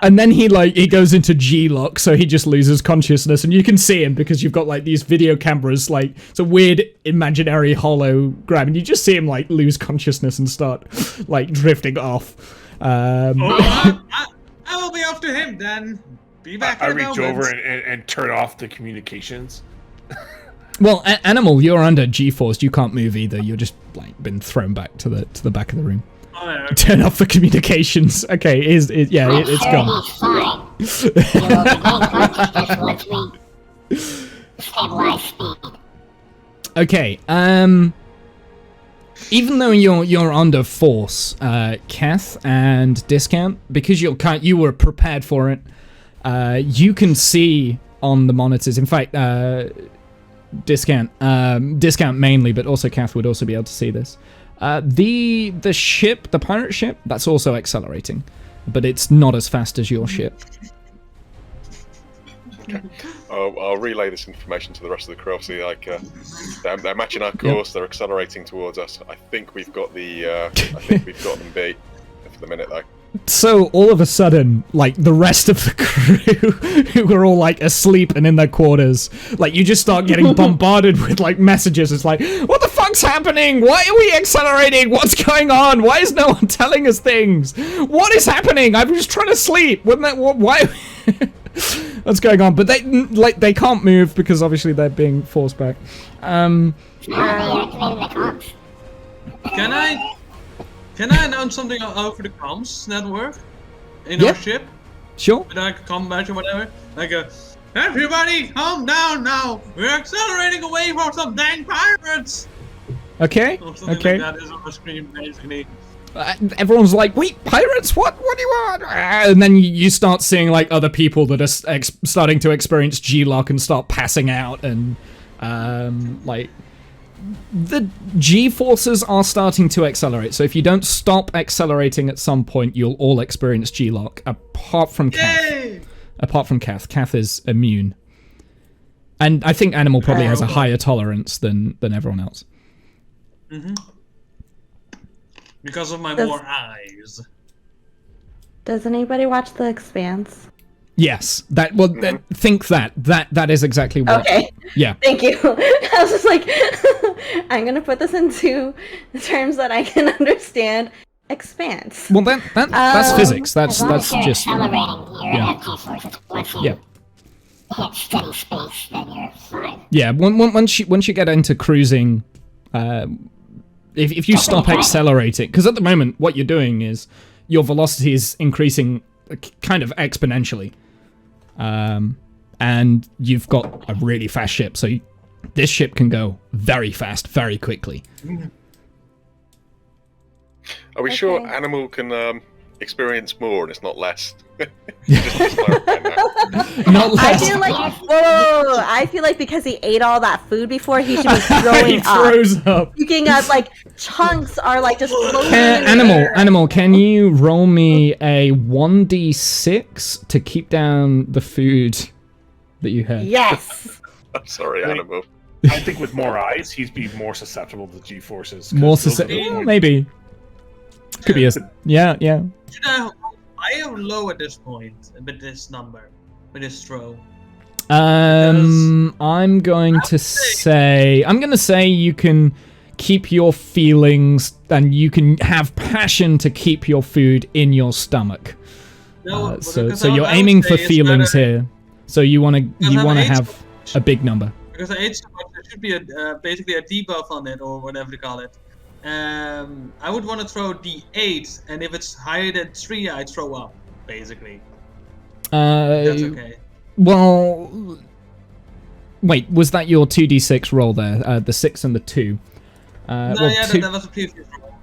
And then he goes into G-lock, so he just loses consciousness, and you can see him because you've got like these video cameras, like it's a weird imaginary hologram, and you just see him like lose consciousness and start like drifting off. I will be off to him then. Be back. I reach over and turn off the communications. Well, Animal, you're under G-force. You can't move either. You're just like been thrown back to the back of the room. Oh, yeah, okay. Turn off the communications. Okay, it's gone. Okay, even though you're under force, Kath and Discount, because you were prepared for it, you can see on the monitors. In fact, Discount mainly, but also Kath would also be able to see this. The ship, the pirate ship, that's also accelerating, but it's not as fast as your ship. Okay. I'll relay this information to the rest of the crew. Obviously, like they're matching our course. Yep. They're accelerating towards us. I think we've got them beat for the minute, though. So all of a sudden, like the rest of the crew, who were all like asleep and in their quarters, like you just start getting bombarded with like messages. It's like, what the fuck's happening? Why are we accelerating? What's going on? Why is no one telling us things? What is happening? I'm just trying to sleep. Why? What's going on? But they can't move because obviously they're being forced back. Can I announce something over the comms network in our ship? Sure. Like a combat or whatever. Like everybody, calm down now. We're accelerating away from some dang pirates. Okay. Or something like that is on the screen, basically. Everyone's like, wait, pirates? What do you want? And then you start seeing like other people that are starting to experience G-lock and start passing out, and like the G-forces are starting to accelerate. So if you don't stop accelerating at some point, you'll all experience G-lock, apart from Kath. Apart from Kath. Kath is immune. And I think Animal probably has a higher tolerance than everyone else. Mm-hmm. Because of my more eyes. Does anybody watch The Expanse? Yes. Think that is exactly what. Okay. Yeah. Thank you. I was just like, I'm gonna put this into terms that I can understand. Expanse. Well, that's physics. That's just. Yeah. Hit steady space, then you're fine. Yeah. Once you get into cruising, if you stop accelerating, because at the moment what you're doing is your velocity is increasing kind of exponentially. And you've got a really fast ship, so this ship can go very fast, very quickly. Are we sure Animal can experience more and it's not less? Not less. I feel like, whoa, I feel like because he ate all that food before, he should be throwing he throws up. Puking up, like, chunks are, like, just floating Animal, can you roll me a 1d6 to keep down the food that you had? Yes! I'm sorry, Animal. I think with more eyes, he'd be more susceptible to G-forces. More susceptible? Maybe. Could be a... Yeah. Should I high or low at this point with this number, with this throw? I'm going to say you can keep your feelings and you can have passion to keep your food in your stomach. No, so you're aiming for feelings here. So you want to have a big number. Because I ate so much, there should be basically a debuff on it, or whatever you call it. I would want to throw D8, and if it's higher than 3, I'd throw up, basically. That's okay. Well, wait, was that your 2d6 roll there? The 6 and the 2? That was a previous roll.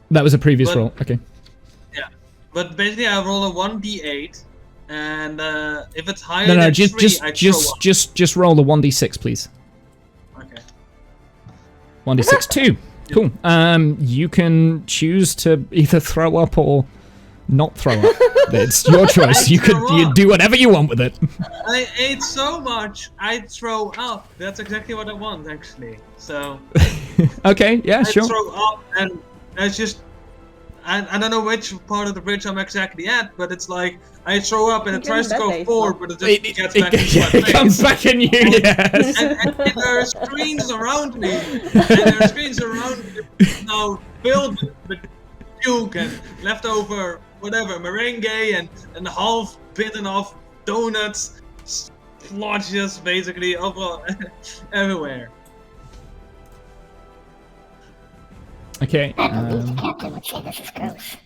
That was a previous roll, okay. Yeah, but basically I roll a 1d8, and if it's higher than 3, I throw up. Just roll a 1d6, please. Okay. 1d6, 2. Cool. You can choose to either throw up or not throw up. It's your choice. You do whatever you want with it. I ate so much, I'd throw up. That's exactly what I want, actually. So. Okay. Yeah. Sure. I'd throw up, and that's just. I don't know which part of the bridge I'm exactly at, but it's like I throw up and it tries to go forward, but it just gets back into my face. It comes back in you, yes. And there are screens around me, now filled with puke and leftover whatever meringue and half bitten off donuts, splotches basically over everywhere. Okay. I believe the captain would say this is gross.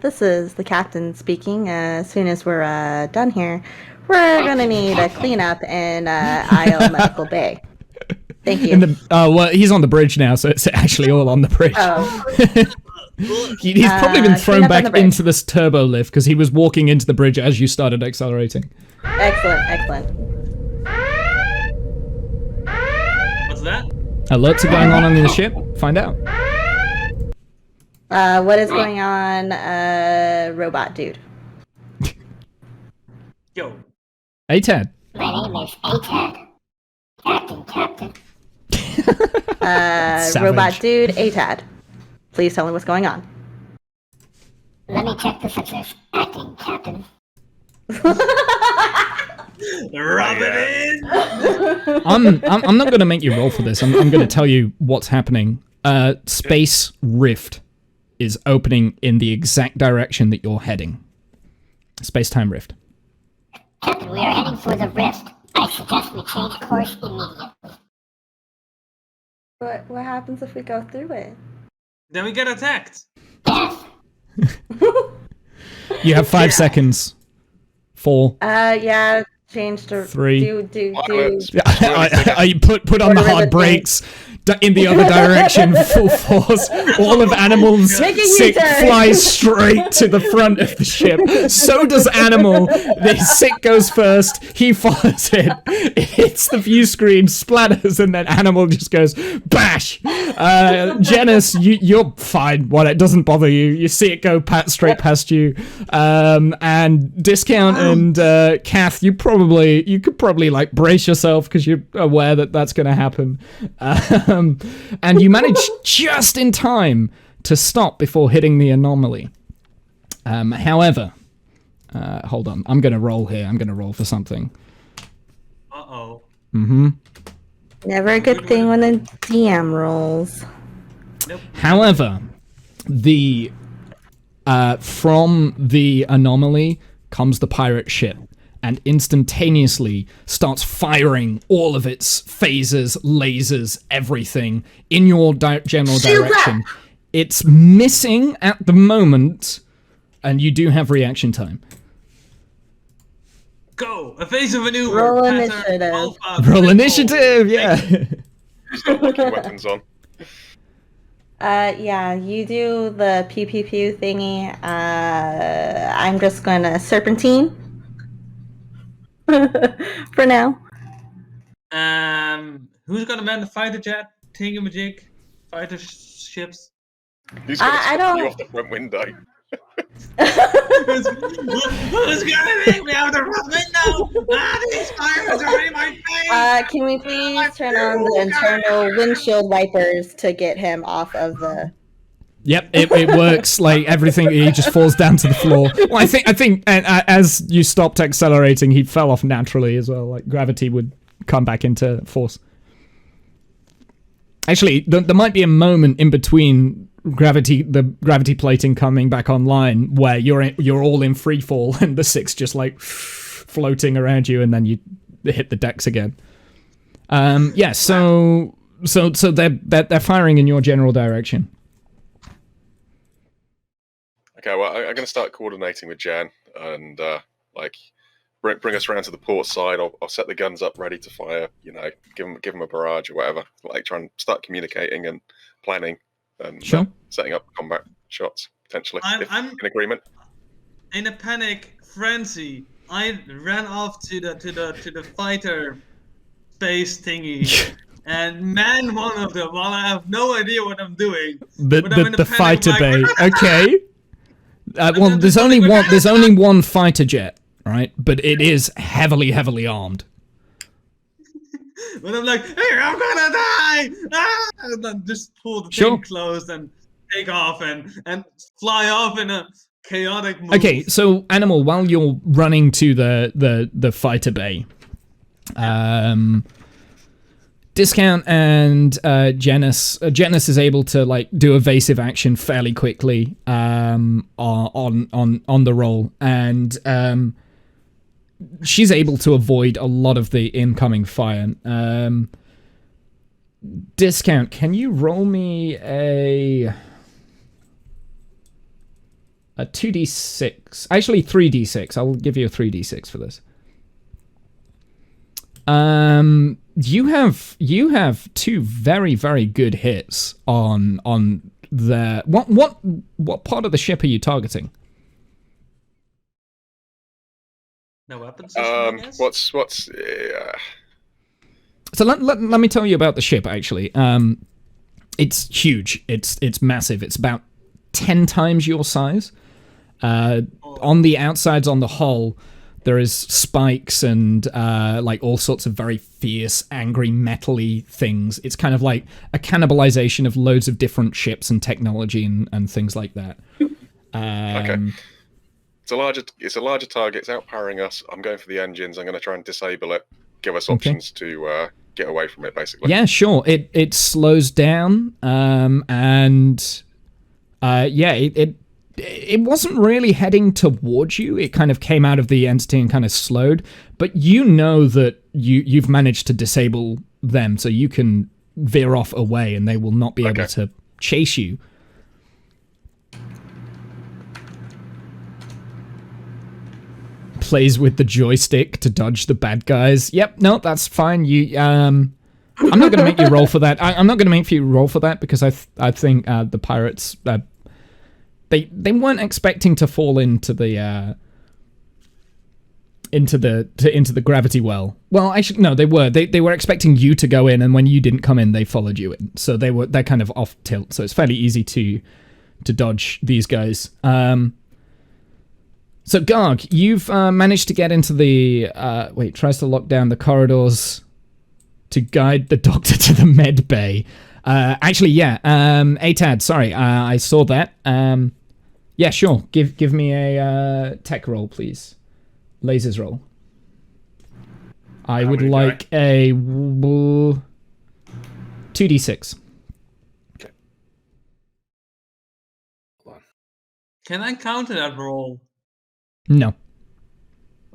This is the captain speaking. As soon as we're done here, we're gonna need a cleanup in IL Medical Bay. Thank you. Well, he's on the bridge now, so it's actually all on the bridge. Oh. He's probably been thrown back into this turbo lift because he was walking into the bridge as you started accelerating. Excellent. What's that? Alerts are going on the ship. Find out. What is going on, robot dude? Yo. ATAD. My name is ATAD. Captain. Robot dude, ATAD. Please tell me what's going on. Let me check the sensors. Acting Captain. Rub it in. I'm not going to make you roll for this. I'm going to tell you what's happening. Space rift is opening in the exact direction that you're heading. Space-time rift. Captain, we are heading for the rift. I suggest we change course immediately. What happens if we go through it? Then we get attacked. Death. You have 5 seconds. 4. Yeah, change to 3. Do. I put on the hard brakes in the other direction, full force. All of Animal's sick flies straight to the front of the ship. So does Animal. The sick goes first. He follows it. It hits the view screen, splatters, and then Animal just goes bash. Jenness, you're fine. It doesn't bother you. You see it go straight past you. And Discount and Kath, you could probably like brace yourself because you're aware that that's going to happen. And you manage just in time to stop before hitting the anomaly. However, hold on. I'm going to roll here. I'm going to roll for something. Uh-oh. Mm-hmm. Never a good thing when a DM rolls. Nope. However, from the anomaly comes the pirate ship, and instantaneously starts firing all of its phasers, lasers, everything in your general direction. It's missing at the moment, and you do have reaction time. Go! Evasive maneuver! Roll initiative. Roll initiative, yeah. Stop locking weapons on. Yeah, you do the pew pew pew thingy. I'm just gonna serpentine. For now. Who's gonna man the fighter jet? Thingamajig? Fighter ships? Who's gonna I stop don't- you off the front window? Who's gonna make me out the front window? These fires are in my face! Can we please turn on the internal windshield wipers to get him off of the... Yep, it works. Like everything, he just falls down to the floor. Well, I think, and as you stopped accelerating, he fell off naturally as well. Like gravity would come back into force. Actually, there might be a moment in between the gravity plating coming back online where you're all in free fall and the six just like floating around you, and then you hit the decks again. Yeah. So they're firing in your general direction. Okay, well, I'm going to start coordinating with Jan and bring us around to the port side. I'll set the guns up ready to fire. You know, give them a barrage or whatever. Like try and start communicating and planning and Sure. Setting up combat shots potentially. I'm in agreement. In a panic frenzy, I ran off to the fighter space thingy. And man one of them while I have no idea what I'm doing. The fighter bay. Okay. Well, there's only one fighter jet, right? But it is heavily armed. But I'm like, hey, I'm gonna die! Ah! And then just pull the thing closed and take off and fly off in a chaotic move. Okay, so Animal, while you're running to the fighter bay, Discount and Jenness is able to like do evasive action fairly quickly on the roll, and she's able to avoid a lot of the incoming fire. Discount, can you roll me a 2d6? Actually, 3d6. I'll give you a 3d6 for this. You have two very, very good hits on the what part of the ship are you targeting? No weapon system, I guess? What's So let me tell you about the ship, actually. It's huge. It's massive. It's about 10 times your size. On the outsides, on the hull, there is spikes and like all sorts of very fierce, angry, metal-y things. It's kind of like a cannibalization of loads of different ships and technology and things like that. Okay. It's a larger target. It's outpowering us. I'm going for the engines. I'm going to try and disable it. Give us options to get away from it, basically. Yeah, sure. It slows down, it wasn't really heading towards you. It kind of came out of the entity and kind of slowed. But you know that you've managed to disable them, so you can veer off away, and they will not be able to chase you. Plays with the joystick to dodge the bad guys. Yep, no, that's fine. I'm not going to make you roll for that. I'm not going to make you roll for that because I think the pirates they weren't expecting to fall into the gravity well. Well, actually, no, they were. They were expecting you to go in, and when you didn't come in, they followed you in. So they're kind of off tilt. So it's fairly easy to dodge these guys. So, Garg, you've managed to get into the... tries to lock down the corridors to guide the doctor to the med bay. ATAD, sorry, I saw that. Yeah, sure. Give me a tech roll, please. Lasers roll. I would like a 2d6. Okay. Hold on. Can I counter that roll? No.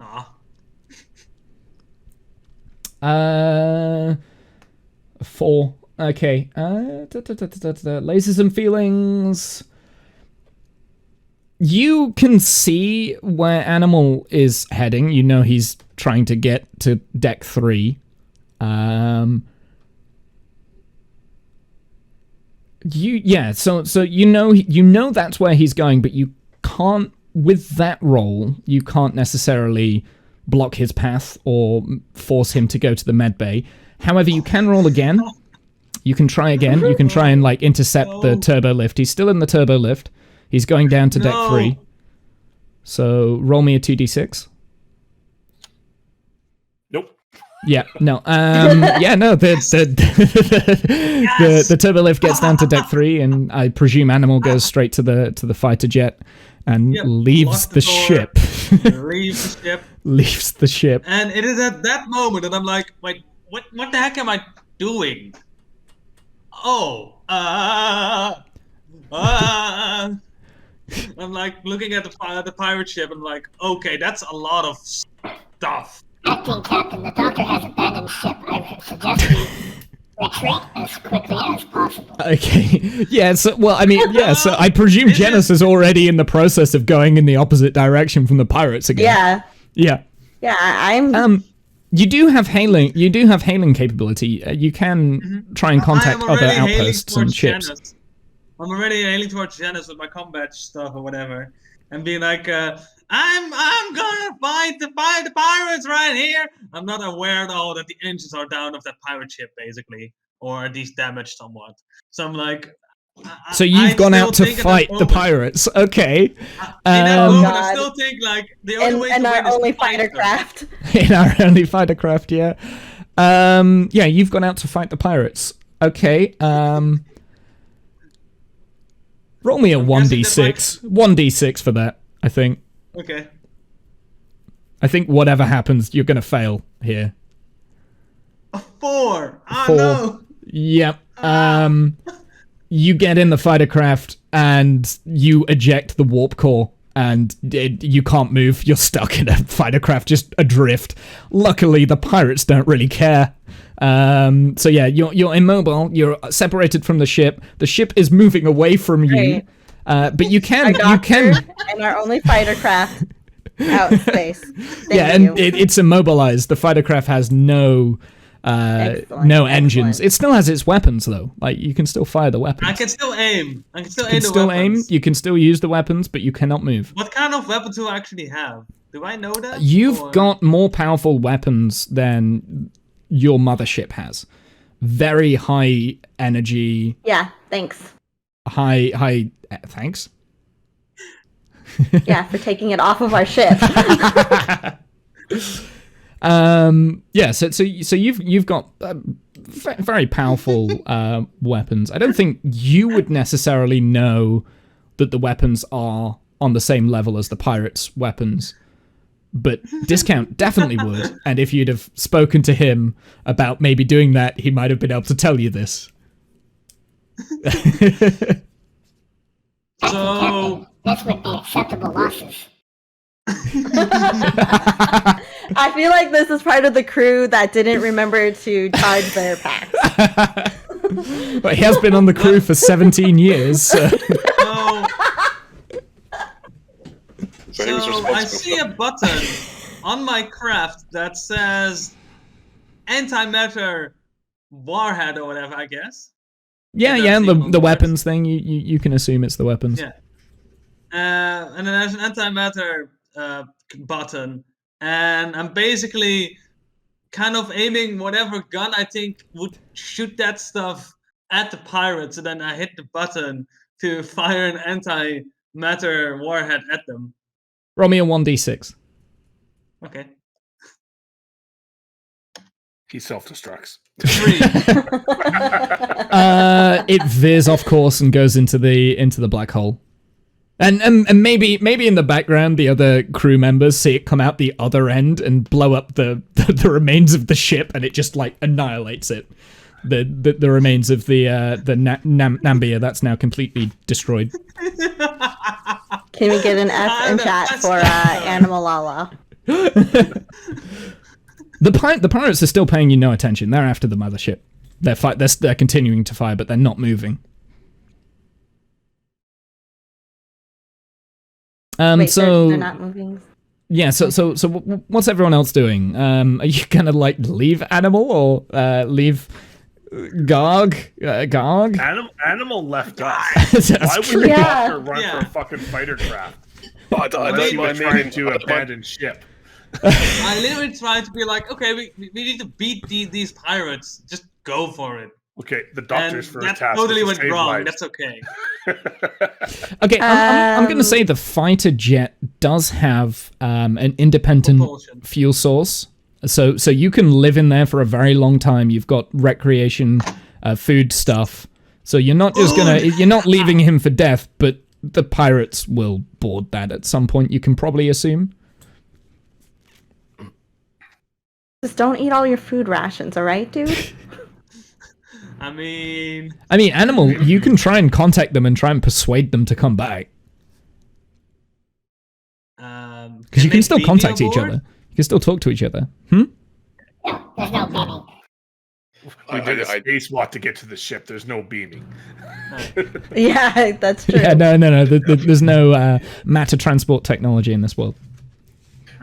Ah. 4. Okay. Lasers and feelings. You can see where Animal is heading. You know he's trying to get to deck 3. So you know that's where he's going, but you can't. With that roll, you can't necessarily block his path or force him to go to the med bay. However, you can roll again. You can try again. You can try and like intercept the turbo lift. He's still in the turbo lift. He's going down to deck 3. So roll me a 2d6. Nope. Yeah, no. The turbo lift gets down to deck 3, and I presume Animal goes straight to the fighter jet. And leaves the ship. Leaves the ship. Leaves the ship. And it is at that moment that I'm like, wait, what the heck am I doing? Oh, I'm like looking at the pirate ship. I'm like, okay, that's a lot of stuff. Acting Captain, the doctor has abandoned ship. I suggest we retreat as quickly as possible. Okay. Yeah, so I presume Jenness is already in the process of going in the opposite direction from the pirates again. Yeah. Yeah. Yeah, I'm... You do have hailing capability. You can try and contact other outposts and ships. Jenness. I'm already hailing towards Jenness with my combat stuff or whatever. And being like, I'm gonna fight the pirates right here. I'm not aware though that the engines are down of that pirate ship basically, or at least damaged somewhat. So I'm like, so you've gone out to fight the pirates, okay? In that moment, I still think like the only way to win our is only to fight fighter them. craft. In our only fighter craft, yeah. Yeah, you've gone out to fight the pirates. Okay, roll me a 1d6. 1d6 for that, I think. Okay. I think whatever happens, you're gonna fail here. A 4! Ah, 4. no! Yep. You get in the fighter craft, and you eject the warp core, and you can't move. You're stuck in a fighter craft, just adrift. Luckily, the pirates don't really care. So yeah, you're immobile. You're separated from the ship. The ship is moving away from you, but you can and our only fighter craft out in space. It's immobilized. The fighter craft has no engines. It still has its weapons though. Like you can still fire the weapons. I can still aim. You can still use the weapons, but you cannot move. What kind of weapons do I actually have? Do I know that? You've got more powerful weapons than your mothership has. Very high energy. Yeah, thanks. High thanks. Yeah, for taking it off of our ship. Yeah, so you've got very powerful weapons. I don't think you would necessarily know that the weapons are on the same level as the pirates' weapons, but Discount definitely would. And if you'd have spoken to him about maybe doing that, he might have been able to tell you this. So This would be acceptable losses. I feel like this is part of the crew that didn't remember to charge their packs. But he has been on the crew for 17 years. So I see a button on my craft that says antimatter warhead or whatever, I guess. Yeah, the weapons thing. You can assume it's the weapons. Yeah. And then there's an antimatter button, and I'm basically kind of aiming whatever gun I think would shoot that stuff at the pirates, and then I hit the button to fire an antimatter warhead at them. Roll me a 1d6. Okay. He self-destructs. 3. It veers off course and goes into the black hole. And maybe in the background the other crew members see it come out the other end and blow up the remains of the ship, and it just like annihilates it. The remains of the Nambia that's now completely destroyed. Can we get an F in chat for Animal Lala? The pirates are still paying you no attention. They're after the mothership. They're continuing to fire, but they're not moving. Wait, so they're not moving. Yeah. So what's everyone else doing? Are you gonna like leave Animal or leave Garg? Animal left us. Why would the doctor run for a fucking fighter craft? I don't mind trying to abandon ship. I literally tried to be like, okay, we need to beat these pirates. Just go for it. Okay, the doctor's and first that task totally is to went save wrong. lives. That's okay. Okay, I'm going to say the fighter jet does have an independent propulsion fuel source, so you can live in there for a very long time. You've got recreation, food stuff, so you're not just you're not leaving him for death, but the pirates will board that at some point. You can probably assume. Just don't eat all your food rations, all right, dude? I mean, Animal, you can try and contact them and try and persuade them to come back. Because you can still contact each other. You can still talk to each other. No, there's no beaming. We did a spacewalk to get to the ship. There's no beaming. Yeah, that's true. Yeah, no. There's no matter transport technology in this world.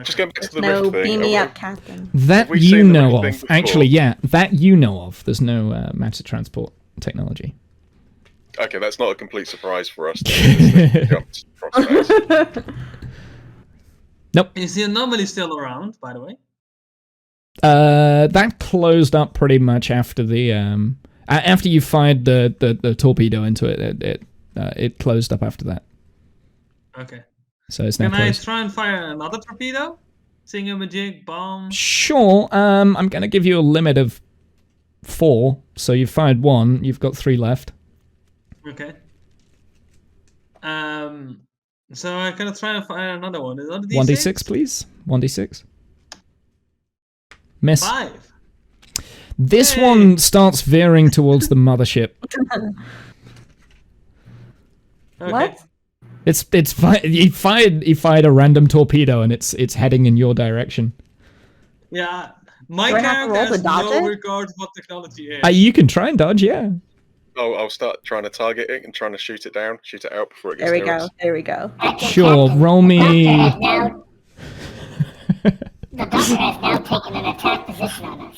Just going back to the No, rift thing. beam me up, Captain. That we you say the know right thing of. before? Actually, yeah, that you know of. There's no matter transport technology. Okay, that's not a complete surprise for us. Jumped across space. Nope. is the anomaly still around, by the way? That closed up pretty much after the after you fired the torpedo into it. It closed up after that. Okay. So it's now Can I closed. try and fire another torpedo? Singamajig bomb. Sure. I'm gonna give you a limit of 4. So you've fired 1. You've got 3 left. Okay. So I'm gonna try and find another one. Is that a 1d6, please. 1d6. Miss. 5. This one starts veering towards the mothership. Okay. What? He fired a random torpedo and it's heading in your direction. Yeah. My Do I have to character roll to has dodge no it? regard for what technology is. You can try and dodge, yeah. I'll start trying to target it and trying to shoot it down, shoot it out before it gets There we near go. us. There we go. Sure, roll me. Now, the Doctor has now taken an attack position on us.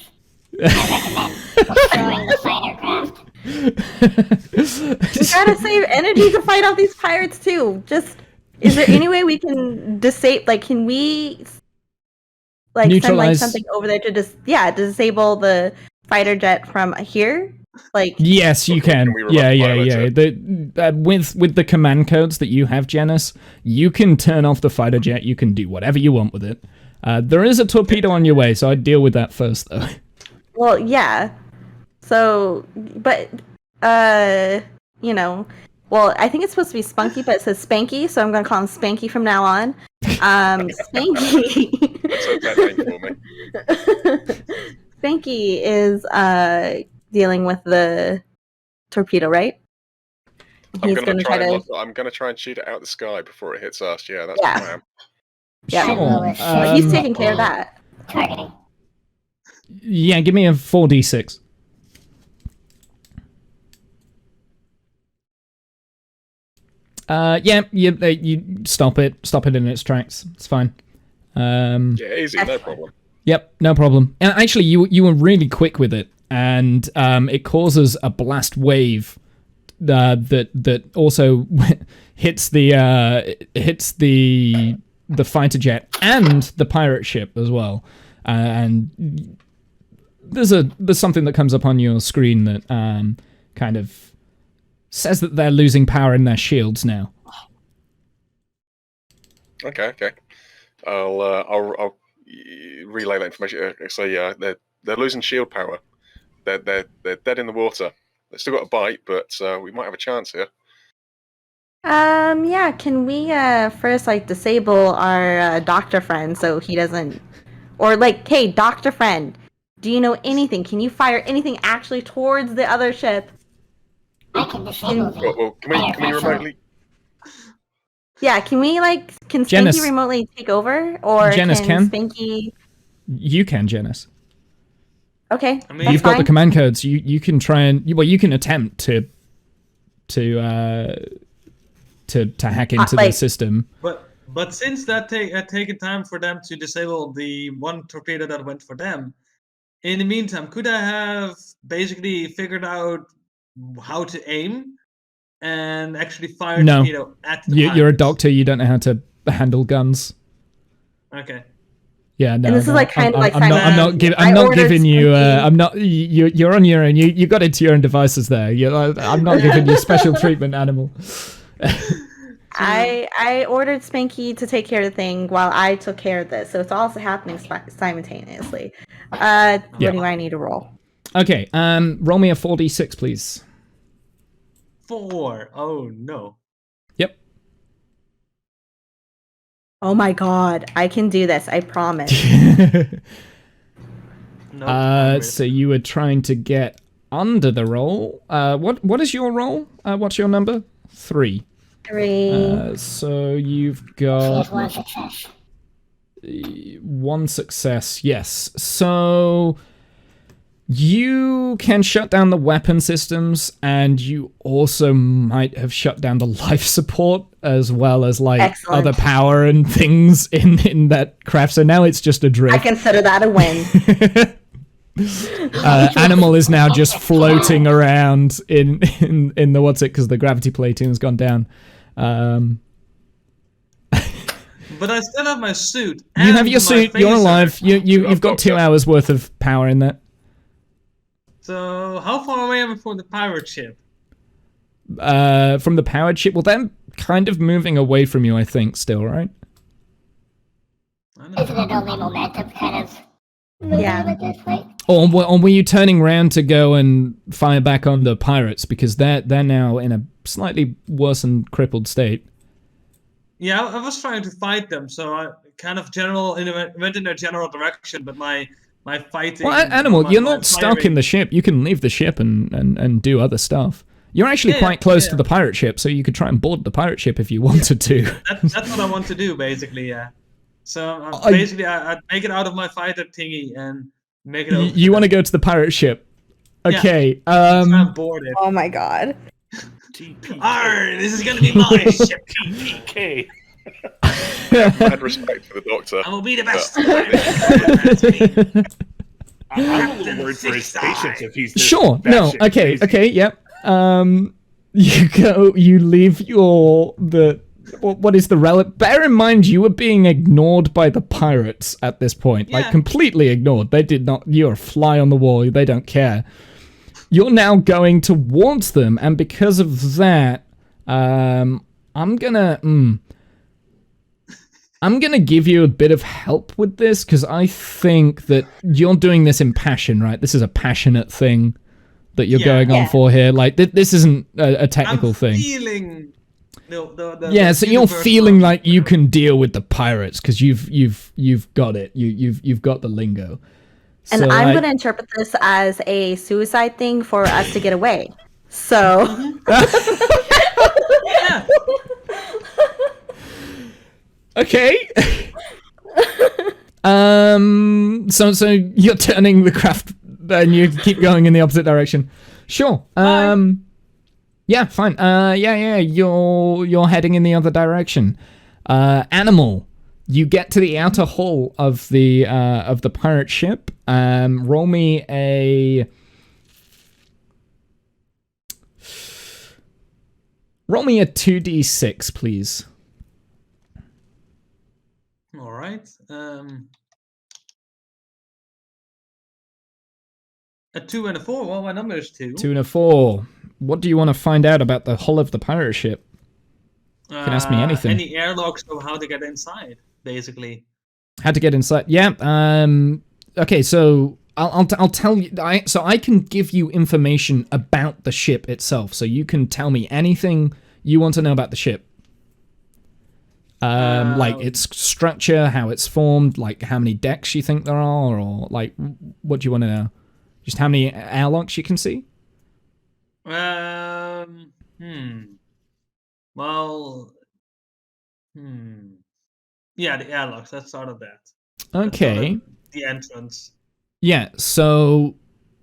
I recommend destroying the fighter craft. We gotta save energy to fight off these pirates too. Is there any way we can disable? Like, can we send Neutralize- something over there to disable the fighter jet from here? Like, Yes, you can. Can we remote Yeah. pilot it? With the command codes that you have, Jenness, you can turn off the fighter jet. You can do whatever you want with it. There is a torpedo on your way, so I'd deal with that first, though. well, yeah. So, but well, I think it's supposed to be Spunky, but it says Spanky, so I'm gonna call him Spanky from now on. Spanky. So that name for me. Spanky is dealing with the torpedo, right? I'm gonna try and shoot it out the sky before it hits us. Yeah, that's Yeah. the plan. Yeah. Sure. But he's taking care of that. Targeting. Yeah, give me a 4d6. You stop it in its tracks. It's fine. Yeah, easy, no problem. Yep, no problem. Actually, you were really quick with it, and it causes a blast wave that also hits the fighter jet and the pirate ship as well. And there's something that comes up on your screen that kind of says that they're losing power in their shields now. Okay. I'll relay that information. So yeah, they're losing shield power. They're dead in the water. They've still got a bite, but we might have a chance here. Yeah, can we first disable our doctor friend so he doesn't, or hey, doctor friend, do you know anything? Can you fire anything actually towards the other ship? I can disable the Well, can we remotely? Yeah, can we can Spanky Jenness. remotely take over, or Jenness can. Spanky? You can, Jenness. Okay, I mean, that's You've got the fine. command codes. You can try and you can attempt to hack into the system. But since that taken time for them to disable the one torpedo that went for them, in the meantime, could I have basically figured out how to aim and actually fire No. torpedo at the You're a pirates? doctor. You don't know how to handle guns. Okay. Yeah, no. And this is I'm not giving you. I'm not. You're on your own. You got into your own devices there. I'm not giving you special treatment, Animal. I ordered Spanky to take care of the thing while I took care of this, so it's also happening simultaneously. What do I need to roll? Okay. Roll me a 4d6, please. 4. Oh no. Yep. Oh my god, I can do this, I promise. No. So you were trying to get under the roll. What is your roll? What's your number? 3. 3. So you've got one success. 1 success. Yes. So you can shut down the weapon systems, and you also might have shut down the life support as well as Excellent. other power and things in that craft. So now it's just adrift. I consider that a win. Animal is now just floating around in the because the gravity plating has gone down. But I still have my suit. You have and your my suit. You're phaser. alive. You've got 2 hours worth of power in that. So how far away am I from the pirate ship? From the powered ship. Well, they're kind of moving away from you, I think. Still, right? Isn't it only momentum kind of moving at this point? Or were you turning around to go and fire back on the pirates because they're now in a slightly worse and crippled state? Yeah, I was trying to fight them, so I kind of went in a general direction, but my fighting... Well, Animal, you're not stuck in the ship. You can leave the ship and do other stuff. You're actually quite close to the pirate ship, so you could try and board the pirate ship if you wanted to. That's what I want to do, basically, yeah. So basically, I'd make it out of my fighter thingy and make it over. You want to go to the pirate ship? Okay. I'm boarded. Oh my god. Arr, this is gonna be my ship, TPK. Mad respect for the Doctor. I will be the best. I'm a little worried for his patience if he's this Sure. No. Okay. crazy. Okay. Yep. You leave what is the relic? Bear in mind, you were being ignored by the pirates at this point, like completely ignored. They did not. You're a fly on the wall. They don't care. You're now going towards them, and because of that, I'm gonna give you a bit of help with this because I think that you're doing this in passion, right? This is a passionate thing that you're going on for here. Like this isn't a technical thing. Feeling. So you're feeling like you can deal with the pirates because you've got it. You've got the lingo. And so I'm going to interpret this as a suicide thing for us to get away. So. Okay. So you're turning the craft and you keep going in the opposite direction. Sure. Yeah, fine. You're heading in the other direction. Animal. You get to the outer hull of the pirate ship. Roll me a 2d6, please. All right. A 2 and a 4. Well, my number is 2. 2 and a 4. What do you want to find out about the hull of the pirate ship? You can ask me anything. Any airlocks of how to get inside, basically. How to get inside? Yeah. Okay. So I'll tell you. So I can give you information about the ship itself. So you can tell me anything you want to know about the ship. Like its structure, how it's formed, like how many decks you think there are, or like what do you want to know? Just how many airlocks you can see? Well, yeah, the airlocks. Let's start with that. Okay. The entrance. Yeah, so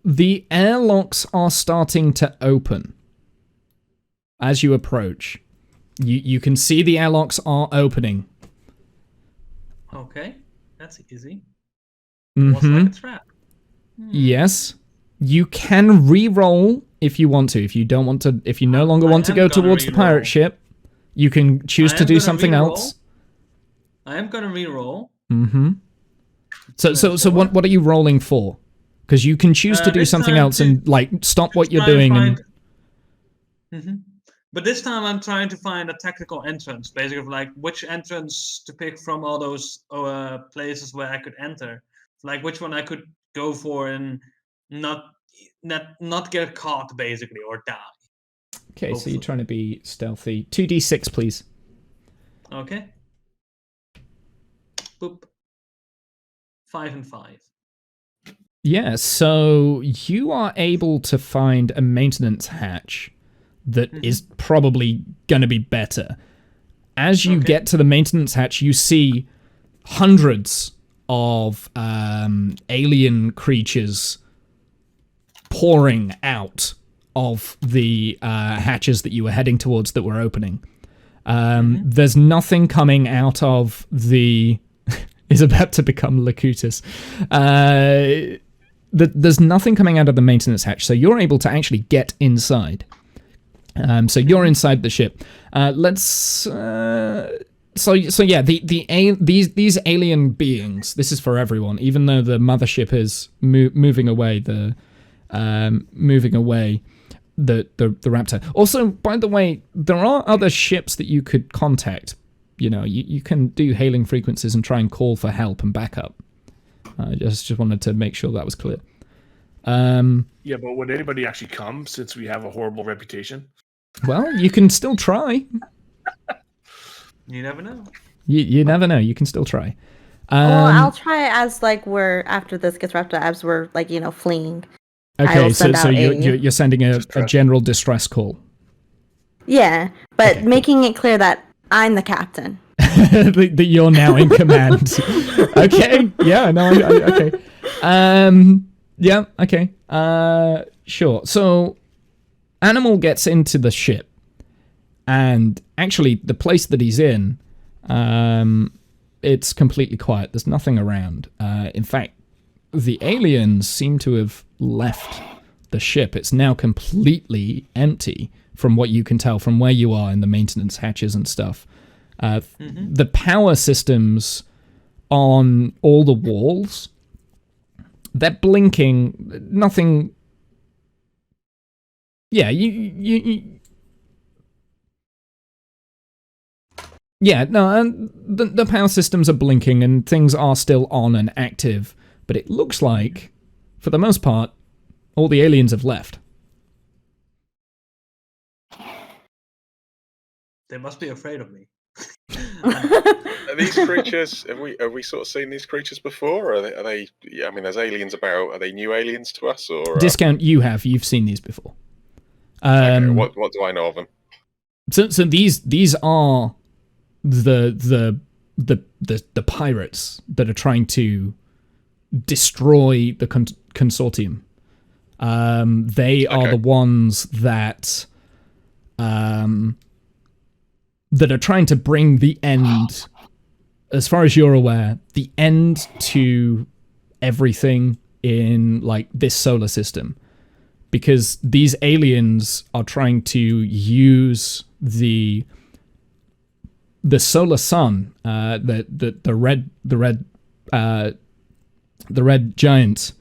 the airlocks are starting to open as you approach. You can see the airlocks are opening. Okay, that's easy. Mm-hmm. Almost like a trap. Yes. You can re-roll if you want to. If you don't want to, if you no longer want to go towards the pirate ship, you can choose to do something else. I am gonna re-roll. Mm-hmm. So what are you rolling for? Because you can choose to do something else and like stop what you're doing. But this time I'm trying to find a technical entrance, basically like which entrance to pick from all those places where I could enter. Like which one I could go for and not get caught, basically, or die. Okay, hopefully. So you're trying to be stealthy. 2d6, please. Okay. Boop. 5 and 5. Yeah, so you are able to find a maintenance hatch that is probably going to be better. As you get to the maintenance hatch, you see hundreds of alien creatures pouring out of the hatches that you were heading towards that were opening. There's nothing coming out of the... is about to become Locutus. There's nothing coming out of the maintenance hatch, so you're able to actually get inside. So you're inside the ship. So yeah, these alien beings. This is for everyone, even though the mothership is moving away. The Raptor. Also, by the way, there are other ships that you could contact you can do hailing frequencies and try and call for help and backup. I just wanted to make sure that was clear. Yeah, but would anybody actually come since we have a horrible reputation? Well, you can still try. You never know. You never know. You can still try. Well, I'll try as we're after this gets wrapped up, as we're fleeing. Okay, so you're sending a general distress call. Yeah, but making it clear that I'm the captain. that you're now in command. Okay. Yeah. No. Okay. Yeah. Okay. Sure. So, Anymal gets into the ship, and actually, the place that he's in, it's completely quiet. There's nothing around. In fact, the aliens seem to have left the ship. It's now completely empty, from what you can tell from where you are in the maintenance hatches and stuff. The power systems on all the walls, they're blinking. Nothing. Yeah, yeah, no, the power systems are blinking and things are still on and active, but it looks like, for the most part, all the aliens have left. They must be afraid of me. Are these creatures? Have we sort of seen these creatures before? Or are they? I mean, there's aliens about. Are they new aliens to us, or discount? You've seen these before. Okay, what do I know of them? So these are the pirates that are trying to destroy the consortium. They are the ones that that are trying to bring the end, as far as you're aware, the end to everything in this solar system. Because these aliens are trying to use the solar sun, the red giant,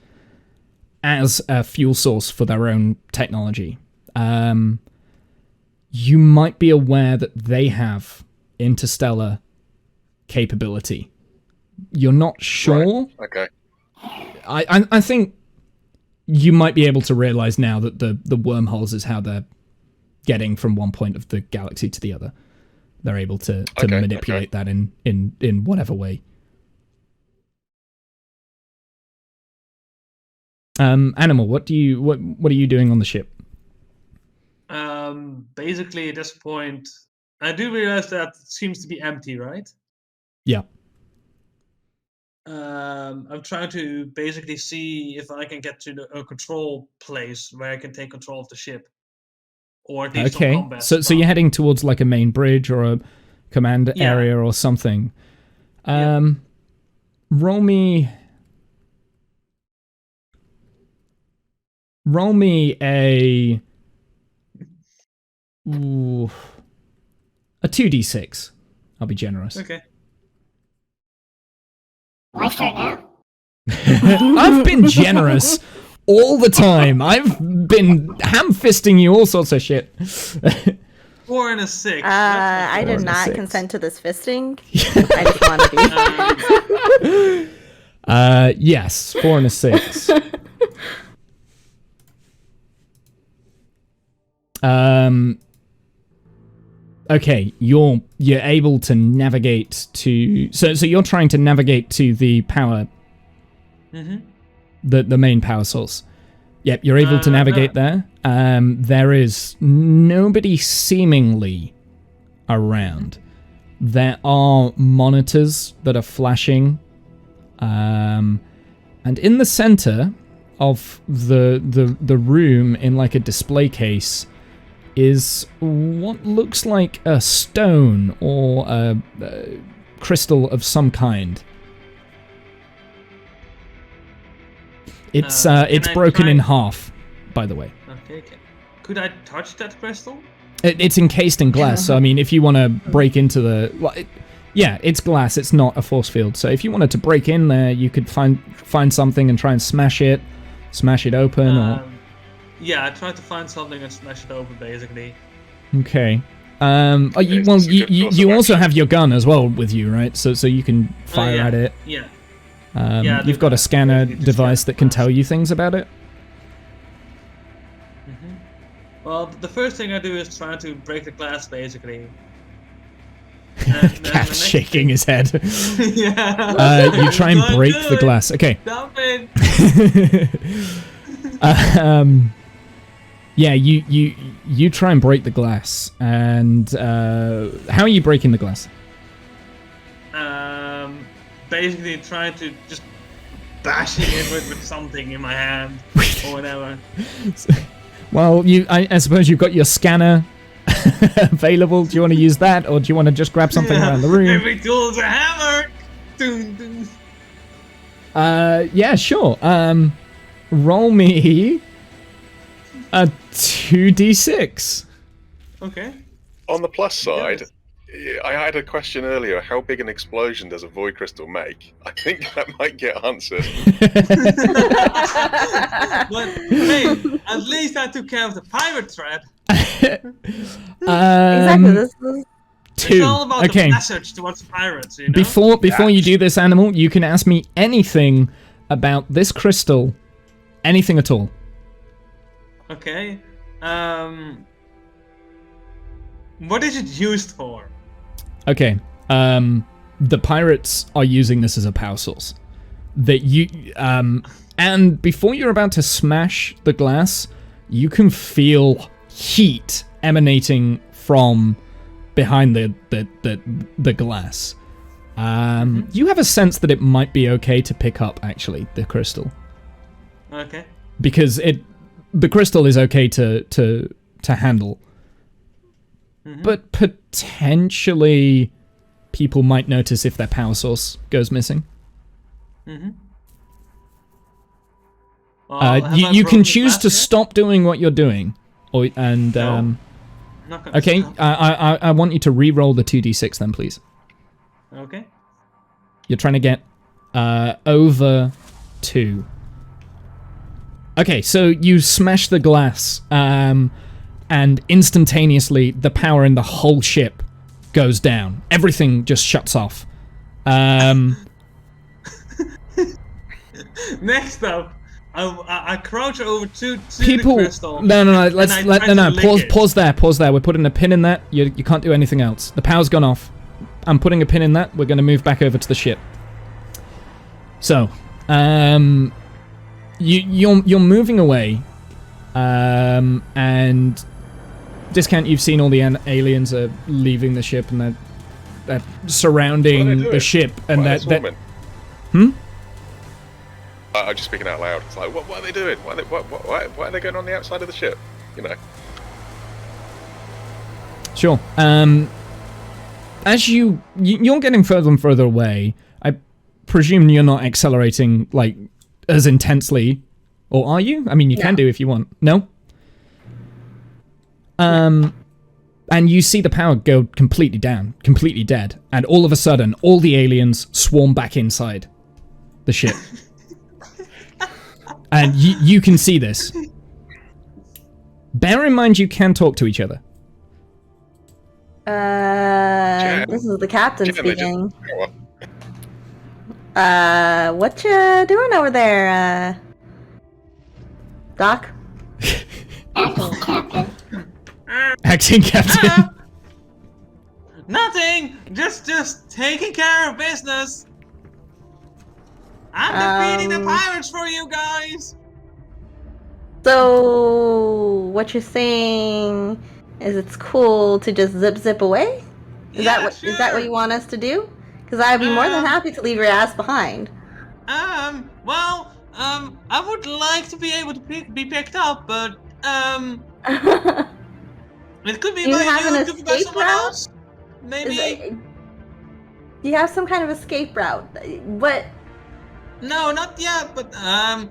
as a fuel source for their own technology. You might be aware that they have interstellar capability. You're not sure. Right. Okay. I think you might be able to realize now that the wormholes is how they're getting from one point of the galaxy to the other. They're able to manipulate that in whatever way. Anymal, what are you doing on the ship? Basically at this point, I do realize that it seems to be empty, right? Yeah. I'm trying to basically see if I can get to a control place where I can take control of the ship, or at least some combat. So you're heading towards a main bridge or a command area or something. Roll me a 2d6. I'll be generous. Okay. Why start now? I've been generous all the time. I've been ham-fisting you all sorts of shit. 4 and a 6. I did not consent to this fisting. I just want to be. Yes, 4 and a 6. Okay, you're able to navigate to. So you're trying to navigate to the power. The main power source. Yep, you're able to navigate there. There is nobody seemingly around. There are monitors that are flashing. And in the center of the room, in a display case, is what looks like a stone or a crystal of some kind. It's broken in half, by the way. Okay. Could I touch that crystal? It's encased in glass, so I mean, if you want to break into the... it's glass, it's not a force field, so if you wanted to break in there, you could find something and try and smash it open, or... Yeah, I tried to find something and smash it open, basically. Okay. You also have your gun as well with you, right? So you can fire at it. Yeah. You've got a scanner device that can tell you things about it. Well, the first thing I do is try to break the glass, basically. Cat's shaking his head. Yeah. You try and break the glass. Okay. Stop it. Yeah, you try and break the glass, and how are you breaking the glass? Basically trying to just bashing it with something in my hand or whatever. Well, I suppose you've got your scanner available. Do you want to use that, or do you want to just grab something around the room? Every tool's a hammer. Dun, dun. Yeah, sure. Roll me a 2d6. Okay. On the plus side, I had a question earlier. How big an explosion does a void crystal make? I think that might get answered. But hey, at least I took care of the pirate threat. Exactly. This is... Two. It's all about Okay. the message towards the pirates, you know? Before you do this, Animal, you can ask me anything about this crystal, anything at all. Okay. What is it used for? Okay. The pirates are using this as a power source. And before you're about to smash the glass, you can feel heat emanating from behind the glass. You have a sense that it might be okay to pick up, actually, the crystal. Okay. Because the crystal is okay to handle. But potentially people might notice if their power source goes missing. Well, you can choose to stop doing what you're doing, okay. I want you to re-roll the 2d6 then, please. Okay. You're trying to get over 2. Okay, so you smash the glass, and instantaneously the power in the whole ship goes down. Everything just shuts off. Next up, I crouch over to People, the crystal. no. Pause there. We're putting a pin in that. You can't do anything else. The power's gone off. I'm putting a pin in that. We're going to move back over to the ship. So, you're moving away, and Discount. You've seen all the aliens are leaving the ship, and they're surrounding the ship, and that. I'm just speaking out loud. It's like, what are they doing? Why are they going on the outside of the ship? You know. Sure. As you're getting further and further away, I presume you're not accelerating like as intensely, or are you? I mean, you can do if you want. No. And you see the power go completely down, completely dead, and all of a sudden, all the aliens swarm back inside the ship. And you can see this. Bear in mind you can talk to each other. This is the captain speaking. What you doing over there, Doc? Acting captain. Acting captain. Nothing. Just taking care of business. I'm defeating the pirates for you guys. So what you're saying is it's cool to just zip away? Is that what you want us to do? Because I'd be more than happy to leave your ass behind. Well, I would like to be able to be picked up, but it could be by you, it could be by someone else. Maybe. Do you have some kind of escape route? What? No, not yet, but I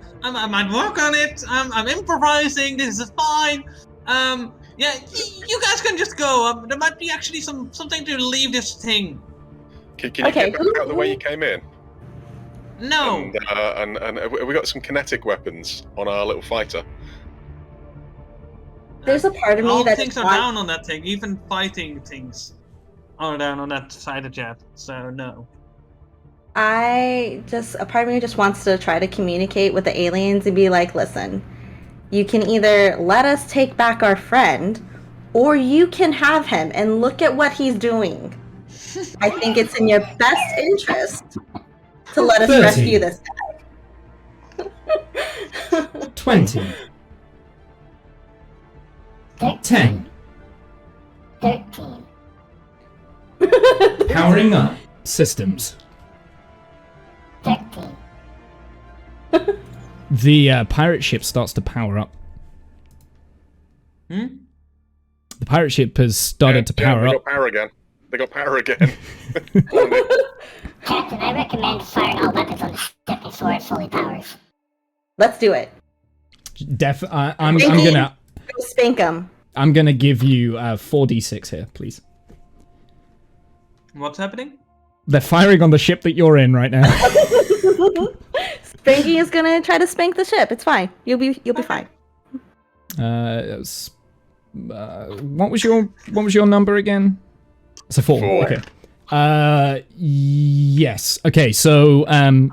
might work on it. I'm improvising. This is fine. Yeah, you guys can just go. There might be actually something to leave this thing. Can you get back out the way you came in? No. And we got some kinetic weapons on our little fighter. There's a part of me all that things are down on that thing. Even fighting things are down on that fighter jet. So no. a part of me just wants to try to communicate with the aliens and be like, listen, you can either let us take back our friend, or you can have him, and look at what he's doing. I think it's in your best interest to let us 30. rescue this guy. 20. 10. 13. Powering up systems. 13. The pirate ship starts to power up. Hmm? The pirate ship has started to power up. They got power again. Captain, I recommend firing all weapons on the ship before it fully powers. Let's do it. I'm gonna Go spank him. I'm gonna give you 4d6 here, please. What's happening? They're firing on the ship that you're in right now. Spanky is gonna try to spank the ship. It's fine. You'll be fine. What was your number again? It's a 4. 4. Okay. Yes. Okay. So,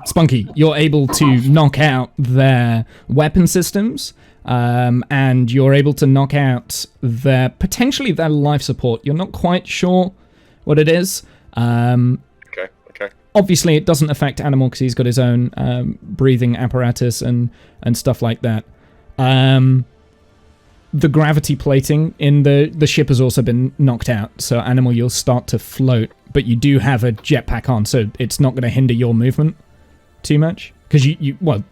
Spunky, you're able to knock out their weapon systems, and you're able to knock out potentially their life support. You're not quite sure what it is. Okay. Obviously, it doesn't affect Anymal because he's got his own breathing apparatus and stuff like that. The gravity plating in the ship has also been knocked out, so Anymal, you'll start to float, but you do have a jetpack on, so it's not going to hinder your movement too much because you've got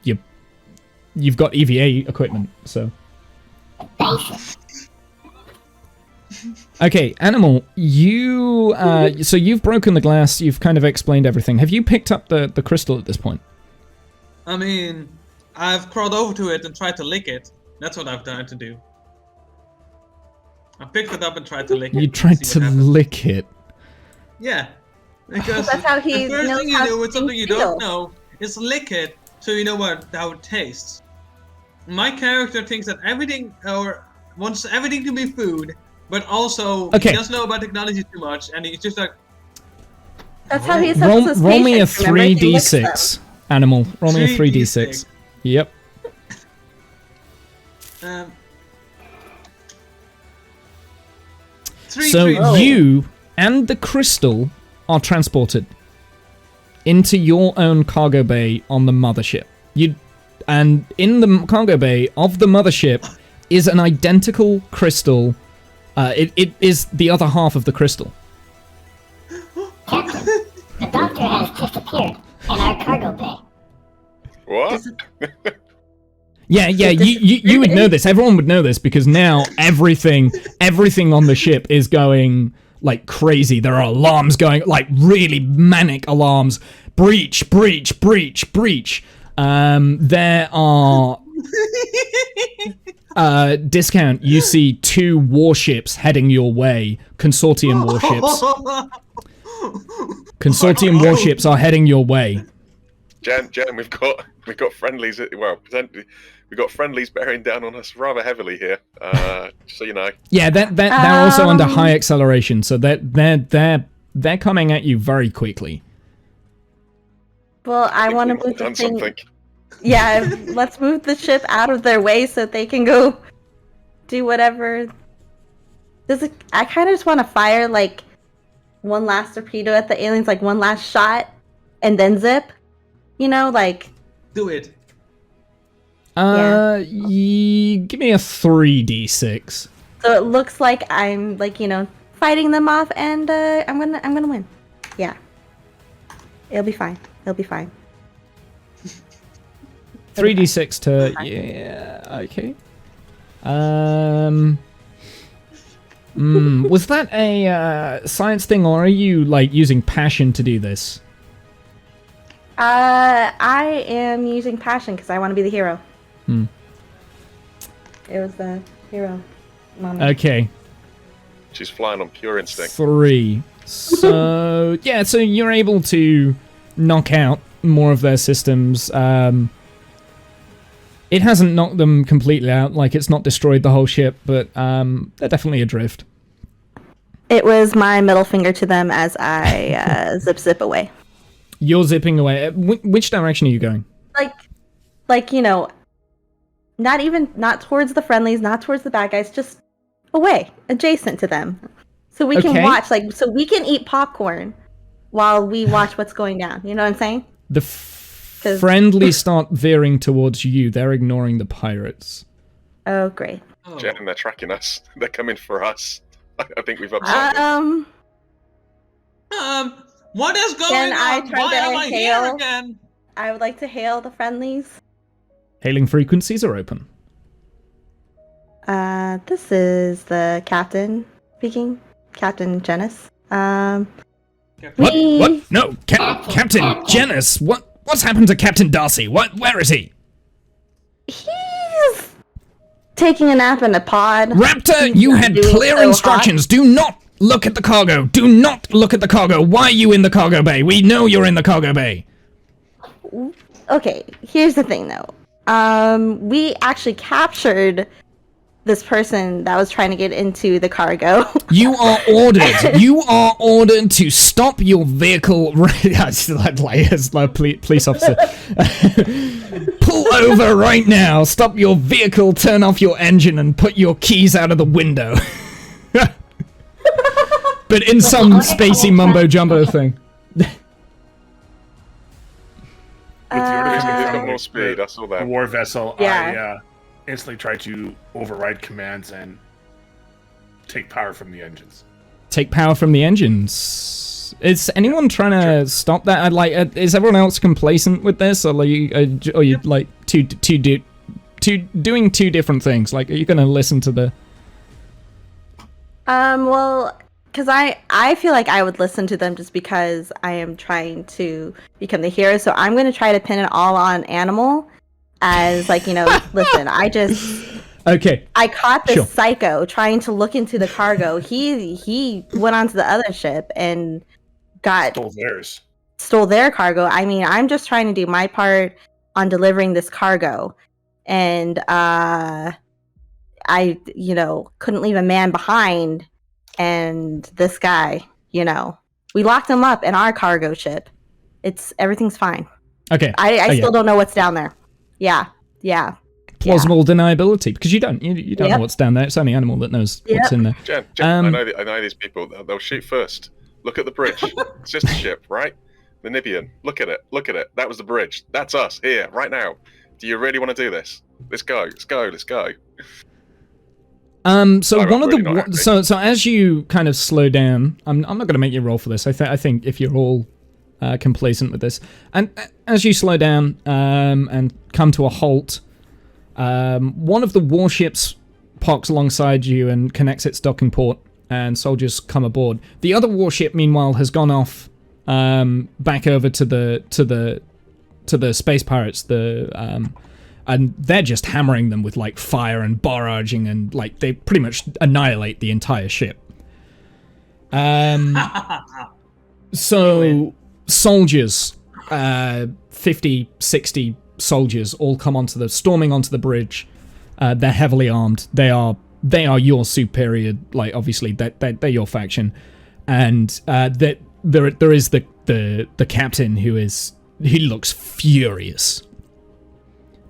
EVA equipment. So okay, Anymal, so you've broken the glass. You've kind of explained everything. Have you picked up the crystal at this point? I mean, I've crawled over to it and tried to lick it. That's what I've tried to do. I picked it up and tried to lick it. You tried to lick it? Yeah. Because That's how he the first knows thing you how do with something you things don't feel. know is lick it so you know how it tastes. My character thinks that everything, or wants everything to be food, but also he doesn't know about technology too much, and he's just like... That's how he assesses his Roll me a patients, remember? He licks 3d6, Anymal. Roll me a 3d6. Yep. So you and the crystal are transported into your own cargo bay on the mothership. And in the cargo bay of the mothership is an identical crystal. It is the other half of the crystal. Captain, the doctor has just appeared in our cargo bay. What? Yeah, you would know this. Everyone would know this because now everything on the ship is going like crazy. There are alarms going, like really manic alarms. Breach. There are discount. You see 2 warships heading your way. Consortium warships. Consortium warships are heading your way. Jen, we've got friendlies. Well, potentially, we've got friendlies bearing down on us rather heavily here. Just so you know. Yeah, they're also under high acceleration, so they're coming at you very quickly. Well, I want to move the Done thing. something. Yeah, let's move the ship out of their way so they can go do whatever. I kind of just want to fire like one last torpedo at the aliens, like one last shot, and then zip. You know, like. Do it. Give me a 3d6. So it looks like I'm like, fighting them off, and I'm gonna win. Yeah. It'll be fine. 3d6 to okay. Was that a science thing, or are you like using passion to do this? I am using passion because I want to be the hero. It was the hero moment. Okay. She's flying on pure instinct. 3. So yeah, so you're able to knock out more of their systems. It hasn't knocked them completely out, like it's not destroyed the whole ship, but they're definitely adrift. It was my middle finger to them as I zip away. You're zipping away. Which direction are you going? Like you know, not towards the friendlies, not towards the bad guys, just away, adjacent to them, so we can watch. So we can eat popcorn while we watch what's going down. You know what I'm saying? The friendly start veering towards you. They're ignoring the pirates. Oh, great. Jen, they're tracking us. They're coming for us. I think we've upset them. What is going on? Why am I here again? I would like to hail the friendlies. Hailing frequencies are open. This is the captain speaking. Captain Jenness. What? No, Captain Jenness. What's happened to Captain Darcy? Where is he? He's taking a nap in a pod. Raptor, you had clear instructions. Do not look at the cargo. Do not look at the cargo. Why are you in the cargo bay? We know you're in the cargo bay. Okay, here's the thing though. We actually captured this person that was trying to get into the cargo. You are ordered to stop your vehicle. Like police officer. Pull over right now. Stop your vehicle. Turn off your engine and put your keys out of the window. But in some spacey mumbo jumbo thing. With the more speed, I saw that. The war vessel, yeah. I instantly tried to override commands and take power from the engines. Take power from the engines. Is anyone trying to stop that? Is everyone else complacent with this, or are you like doing two different things? Like, are you going to listen to the? Well, because I feel like I would listen to them just because I am trying to become the hero. So I'm going to try to pin it all on Anymal as, like, you know, listen, Okay. I caught this psycho trying to look into the cargo. He went onto the other ship and stole their cargo. I mean, I'm just trying to do my part on delivering this cargo. And I, couldn't leave a man behind. And this guy, we locked him up in our cargo ship. Everything's fine. Okay. I still don't know what's down there. Yeah. Plausible deniability, because you don't know what's down there. It's only Anymal that knows what's in there. Jen, I know these people. They'll shoot first. Look at the bridge. Sister ship, right? The Nibian. Look at it. That was the bridge. That's us here right now. Do you really want to do this? Let's go. So as you kind of slow down, I'm not going to make you roll for this. I think if you're all complacent with this, and as you slow down and come to a halt, one of the warships parks alongside you and connects its docking port, and soldiers come aboard. The other warship, meanwhile, has gone off back over to the space pirates. And they're just hammering them with, like, fire and barraging, and, like, they pretty much annihilate the entire ship. So, soldiers, 50, 60 soldiers all come storming onto the bridge. They're heavily armed. They are your superior, like, obviously, they're your faction. And there is the captain he looks furious.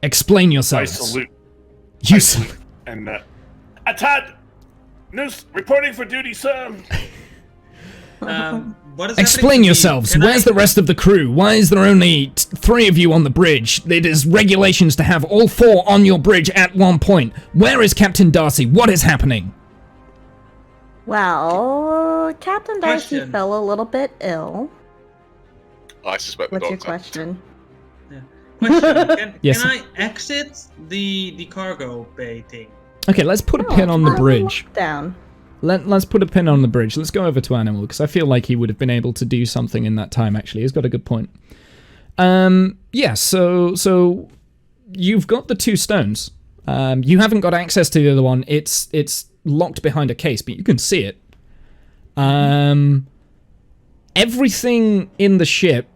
Explain yourselves. I salute. You salute. And, Atad! News reporting for duty, sir! Explain yourselves. Where's the rest of the crew? Why is there only 3 of you on the bridge? It is regulations to have all 4 on your bridge at one point. Where is Captain Darcy? What is happening? Well, Captain Darcy fell a little bit ill. I suspect What's your question? Question. Yes. Can I exit the cargo bay thing? Okay, let's put a pin on the bridge. Down. Let's put a pin on the bridge. Let's go over to Anymal, because I feel like he would have been able to do something in that time, actually. He's got a good point. So you've got the 2 stones. You haven't got access to the other one. It's locked behind a case, but you can see it. Everything in the ship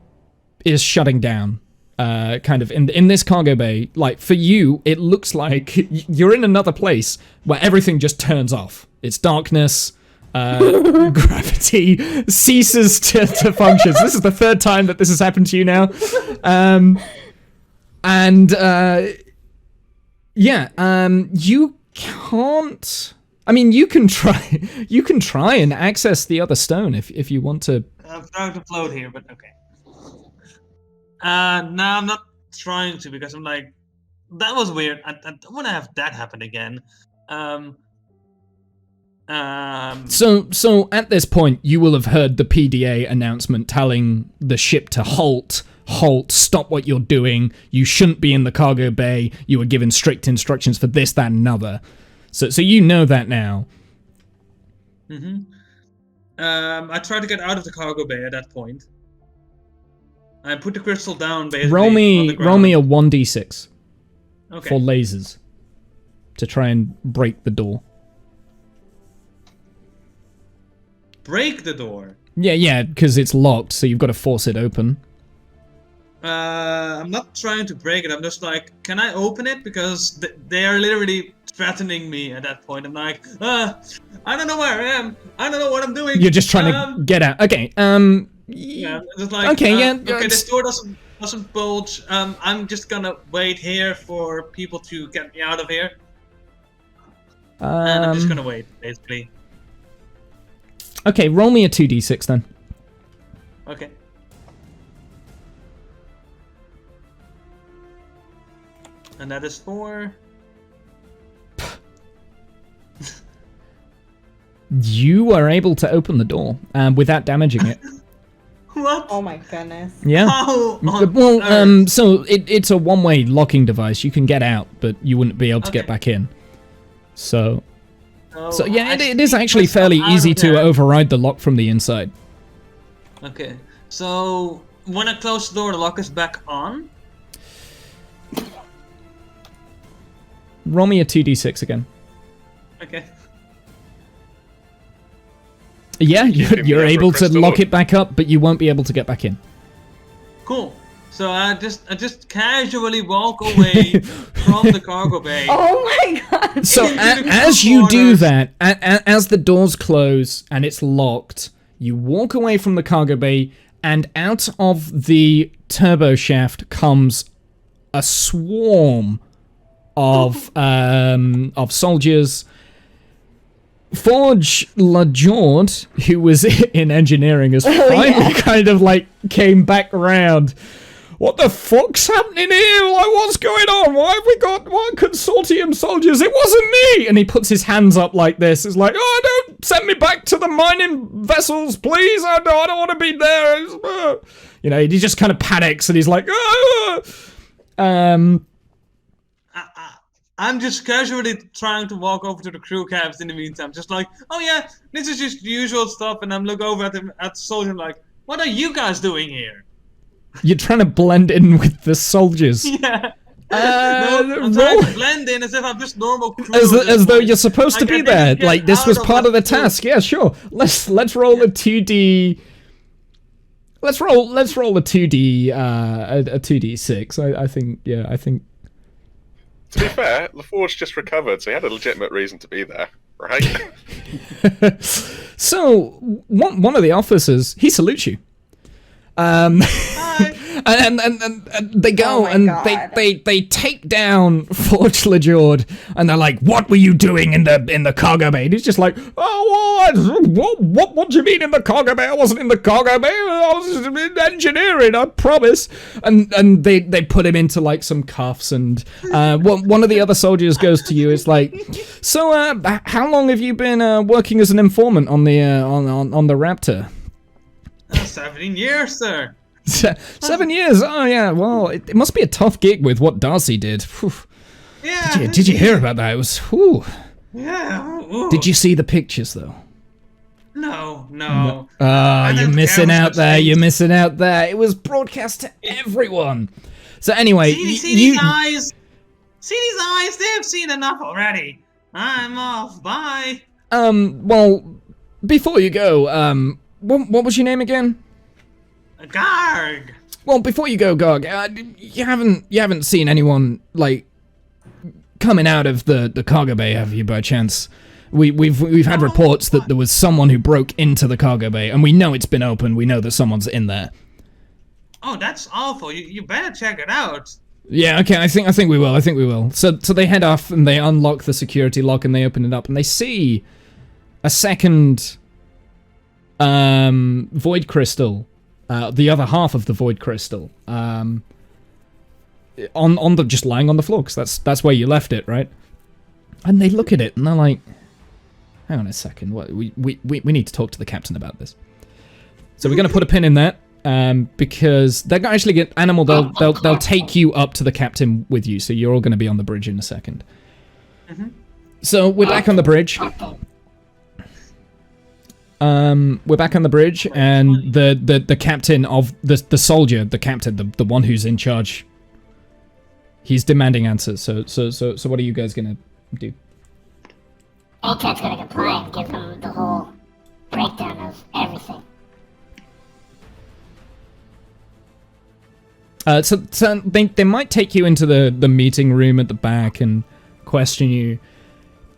is shutting down. kind of in this cargo bay. Like for you, it looks like you're in another place where everything just turns off. It's darkness. Gravity ceases to function. So this is the third time that this has happened to you now. You can't. I mean, you can try and access the other stone if you want to. I'm trying to float here, but okay. No, I'm not trying to because I'm like, that was weird. I don't want to have that happen again. So at this point, you will have heard the PDA announcement telling the ship to halt, stop what you're doing. You shouldn't be in the cargo bay. You were given strict instructions for this, that, and another. So you know that now. Mm-hmm. I tried to get out of the cargo bay at that point. I put the crystal down, basically. Roll me a 1d6 okay. for lasers to try and break the door. Break the door? Yeah, because it's locked, so you've got to force it open. I'm not trying to break it. I'm just like, can I open it? Because they are literally threatening me at that point. I'm like, I don't know where I am. I don't know what I'm doing. You're just trying to get out. Okay. Yeah, just like, okay, yeah. Okay, this door doesn't bulge. I'm just gonna wait here for people to get me out of here. And I'm just gonna wait, basically. Okay, roll me a 2d6 then. Okay. And that is 4. You are able to open the door without damaging it. What? Oh my goodness. Yeah. Well, so it's a one-way locking device. You can get out, but you wouldn't be able to get back in. So yeah, it is actually fairly easy to override the lock from the inside. Okay. So when I close the door, the lock is back on. Roll me a 2d6 again. Okay. Yeah, you're able to lock it back up, but you won't be able to get back in. Cool. So I just casually walk away from the cargo bay. Oh my god! So as you do that, as the doors close and it's locked, you walk away from the cargo bay, and out of the turbo shaft comes a swarm of soldiers. Forge LaJord, who was in engineering, has finally kind of like came back around. What the fuck's happening here? Like, what's going on? Why have we got consortium soldiers? It wasn't me! And he puts his hands up like this. It's like, oh, don't send me back to the mining vessels, please. I don't want to be there. You know, he just kind of panics and he's like, I'm just casually trying to walk over to the crew cabs in the meantime. Just like, oh yeah, this is just the usual stuff. And I'm looking over at the soldier like, what are you guys doing here? You're trying to blend in with the soldiers. Yeah. I'm trying to blend in as if I'm just normal crew. As though you're supposed to be there. Like, this was part of the task. Yeah, sure. Let's roll a 2D... Let's roll a 2D, a 2D6. I think... To be fair, LaForge just recovered, so he had a legitimate reason to be there, right? So, one of the officers, he salutes you. And they go they take down Forge LaJord, and they're like, "What were you doing in the cargo bay?" And he's just like, "Oh, what do you mean in the cargo bay? I wasn't in the cargo bay. I was in engineering, I promise." And they put him into like some cuffs, and one of the other soldiers goes to you. It's like, "So, how long have you been working as an informant on the Raptor?" 17 years, sir. 7 years? Oh, yeah. Well, it must be a tough gig with what Darcy did. Whew. Yeah. Did you hear about that? It was. Whew. Yeah. Ooh. Did you see the pictures, though? No. You're missing out there. You're missing out there. It was broadcast to everyone. So anyway, see these eyes. See these eyes. They've seen enough already. I'm off. Bye. Well, before you go, what was your name again? Garg. Well, before you go, Gog, you haven't seen anyone like coming out of the cargo bay, have you, by chance? We've had reports that there was someone who broke into the cargo bay, and we know it's been open. We know that someone's in there. Oh, that's awful. You better check it out. Yeah, okay, I think we will. I think we will. So they head off and they unlock the security lock and they open it up and they see a second void crystal, the other half of the void crystal, on the just lying on the floor, because that's where you left it, right? And they look at it and they're like, hang on a second, what we need to talk to the captain about this. So we're gonna put a pin in that. Because they're gonna actually get Animal. They'll take you up to the captain with you, so you're all gonna be on the bridge in a second. So we're back on the bridge. We're back on the bridge, and the captain of the soldier, the captain, the one who's in charge. He's demanding answers. So what are you guys gonna do? ACAT's gonna comply and give him the whole breakdown of everything. So they might take you into the meeting room at the back and question you,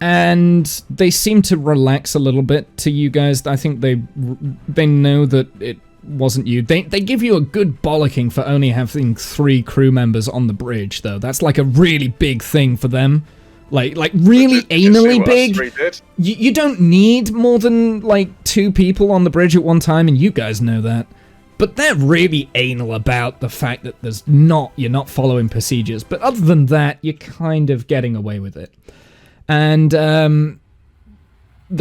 and they seem to relax a little bit to you guys. I think they know that it wasn't you. They give you a good bollocking for only having 3 crew members on the bridge, though. That's like a really big thing for them. Like really anally big. You don't need more than like 2 people on the bridge at one time, and you guys know that. But they're really anal about the fact that you're not following procedures. But other than that, you're kind of getting away with it. And the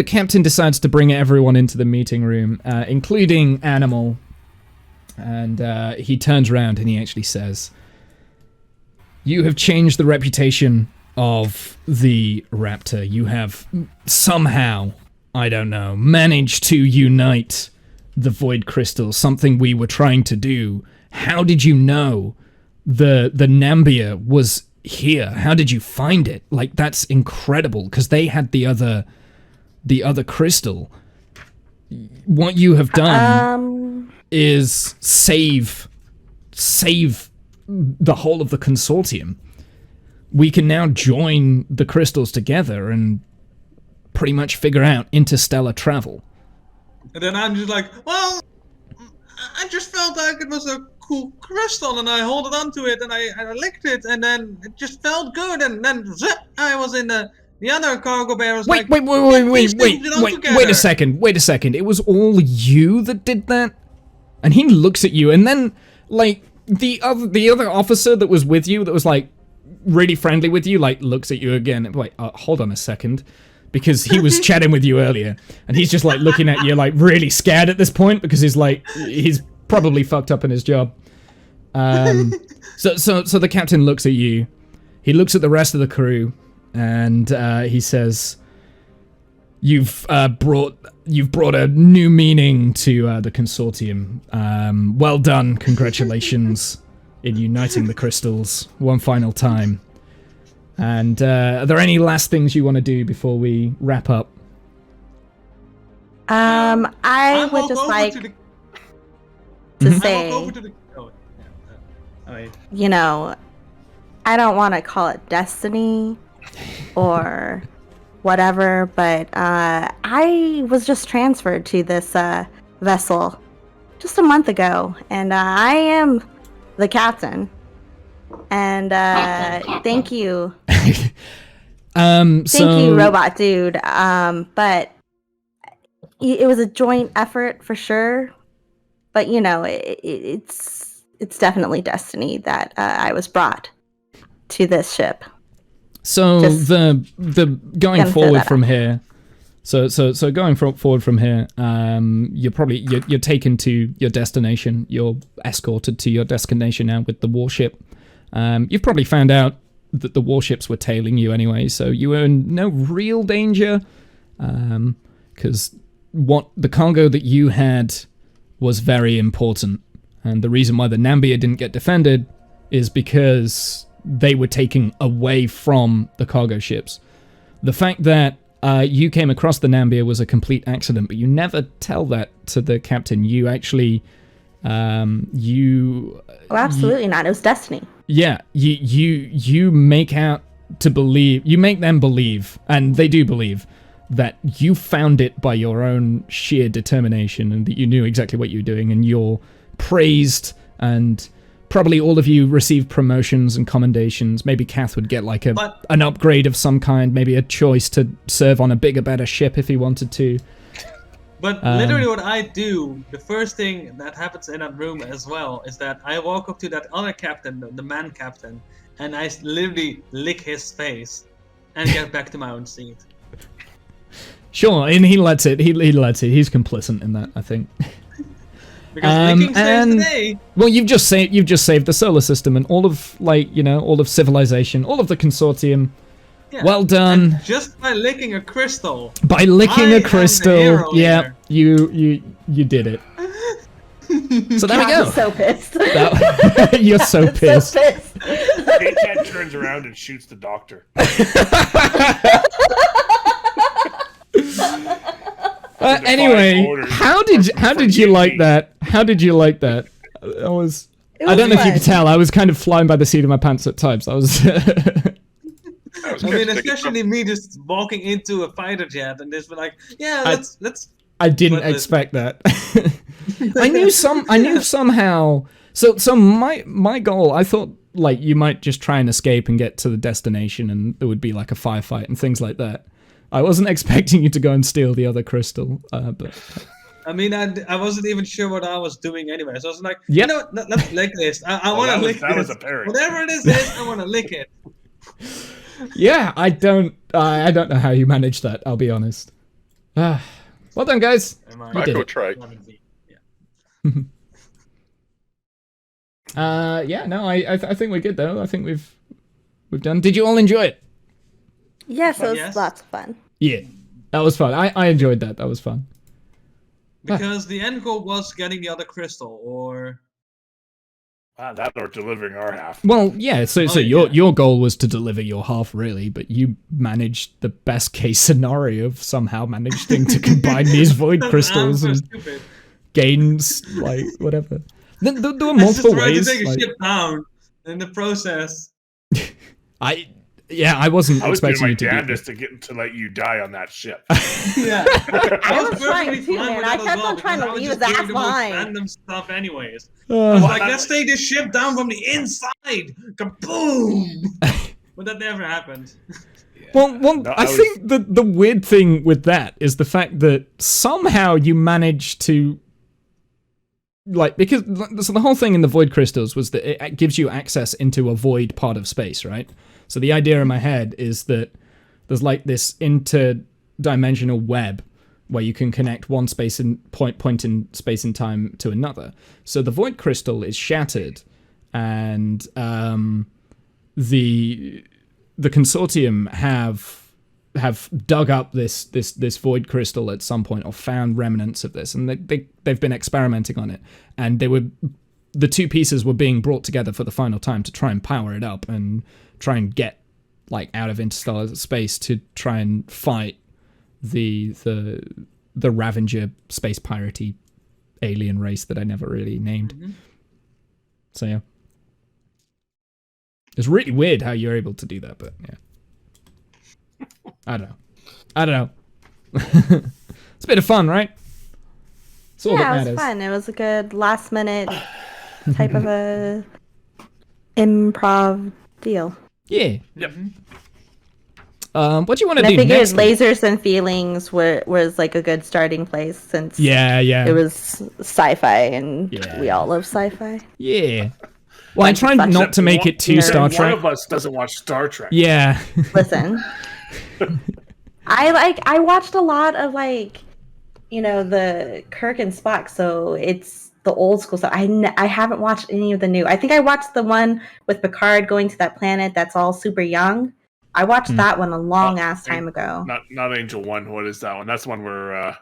captain decides to bring everyone into the meeting room, including Anymal. And he turns around and he actually says, "You have changed the reputation of the Raptor. You have somehow, I don't know, managed to unite the void crystal, something we were trying to do. How did you know the Nambia was here? How did you find it? Like, that's incredible, because they had the other crystal. What you have done is save the whole of the consortium. We can now join the crystals together and pretty much figure out interstellar travel." And then I'm just like, well, I just felt like it was a cool crystal, and I holded onto it, and I licked it, and then it just felt good, and then zip, I was in the other cargo bay. Wait a second. It was all you that did that? And he looks at you, and then, like, the other officer that was with you, that was, like, really friendly with you, like, looks at you again. Wait, hold on a second. Because he was chatting with you earlier, and he's just like looking at you like really scared at this point, because he's probably fucked up in his job. So the captain looks at you, he looks at the rest of the crew, and he says, "You've brought a new meaning to the consortium. Well done, congratulations in uniting the crystals one final time. And are there any last things you want to do before we wrap up?" I would just like to say, you know, I don't want to call it destiny or whatever, but I was just transferred to this vessel just a month ago, and I am the captain. And thank you. Thank you, robot dude. But it was a joint effort for sure. But you know, it's definitely destiny that I was brought to this ship. So just the going forward from here. So going forward from here, you're taken to your destination. You're escorted to your destination now with the warship. You've probably found out that the warships were tailing you anyway, so you were in no real danger, because what the cargo that you had was very important, and the reason why the Nambia didn't get defended is because they were taken away from the cargo ships. The fact that you came across the Nambia was a complete accident, but you never tell that to the captain. You actually You. Oh, absolutely not. It was destiny. Yeah, you make out to believe. You make them believe, and they do believe, that you found it by your own sheer determination, and that you knew exactly what you were doing, and you're praised, and probably all of you receive promotions and commendations. Maybe Kath would get like an upgrade of some kind, maybe a choice to serve on a bigger, better ship if he wanted to. But literally what I do, the first thing that happens in that room as well, is that I walk up to that other captain, the man captain, and I literally lick his face and get back to my own seat. Sure, and he lets it. He lets it. He's complicit in that, I think. Because licking saves the day. Well, you've just saved the solar system and all of all of civilization, all of the consortium. Yeah. Well done. And just by licking a crystal. By licking a crystal, yeah, you did it. So there we go. I'm so pissed. You're so pissed. So pissed. K-Cat turns around and shoots the doctor. Anyway, how did you like that? How did you like that? I don't know if you could tell. I was kind of flying by the seat of my pants at times. I mean, especially me just walking into a fighter jet and just be like, yeah, let's. I didn't expect that. I knew somehow. So my goal, I thought like you might just try and escape and get to the destination, and there would be like a firefight and things like that. I wasn't expecting you to go and steal the other crystal, but. I mean, I wasn't even sure what I was doing anyway, so I was like, you know what, let's lick this. I want to lick this. That was apparent. Whatever it is, I want to lick it. Yeah, I don't know how you managed that. I'll be honest. Well done, guys. Cool try. Yeah. No, I think we're good though. I think we've done. Did you all enjoy it? Yes, it was lots of fun. Yeah, that was fun. I enjoyed that. That was fun. Because the end goal was getting the other crystal, or that or delivering our half. Well, yeah. So your goal was to deliver your half, really, but you managed the best case scenario of somehow managing to combine these void crystals and gains like whatever. There were multiple ways. To take a ship down in the process. I wasn't expecting you to do my damnedest to let you die on that ship. Yeah, I was trying to, man. I kept on trying to leave his ass behind. Random stuff, anyways. I was like, let's take this ship down from the inside. Kaboom! But that never happened. Well, I think the weird thing with that is the fact that somehow you managed to. Because so the whole thing in the void crystals was that it gives you access into a void part of space, right? So the idea in my head is that there's like this interdimensional web where you can connect one space and point in space and time to another. So the void crystal is shattered, and the consortium have dug up this void crystal at some point, or found remnants of this, and they've been experimenting on it, and the two pieces were being brought together for the final time to try and power it up and try and get like out of interstellar space to try and fight the Ravager space piratey alien race that I never really named. Mm-hmm. So yeah, it's really weird how you're able to do that, but yeah, I don't know. It's a bit of fun, right? It's all that matters. It was fun. It was a good last minute type of a improv deal. Yeah. Yep. What do you want to do I figured next? Lasers and Feelings was like a good starting place, since it was sci-fi, and we all love sci-fi. Yeah. Well, I tried not to make it too Star Trek. One of us doesn't watch Star Trek. Yeah. Listen, I watched a lot of the Kirk and Spock, so it's the old school stuff. I haven't watched any of the new. I think I watched the one with Picard going to that planet that's all super young. I watched that one a long ass time ago. Not Angel One. What is that one? That's the one where. Oh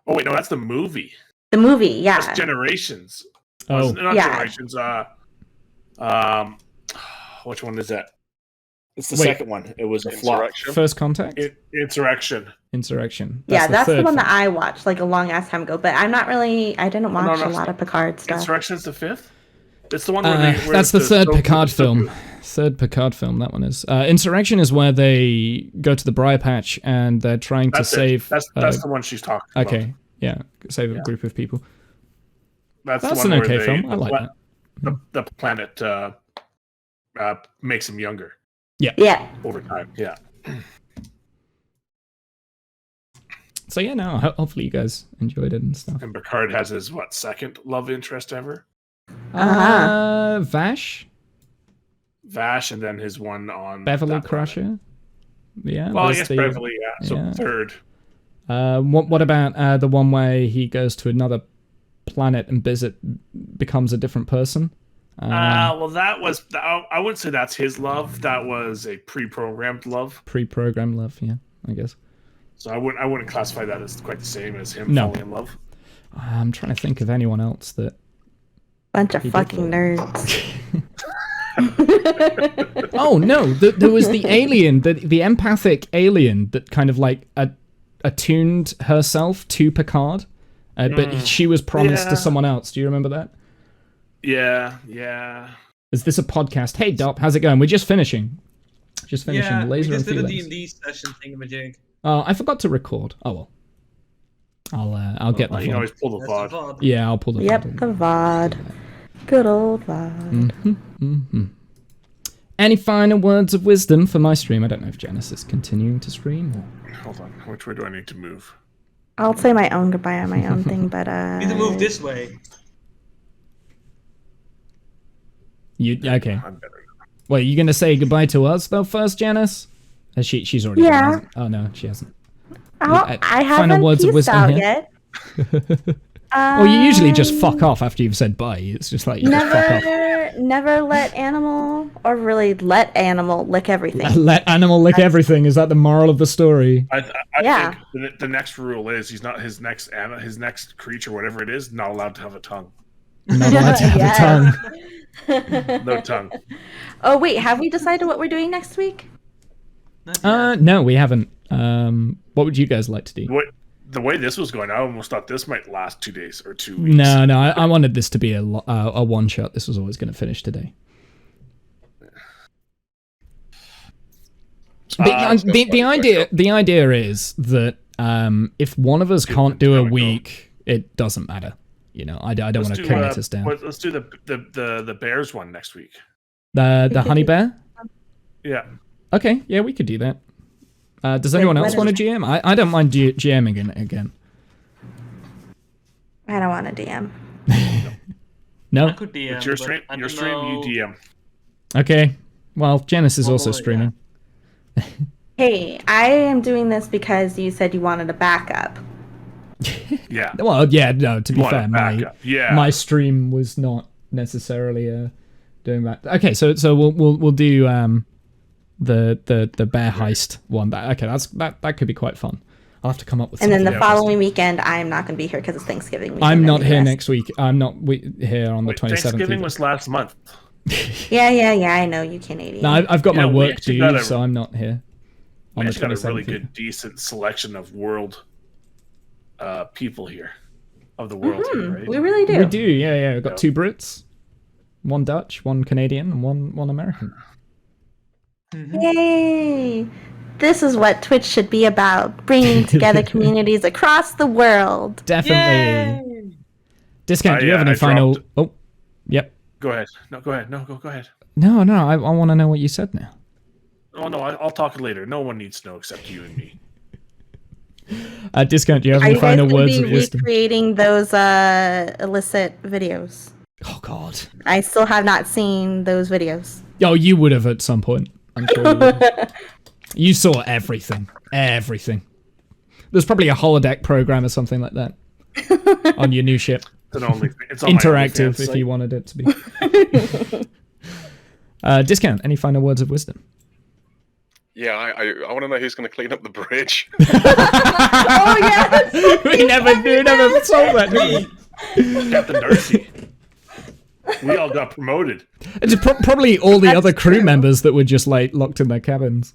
wait, no, that's the movie. The movie, yeah. That's Generations. Oh, not Generations. Which one is that? It's the second one. It was a flop. First Contact? Insurrection. Insurrection. That's the one that I watched like a long ass time ago. But I'm not really. I didn't watch a lot of Picard stuff. Insurrection's the fifth. It's the one where that's the third Picard film. Third Picard film. That one is. Insurrection is where they go to the Briar Patch and they're trying to save. That's the one she's talking about. Okay. Yeah. Save a group of people. That's the one an okay film. I like that. The planet makes him younger. Yeah. Over time. Yeah. So yeah, no. Hopefully you guys enjoyed it and stuff. And Picard has his second love interest ever? Vash, and then his one on Beverly Crusher. Yeah. Well, I guess Beverly. Yeah. So third. What about the one where he goes to another planet and becomes a different person? Well, that was. I wouldn't say that's his love. That was a pre-programmed love. Pre-programmed love, yeah, I guess. So I wouldn't classify that as quite the same as him falling in love. I'm trying to think of anyone else that. Bunch of fucking nerds. Oh no! There was the alien, the empathic alien that kind of like attuned herself to Picard, but she was promised to someone else. Do you remember that? Yeah. Is this a podcast? Hey, Dop, how's it going? We're just finishing. Laser we just and did a feelings. D&D session thingamajig. Oh, I forgot to record. Oh well. I'll get the VOD. You can always pull the VOD. Yeah, I'll pull the VOD. Yep, the VOD. Good old VOD. Any final words of wisdom for my stream? I don't know if Jenness is continuing to stream. Or... Hold on. Which way do I need to move? I'll say my own goodbye on my own thing, but You need to move this way. Okay? Wait, you gonna say goodbye to us though first, Jenness? She's already. Yeah. Oh no, she hasn't. I haven't words of wisdom out yet. Well, you usually just fuck off after you've said bye. It's just like you just fuck off. Never let animal, or really let animal lick everything. Let animal lick everything. Is that the moral of the story? I think the next rule is he's not his next creature, whatever it is, not allowed to have a tongue. Not allowed to have a tongue. No tongue. Oh wait, have we decided what we're doing next week? No, we haven't. What would you guys like to do? The way this was going, I almost thought this might last 2 days or 2 weeks. No, I wanted this to be a one shot. This was always going to finish today. The idea is that if one of us can't do a week, it doesn't matter. You know, I don't want to commit us down. Let's do the bears one next week. The honey bear. Yeah. Okay. Yeah, we could do that. Does anyone else want to GM? I don't mind GMing it again. I don't want to DM. No? I could DM, it's your stream, you DM. Okay. Well, Jenness is also streaming. Yeah. Hey, I am doing this because you said you wanted a backup. Yeah. Well, yeah, no, to be fair, my stream was not necessarily doing that. Okay, so we'll do the bear heist one. Okay, that could be quite fun. I'll have to come up with something. And then the following weekend, I'm not going to be here because it's Thanksgiving weekend. I'm not here next week. I'm not here on the 27th. Thanksgiving was last month. Yeah, I know, you Canadian. No, I've got my work due, so I'm not here on the 27th. Got a really good, decent selection of world people here. Of the world here, right? We really do. We do, yeah. We've got 2 Brits, 1 Dutch, 1 Canadian, and one American. Yay! This is what Twitch should be about, bringing together communities across the world. Definitely. Yay! Discount, do you have any final... Oh, yep. Go ahead. No, go ahead. No, go ahead. No, I want to know what you said now. Oh, no, I'll talk later. No one needs to know except you and me. Discount, do you have any final words of wisdom? Recreating those illicit videos. Oh, God. I still have not seen those videos. Oh, you would have at some point. I'm sure you would. You saw everything. Everything. There's probably a holodeck program or something like that on your new ship. It's interactive if you wanted it to be. Discount, any final words of wisdom? Yeah, I want to know who's going to clean up the bridge. Oh, yes! we never solved that, did we? Captain Darcy. We all got promoted. It's probably all the other crew members that were just like locked in their cabins.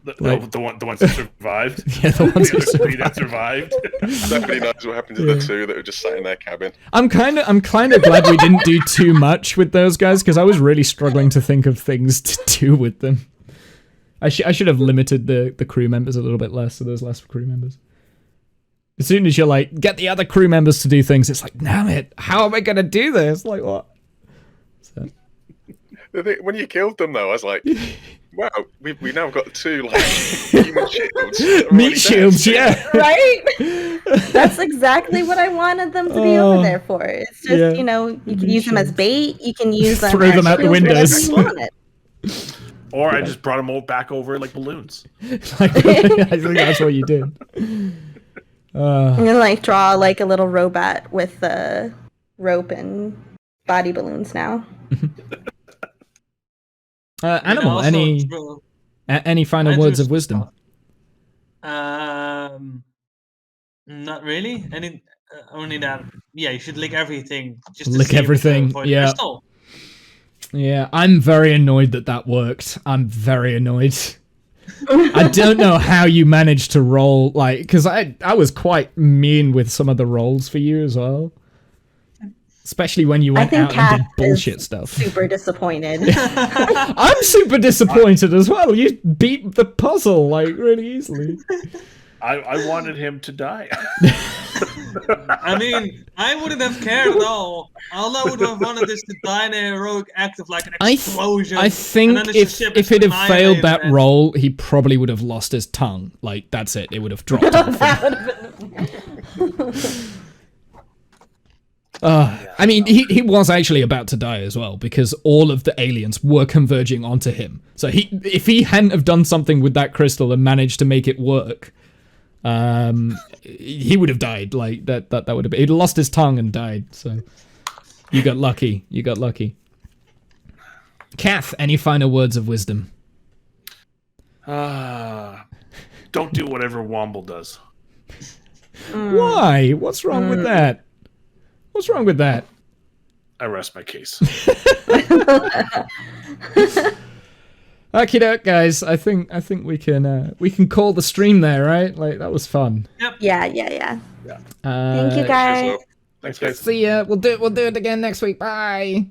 The ones that survived. Yeah, the ones who survived. Nobody knows what happened to the two that were just sat in their cabin. I'm kind of glad we didn't do too much with those guys because I was really struggling to think of things to do with them. I should have limited the crew members a little bit less, so there's less crew members. As soon as you're like, get the other crew members to do things, it's like, damn it, how am I gonna do this? Like what? So. When you killed them, though, I was like, wow, we now got 2 like human shields. Meat shields, yeah. Right? That's exactly what I wanted them to be over there for. It's just, you know, you can use them as bait, you can use them throw them out the windows. Or I just brought them all back over like balloons. I think that's what you did. And then like draw like a little robot with the rope and body balloons now. Anymal, any final words of wisdom? Not really. Only that. Yeah, you should lick everything. Just to lick see everything. Yeah. Crystal. Yeah, I'm very annoyed that worked. I'm very annoyed. I don't know how you managed to roll, like, because I was quite mean with some of the rolls for you as well. Especially when you went out and did bullshit stuff. Super disappointed. I'm super disappointed as well. You beat the puzzle, like, really easily. I wanted him to die. I mean, I wouldn't have cared at all. All I would have wanted is to die in a heroic act of like an explosion. I think if it had failed that roll, he probably would have lost his tongue. Like, that's it. It would have dropped off. I mean, he was actually about to die as well because all of the aliens were converging onto him. So if he hadn't have done something with that crystal and managed to make it work, he would have died. Like that would have been. He'd lost his tongue and died. So you got lucky. You got lucky. Kath, any final words of wisdom? Don't do whatever Womble does. Why? What's wrong with that? What's wrong with that? I rest my case. Okie doke, guys. I think we can call the stream there, right? Like that was fun. Yep. Yeah. Thank you, guys. Thanks, guys. See ya. We'll do it again next week. Bye.